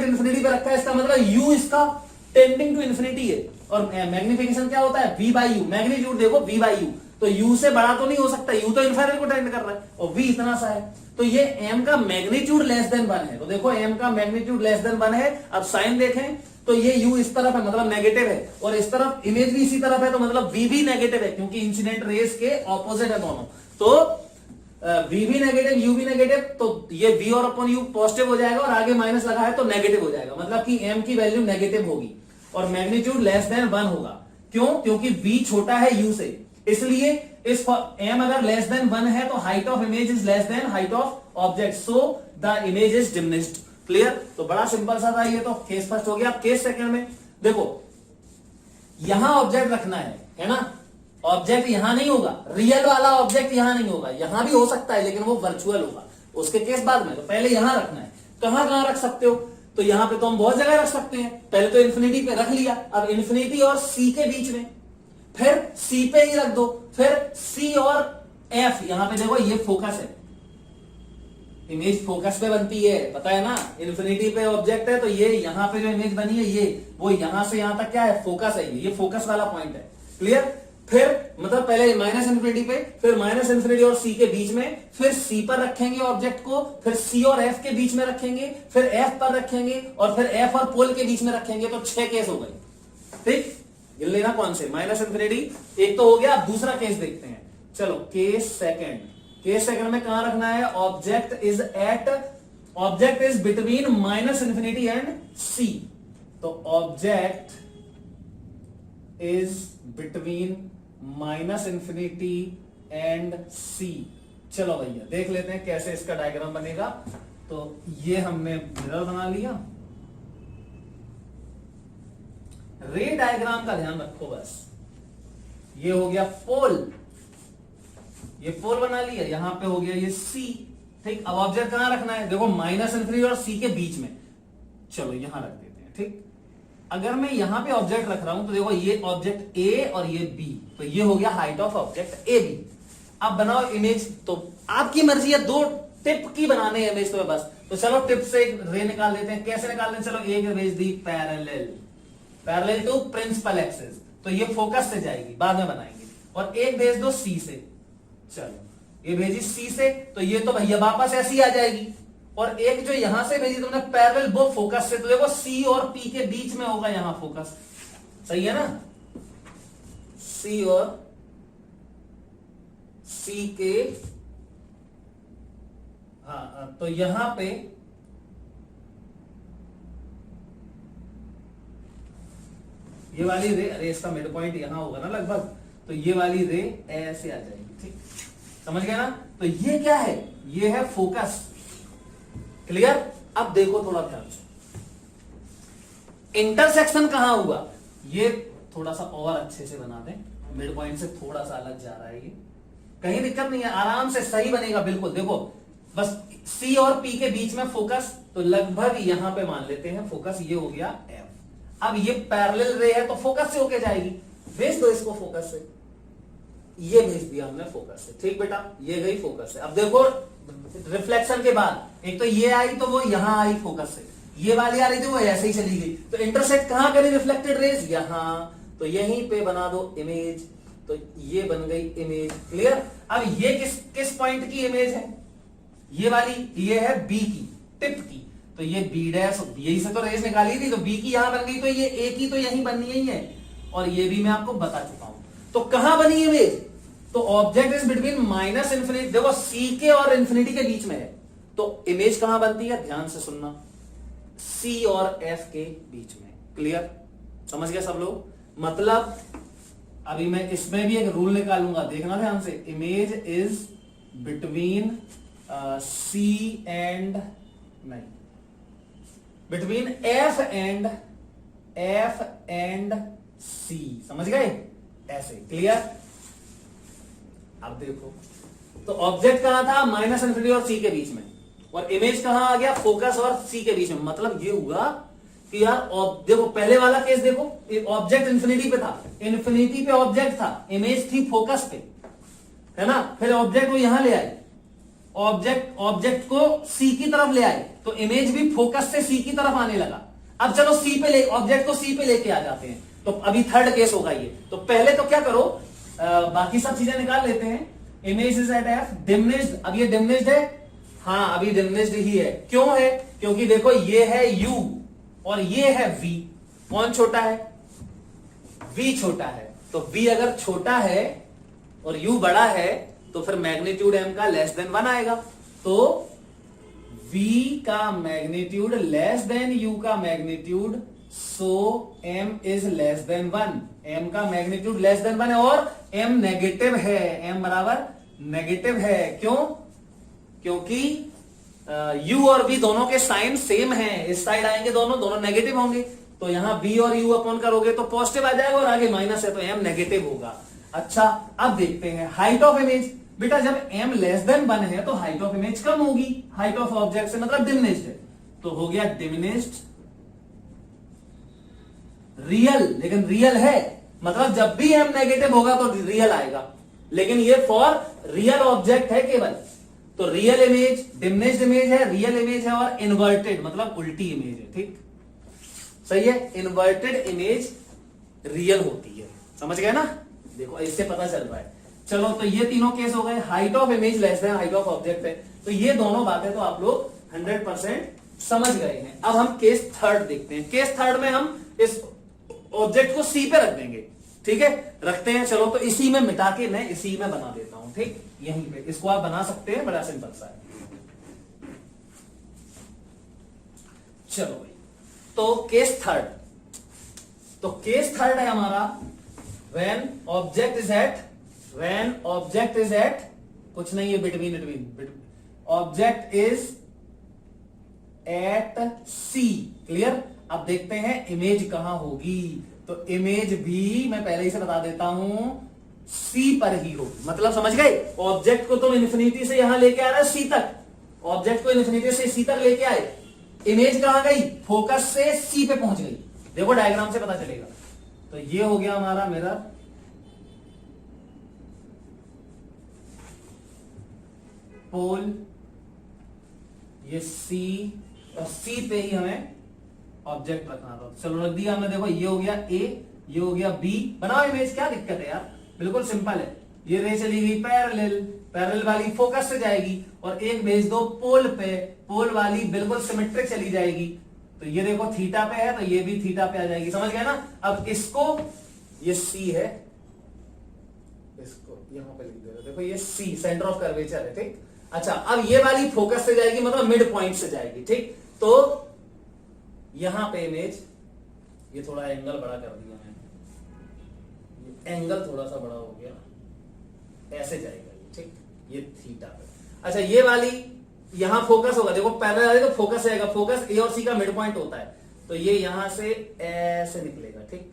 इंफिनिटी पे रखा है, इसका मतलब यू इसका टेंडिंग टू इंफिनिटी है। और मैग्निफिकेशन क्या होता है, v बाई यू, मैग्नीट्यूड देखो v बाई यू, तो u से बड़ा तो नहीं हो सकता, u तो इन्फिनिटी को टेंड कर रहा है और v इतना सा है, तो ये m का मैग्नीट्यूड लेस देन 1 है। तो देखो m का मैग्नीट्यूड लेस देन 1 है। अब साइन देखें तो ये u इस तरफ है, मतलब नेगेटिव है, और इस तरफ इमेज भी इसी तरफ है, तो मतलब v भी नेगेटिव है, क्योंकि इंसिडेंट रेज के ऑपोजिट है दोनों। तो v भी नेगेटिव, u भी नेगेटिव, तो ये v और अपॉन u पॉजिटिव हो जाएगा, और आगे माइनस लगा है तो नेगेटिव हो जाएगा, मतलब कि m की वैल्यू नेगेटिव होगी और मैग्नीट्यूड लेस देन 1 होगा। क्यों? क्योंकि v छोटा है u से, इसलिए इस m अगर लेस देन 1 है तो height of image is less than height of object, so the image is diminished. Clear? तो बड़ा सिंपल सा था ये। तो केस फर्स्ट हो गया। अब केस सेकंड में देखो, यहां ऑब्जेक्ट रखना है ना, ऑब्जेक्ट यहां नहीं होगा, रियल वाला ऑब्जेक्ट यहां नहीं होगा, यहां भी हो सकता है लेकिन वो वर्चुअल होगा, उसके केस बाद में। तो पहले यहां रखना है। कहां कहां रख सकते हो? तो यहां पे तो हम बहुत जगह रख सकते हैं। पहले तो इन्फिनिटी पे रख लिया, अब इन्फिनिटी और सी के बीच में, फिर सी पे ही रख दो, फिर सी और एफ। यहां पे देखो ये फोकस है, इमेज फोकस पे बनती है, पता है ना। इन्फिनिटी पे ऑब्जेक्ट है तो ये यहां पे जो इमेज बनी है ये, वो यहां से यहां तक क्या है, फोकस है, ये फोकस वाला पॉइंट है। क्लियर? फिर मतलब पहले माइनस इन्फिनिटी पे, फिर माइनस इन्फिनिटी और सी के बीच में, फिर सी पर रखेंगे ऑब्जेक्ट को, फिर सी और एफ के बीच में रखेंगे, फिर एफ पर रखेंगे, और फिर एफ और पोल के बीच में रखेंगे। तो 6 केस हो गए। ठीक, गिन लेना कौन से, माइनस इन्फिनिटी एक तो हो गया। अब दूसरा केस देखते हैं। चलो केस सेकंड। केस सेकंड में कहां रखना है? Object is between minus infinity and C. तो object is between minus infinity and C. चलो भैया देख लेते हैं कैसे इसका डायग्राम बनेगा। तो ये हमने मिरर बना लिया। रे डायग्राम का ध्यान रखो बस। ये हो गया पोल, ये पोल बना लिया, यहां पे हो गया ये सी। ठीक, अब ऑब्जेक्ट कहां रखना है? देखो माइनस इन्फिनिटी और सी के बीच में। चलो यहां रख देते हैं। ठीक, अगर मैं यहां पे ऑब्जेक्ट रख रहा हूं तो देखो ये ऑब्जेक्ट ए और ये बी, तो ये हो गया height of object A B. अब बनाओ इमेज। तो आपकी मर्जी है, 2 टिप की बनाने हैं इमेज तो बस। तो चलो टिप से एक रे निकाल देते हैं। कैसे निकालते हैं? चलो एक इमेज दी पैरेलल टू प्रिंसिपल एक्सिस, तो ये फोकस से जाएगी, बाद में बनाएंगे। और एक भेज दो सी से। चलो ये भेजी सी से, तो ये तो भैया वापस ऐसी आ जाएगी। और एक जो यहां से भेजी तुमने पैरेलल, वो फोकस से, तो देखो सी और पी के बीच में होगा यहां फोकस। सही है ना? सी और सी के, हाँ, तो यहां पे ये वाली रे, अरे इसका मिड पॉइंट यहां होगा ना लगभग, तो ये वाली रे ऐसे आ जाएगी। ठीक, समझ गया ना? तो ये क्या है? ये है फोकस। क्लियर? अब देखो थोड़ा ध्यान से, इंटरसेक्शन कहां हुआ? ये थोड़ा सा और अच्छे से बना दें, मिड पॉइंट से थोड़ा सा अलग जा रहा है ये, कहीं दिक्कत नहीं है, आराम से सही बनेगा बिल्कुल। देखो बस सी और पी के बीच में फोकस, तो लगभग यहां पे मान लेते हैं फोकस, ये हो गया एफ। अब ये पैरेलल रे है तो फोकस से होके जाएगी, भेज दो इसको फोकस से। ये भेज दिया हमने फोकस से। ठीक बेटा, ये गई फोकस से। अब देखो रिफ्लेक्शन के बाद एक तो ये आई तो वो यहां आई फोकस से, ये वाली आ रही थी वो ऐसे ही चली गई, तो इंटरसेक्ट कहां करी रिफ्लेक्टेड रेज? यहां, तो यहीं पे बना दो इमेज, तो ये बन गई इमेज। क्लियर? अब ये किस पॉइंट की इमेज है? ये वाली, ये है बी की, टिप की, तो ये बी डैश, यही से तो रेस निकाली थी, तो बी की यहां बन गई, तो ये ए की तो यहीं बननी ही है, और ये भी मैं आपको बता चुका हूं। तो कहां बनी इमेज? तो object is between minus infinity, देखो सी के और इन्फिनिटी के बीच में है, तो इमेज कहां बनती है? ध्यान से सुनना, सी और एफ के बीच में। क्लियर? समझ गया सब लोग? मतलब अभी मैं इसमें भी एक रूल निकालूंगा, देखना ध्यान से। Image is between C and, नहीं, बिटवीन एफ एंड सी। समझ गए? ऐसे। क्लियर? अब देखो, तो ऑब्जेक्ट कहां था? माइनस इन्फिनिटी और सी के बीच में, और इमेज कहां आ गया? फोकस और सी के बीच में। मतलब ये हुआ कि यार देखो पहले वाला केस देखो, ऑब्जेक्ट इन्फिनिटी पे था, इन्फिनिटी पे ऑब्जेक्ट था, इमेज थी फोकस पे, है ना? फिर ऑब्जेक्ट को यहां ले आए, ऑब्जेक्ट को सी की तरफ ले आए, तो इमेज भी फोकस से सी की तरफ आने लगा। अब चलो सी पे ऑब्जेक्ट को सी पे लेके आ जाते हैं, तो अभी थर्ड केस होगा ये। तो पहले तो क्या करो, बाकी सब चीजें निकाल लेते हैं। Image is at F, diminished, अब ये डिमिनिश्ड है, हाँ अभी डिमिनिश्ड ही है। क्यों है? क्योंकि देखो ये है यू और ये है वी, कौन छोटा है? वी छोटा है। तो वी अगर छोटा है और यू बड़ा है तो फिर मैग्नीट्यूड एम का लेस देन 1 आएगा। तो v का मैग्नीट्यूड लेस देन u का magnitude so m is less than 1, m का मैग्नीट्यूड लेस देन 1 है और m नेगेटिव है, m बराबर नेगेटिव है। क्यों? क्योंकि u और v दोनों के साइन सेम हैं, इस साइड आएंगे दोनों, दोनों नेगेटिव होंगे, तो यहां v और u अपॉन करोगे तो पॉजिटिव आ जाएगा और आगे माइनस है तो m नेगेटिव होगा। अच्छा, अब देखते हैं हाइट ऑफ इमेज। बेटा जब m लेस देन 1 है तो हाइट ऑफ इमेज कम होगी, हाइट ऑफ ऑब्जेक्ट से मतलब डिमिनिश्ड है, तो हो गया डिमिनिश्ड रियल। लेकिन रियल है मतलब जब भी m नेगेटिव होगा तो रियल आएगा, लेकिन ये फॉर रियल ऑब्जेक्ट है केवल। तो रियल इमेज डिमिनिश्ड इमेज है, रियल इमेज है और इन्वर्टेड मतलब उल्टी इमेज है। ठीक, सही है। इन्वर्टेड इमेज रियल होती है, समझ गए ना? देखो इससे पता चल रहा है। चलो तो ये तीनों केस हो गए, height of image less than height of object है, तो ये दोनों बातें तो आप लोग 100% समझ गए हैं। अब हम केस थर्ड देखते हैं। केस थर्ड में हम इस ऑब्जेक्ट को सी पे रख देंगे, ठीक है, रखते हैं। चलो तो इसी में मिटा के मैं इसी में बना देता हूं, ठीक, यहीं पे इसको आप बना सकते हैं, बड़ा सिंपल सा है। चलो भाई, तो केस थर्ड, तो केस थर्ड है हमारा व्हेन ऑब्जेक्ट इज एट कुछ नहीं है between object is at C. Clear? अब देखते हैं इमेज कहां होगी। तो इमेज भी मैं पहले ही से बता देता हूं, सी पर ही होगी। मतलब समझ गए? ऑब्जेक्ट को तुम इन्फिनिटी से यहां लेके आ रहे हो सी तक, ऑब्जेक्ट को इन्फिनिटी से सी तक लेके आए, इमेज कहां गई? फोकस से सी पे पहुंच गई। देखो डायग्राम से पता चलेगा। तो ये हो गया हमारा मिरर, पोल, ये सी, और सी पे ही हमें ऑब्जेक्ट रखना था। चलो रख दिया हमने। देखो ये हो गया ए, ये हो गया बी। बनाओ इमेज, क्या दिक्कत है यार, बिल्कुल सिंपल है। ये रे चली गई पैरेलल वाली फोकस से जाएगी, और एक भेज दो पोल पे, पोल वाली बिल्कुल सिमेट्रिक चली जाएगी। तो ये देखो थीटा पे है तो ये भी थीटा पे आ जाएगी, समझ गए ना? अब इसको, ये सी है, इसको यहां पे लिख दे रहे, देखो ये सी सेंटर ऑफ कर्वेचर है, ठीक। अच्छा, अब ये वाली फोकस से जाएगी मतलब मिड पॉइंट से जाएगी, ठीक। तो यहां पे इमेज, ये थोड़ा एंगल बड़ा कर दिया मैंने, एंगल थोड़ा सा बड़ा हो गया, ऐसे जाएगा ये, ठीक, ये थीटा पे। अच्छा, ये वाली यहां फोकस होगा, देखो पैरेलल तो फोकस रहेगा, फोकस ए और सी का मिड पॉइंट होता है, तो ये यहां से ऐसे निकलेगा, ठीक।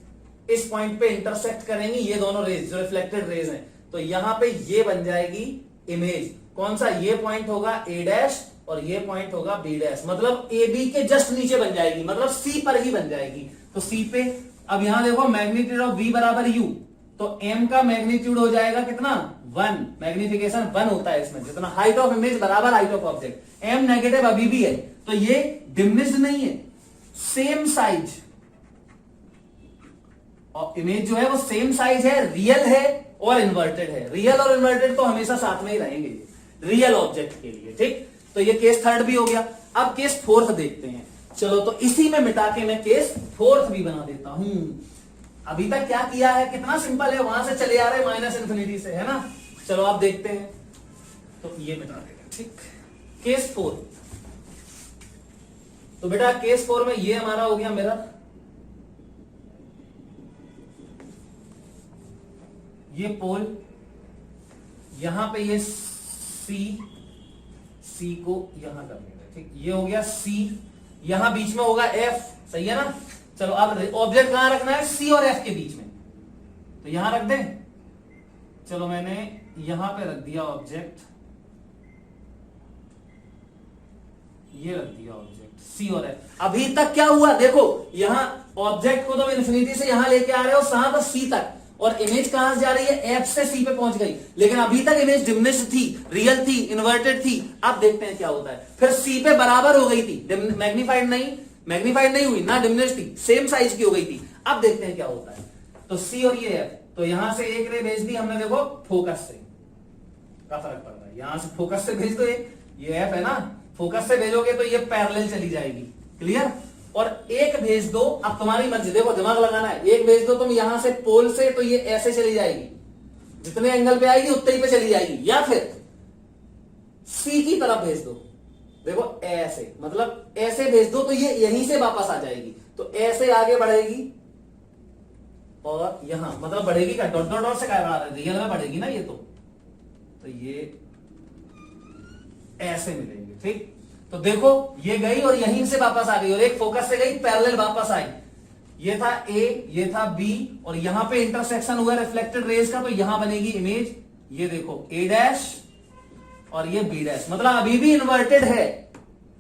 इस पॉइंट पे इंटरसेक्ट करेंगी ये दोनों रेज, जो रिफ्लेक्टेड रेज हैं, तो यहां पे ये बन जाएगी इमेज। कौन सा? ये पॉइंट होगा ए डैश और ये पॉइंट होगा बी डैश, मतलब ए बी के जस्ट नीचे बन जाएगी, मतलब सी पर ही बन जाएगी। तो सी पे, अब यहां देखो मैग्नीट्यूड ऑफ वी बराबर यू, तो एम का मैग्नीट्यूड हो जाएगा कितना? 1, मैग्निफिकेशन 1 होता है इसमें, जितना हाइट ऑफ इमेज बराबर height of object. M negative अभी भी है, तो ये डिमिनिश्ड नहीं है, सेम साइज, और इमेज जो है वो सेम साइज है, रियल है और इन्वर्टेड है। रियल और इन्वर्टेड तो हमेशा साथ में ही रहेंगे रियल ऑब्जेक्ट के लिए, ठीक। तो ये केस थर्ड भी हो गया। अब केस फोर्थ देखते हैं। चलो तो इसी में मिटा के मैं केस फोर्थ भी बना देता हूं। अभी तक क्या किया है, कितना सिंपल है, वहां से चले आ रहे माइनस इन्फिनिटी से, है ना। चलो आप देखते हैं, तो ये मिटा देगा, ठीक। केस 4, तो बेटा केस 4 में ये हमारा हो गया मिरर, ये पोल, यहां पे ये सी को यहां कर लेंगे, ठीक। ये हो गया सी, यहां बीच में होगा एफ, सही है ना। चलो अब ऑब्जेक्ट कहां रखना है? सी और एफ के बीच में, तो यहां रख दें। चलो मैंने यहां पे रख दिया ऑब्जेक्ट, ये रख दिया ऑब्जेक्ट सी और एफ। अभी तक क्या हुआ देखो, यहां ऑब्जेक्ट को तो इन्फिनिटी से यहां लेके आ रहे हो, कहां तक? सी तक, और इमेज कहां से जा रही है? एफ से सी पे पहुंच गई, लेकिन अभी तक इमेज डिमिनिश्ड थी, रियल थी, इन्वर्टेड थी। अब देखते हैं क्या होता है। फिर सी पे बराबर हो गई थी, मैग्नीफाइड नहीं हुई ना, डिमिनिश्ड थी, सेम साइज की हो गई थी। अब देखते हैं क्या होता है। तो सी और ये एफ, तो यहां से एक रे भेज दी हमने, देखो फोकस से का फर्क पड़ रहा है, यहां से फोकस से भेज दो, ये एफ है ना, फोकस से भेजोगे तो ये पैरेलल चली जाएगी, क्लियर। और एक भेज दो, अब तुम्हारी मर्जी, देखो दिमाग लगाना है, एक भेज दो तुम यहां से पोल से, तो ये ऐसे चली जाएगी, जितने एंगल पे आएगी उतने ही पे चली जाएगी, या फिर सी की तरफ भेज दो, देखो ऐसे, मतलब ऐसे भेज दो तो ये यहीं से वापस आ जाएगी। तो ऐसे आगे बढ़ेगी और यहां मतलब बढ़ेगी क्या, डॉट डॉट डॉट से क्या बढ़ा रहे, रियल में बढ़ेगी ना ये, तो ये ऐसे मिलेंगे। ठीक, तो देखो ये गई और यहीं से वापस आ गई और एक फोकस से गई पैरेलल वापस आई। ये था ए, ये था बी और यहां पे इंटरसेक्शन हुआ रिफ्लेक्टेड रेज का, तो यहां बनेगी इमेज, ये देखो ए डैश और ये बी डैश, मतलब अभी भी इन्वर्टेड है,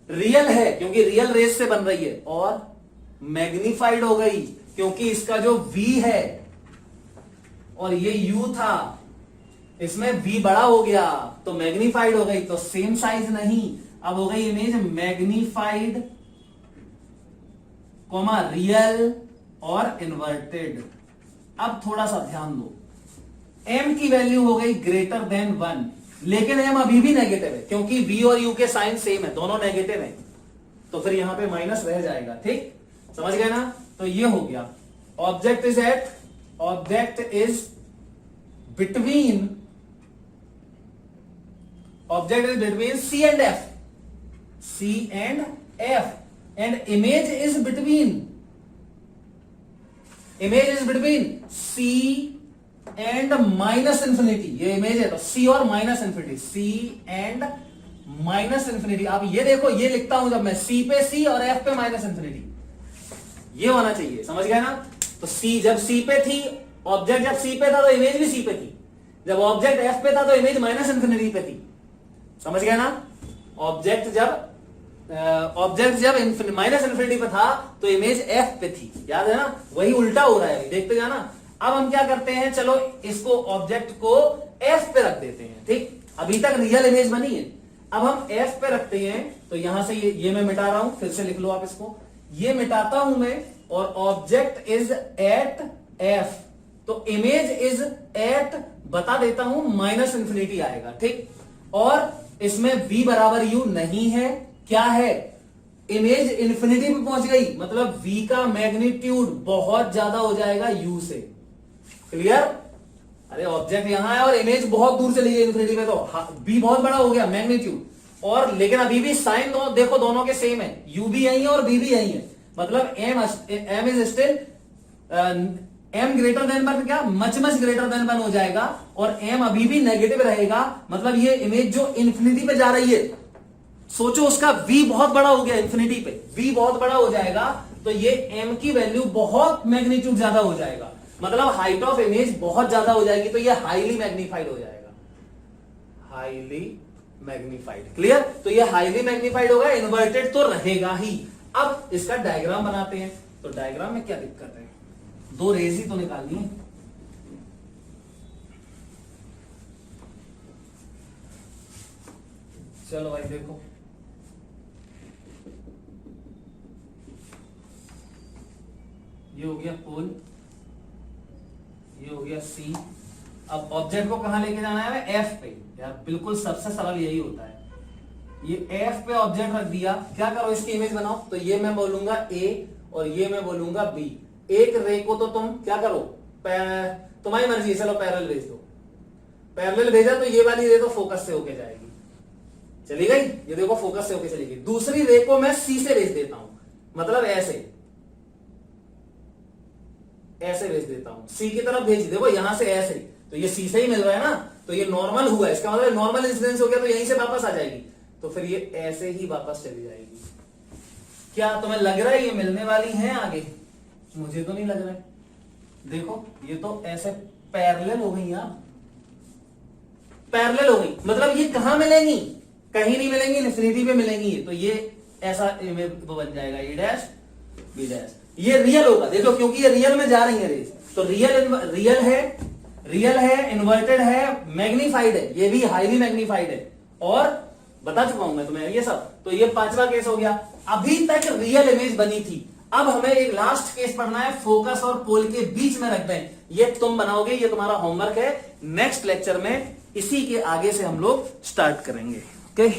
रियल है क्योंकि रियल रेज से बन रही है, और मैग्निफाइड हो गई क्योंकि इसका जो V है और ये U था, इसमें V बड़ा हो गया तो मैग्निफाइड हो गई, तो सेम साइज नहीं, अब हो गई इमेज मैग्निफाइड कॉमा रियल और इन्वर्टेड। अब थोड़ा सा ध्यान दो, M की वैल्यू हो गई ग्रेटर देन 1, लेकिन M अभी भी नेगेटिव है क्योंकि V और U के साइन सेम है, दोनों नेगेटिव है, तो फिर यहां पे माइनस रह जाएगा। ठीक, समझ गए ना, तो ये हो गया object is between C and F, C and F, and image is between C and minus infinity, ये इमेज है तो C और minus infinity, C and minus infinity. आप ये देखो, ये लिखता हूं जब मैं C पे C और F पे माइनस इंफिनिटी, ये होना चाहिए, समझ गए ना। तो C जब C पे थी, ऑब्जेक्ट जब C पे था तो इमेज भी C पे थी, जब ऑब्जेक्ट F पे था तो इमेज माइनस इंफिनिटी पे थी, समझ गए ना। ऑब्जेक्ट जब माइनस इंफिनिटी पे था तो इमेज F पे थी, याद है ना, वही उल्टा हो रहा है, देखते जाना। अब हम क्या करते हैं, चलो इसको ऑब्जेक्ट को F पे रख देते हैं। ठीक, अभी तक रियल इमेज बनी है, अब हम F पे रखते हैं, तो यहां से ये मैं मिटा रहा हूं, फिर से लिख लो आप इसको, ये मिटाता हूं मैं, और ऑब्जेक्ट इज एट F, तो इमेज इज एट, बता देता हूं माइनस इंफिनिटी आएगा। ठीक, और इसमें V बराबर U नहीं है, क्या है, इमेज इंफिनिटी में पहुंच गई, मतलब V का मैग्नीट्यूड बहुत ज्यादा हो जाएगा U से। क्लियर, अरे ऑब्जेक्ट यहां है और इमेज बहुत दूर चली गई इंफिनिटी में, तो V बहुत बड़ा हो गया मैग्नीट्यूड, और लेकिन अभी भी साइन देखो दोनों के सेम है, U भी यही है और B भी यही है, मतलब M is still M greater than one, क्या मच ग्रेटर देन वन हो जाएगा, और M अभी भी नेगेटिव रहेगा, मतलब ये इमेज जो इंफिनिटी पे जा रही है, सोचो उसका V बहुत बड़ा हो गया इंफिनिटी पे, V बहुत बड़ा हो जाएगा, तो ये M की वैल्यू बहुत मैग्नीट्यूड ज्यादा हो जाएगा, मतलब हाइट ऑफ इमेज बहुत ज्यादा हो जाएगी, तो ये हाईली मैग्नीफाइड हो जाएगा, हाईली मैग्नीफाइड। क्लियर, तो ये हाईली मैग्नीफाइड होगा, इन्वर्टेड तो रहेगा ही। अब इसका डायग्राम बनाते हैं, तो डायग्राम में क्या दिक्कत है, दो रेज ही तो निकालनी है। चलो भाई देखो, ये हो गया पोल, ये हो गया C। अब ऑब्जेक्ट को कहां लेके जाना है, F पे, यार बिल्कुल सबसे सरल यही होता है, ये F पे ऑब्जेक्ट रख दिया, क्या करो इसकी इमेज बनाओ, तो ये मैं बोलूंगा A और ये मैं बोलूंगा B। एक रे को तो तुम क्या करो, तुम्हारी मर्जी, चलो पैरेलल भेज दो, पैरेलल भेजा तो ये वाली रे तो फोकस से होके जाएगी, चली गई, ये देखो फोकस से होके चली गई। दूसरी रे को मैं C से भेज देता हूं, मतलब ऐसे भेज देता हूं, C की तरफ भेज, देखो यहां से ऐसे, तो ये C से ही मिल रहा है ना, तो ये नॉर्मल हुआ, इसका मतलब नॉर्मल इंसिडेंस हो गया, तो यहीं से वापस आ जाएगी, तो फिर ये ऐसे ही वापस चली जाएगी। क्या तुम्हें लग रहा है ये मिलने वाली है आगे? मुझे तो नहीं लग रहा है, देखो ये तो ऐसे पैरेलल हो गई, यार पैरेलल हो गई, मतलब ये कहां मिलेंगी, कहीं नहीं मिलेंगी, इंफिनिटी पे मिलेंगी, तो ये ऐसा बन जाएगा, ए डैश बी डैश, ये रियल होगा, देखो क्योंकि ये रियल में जा रही है रेस, तो रियल है, इन्वर्टेड है, मैग्नीफाइड है, ये भी हाईली मैग्नीफाइड है, और बता चुका हूं मैं तुम्हें ये सब। तो ये पांचवा केस हो गया, अभी तक रियल इमेज बनी थी, अब हमें एक लास्ट केस पढ़ना है, फोकस और पोल के बीच में रख दें, ये तुम बनाओगे, ये तुम्हारा होमवर्क है, नेक्स्ट लेक्चर में इसी के आगे से हम लोग स्टार्ट करेंगे। ओके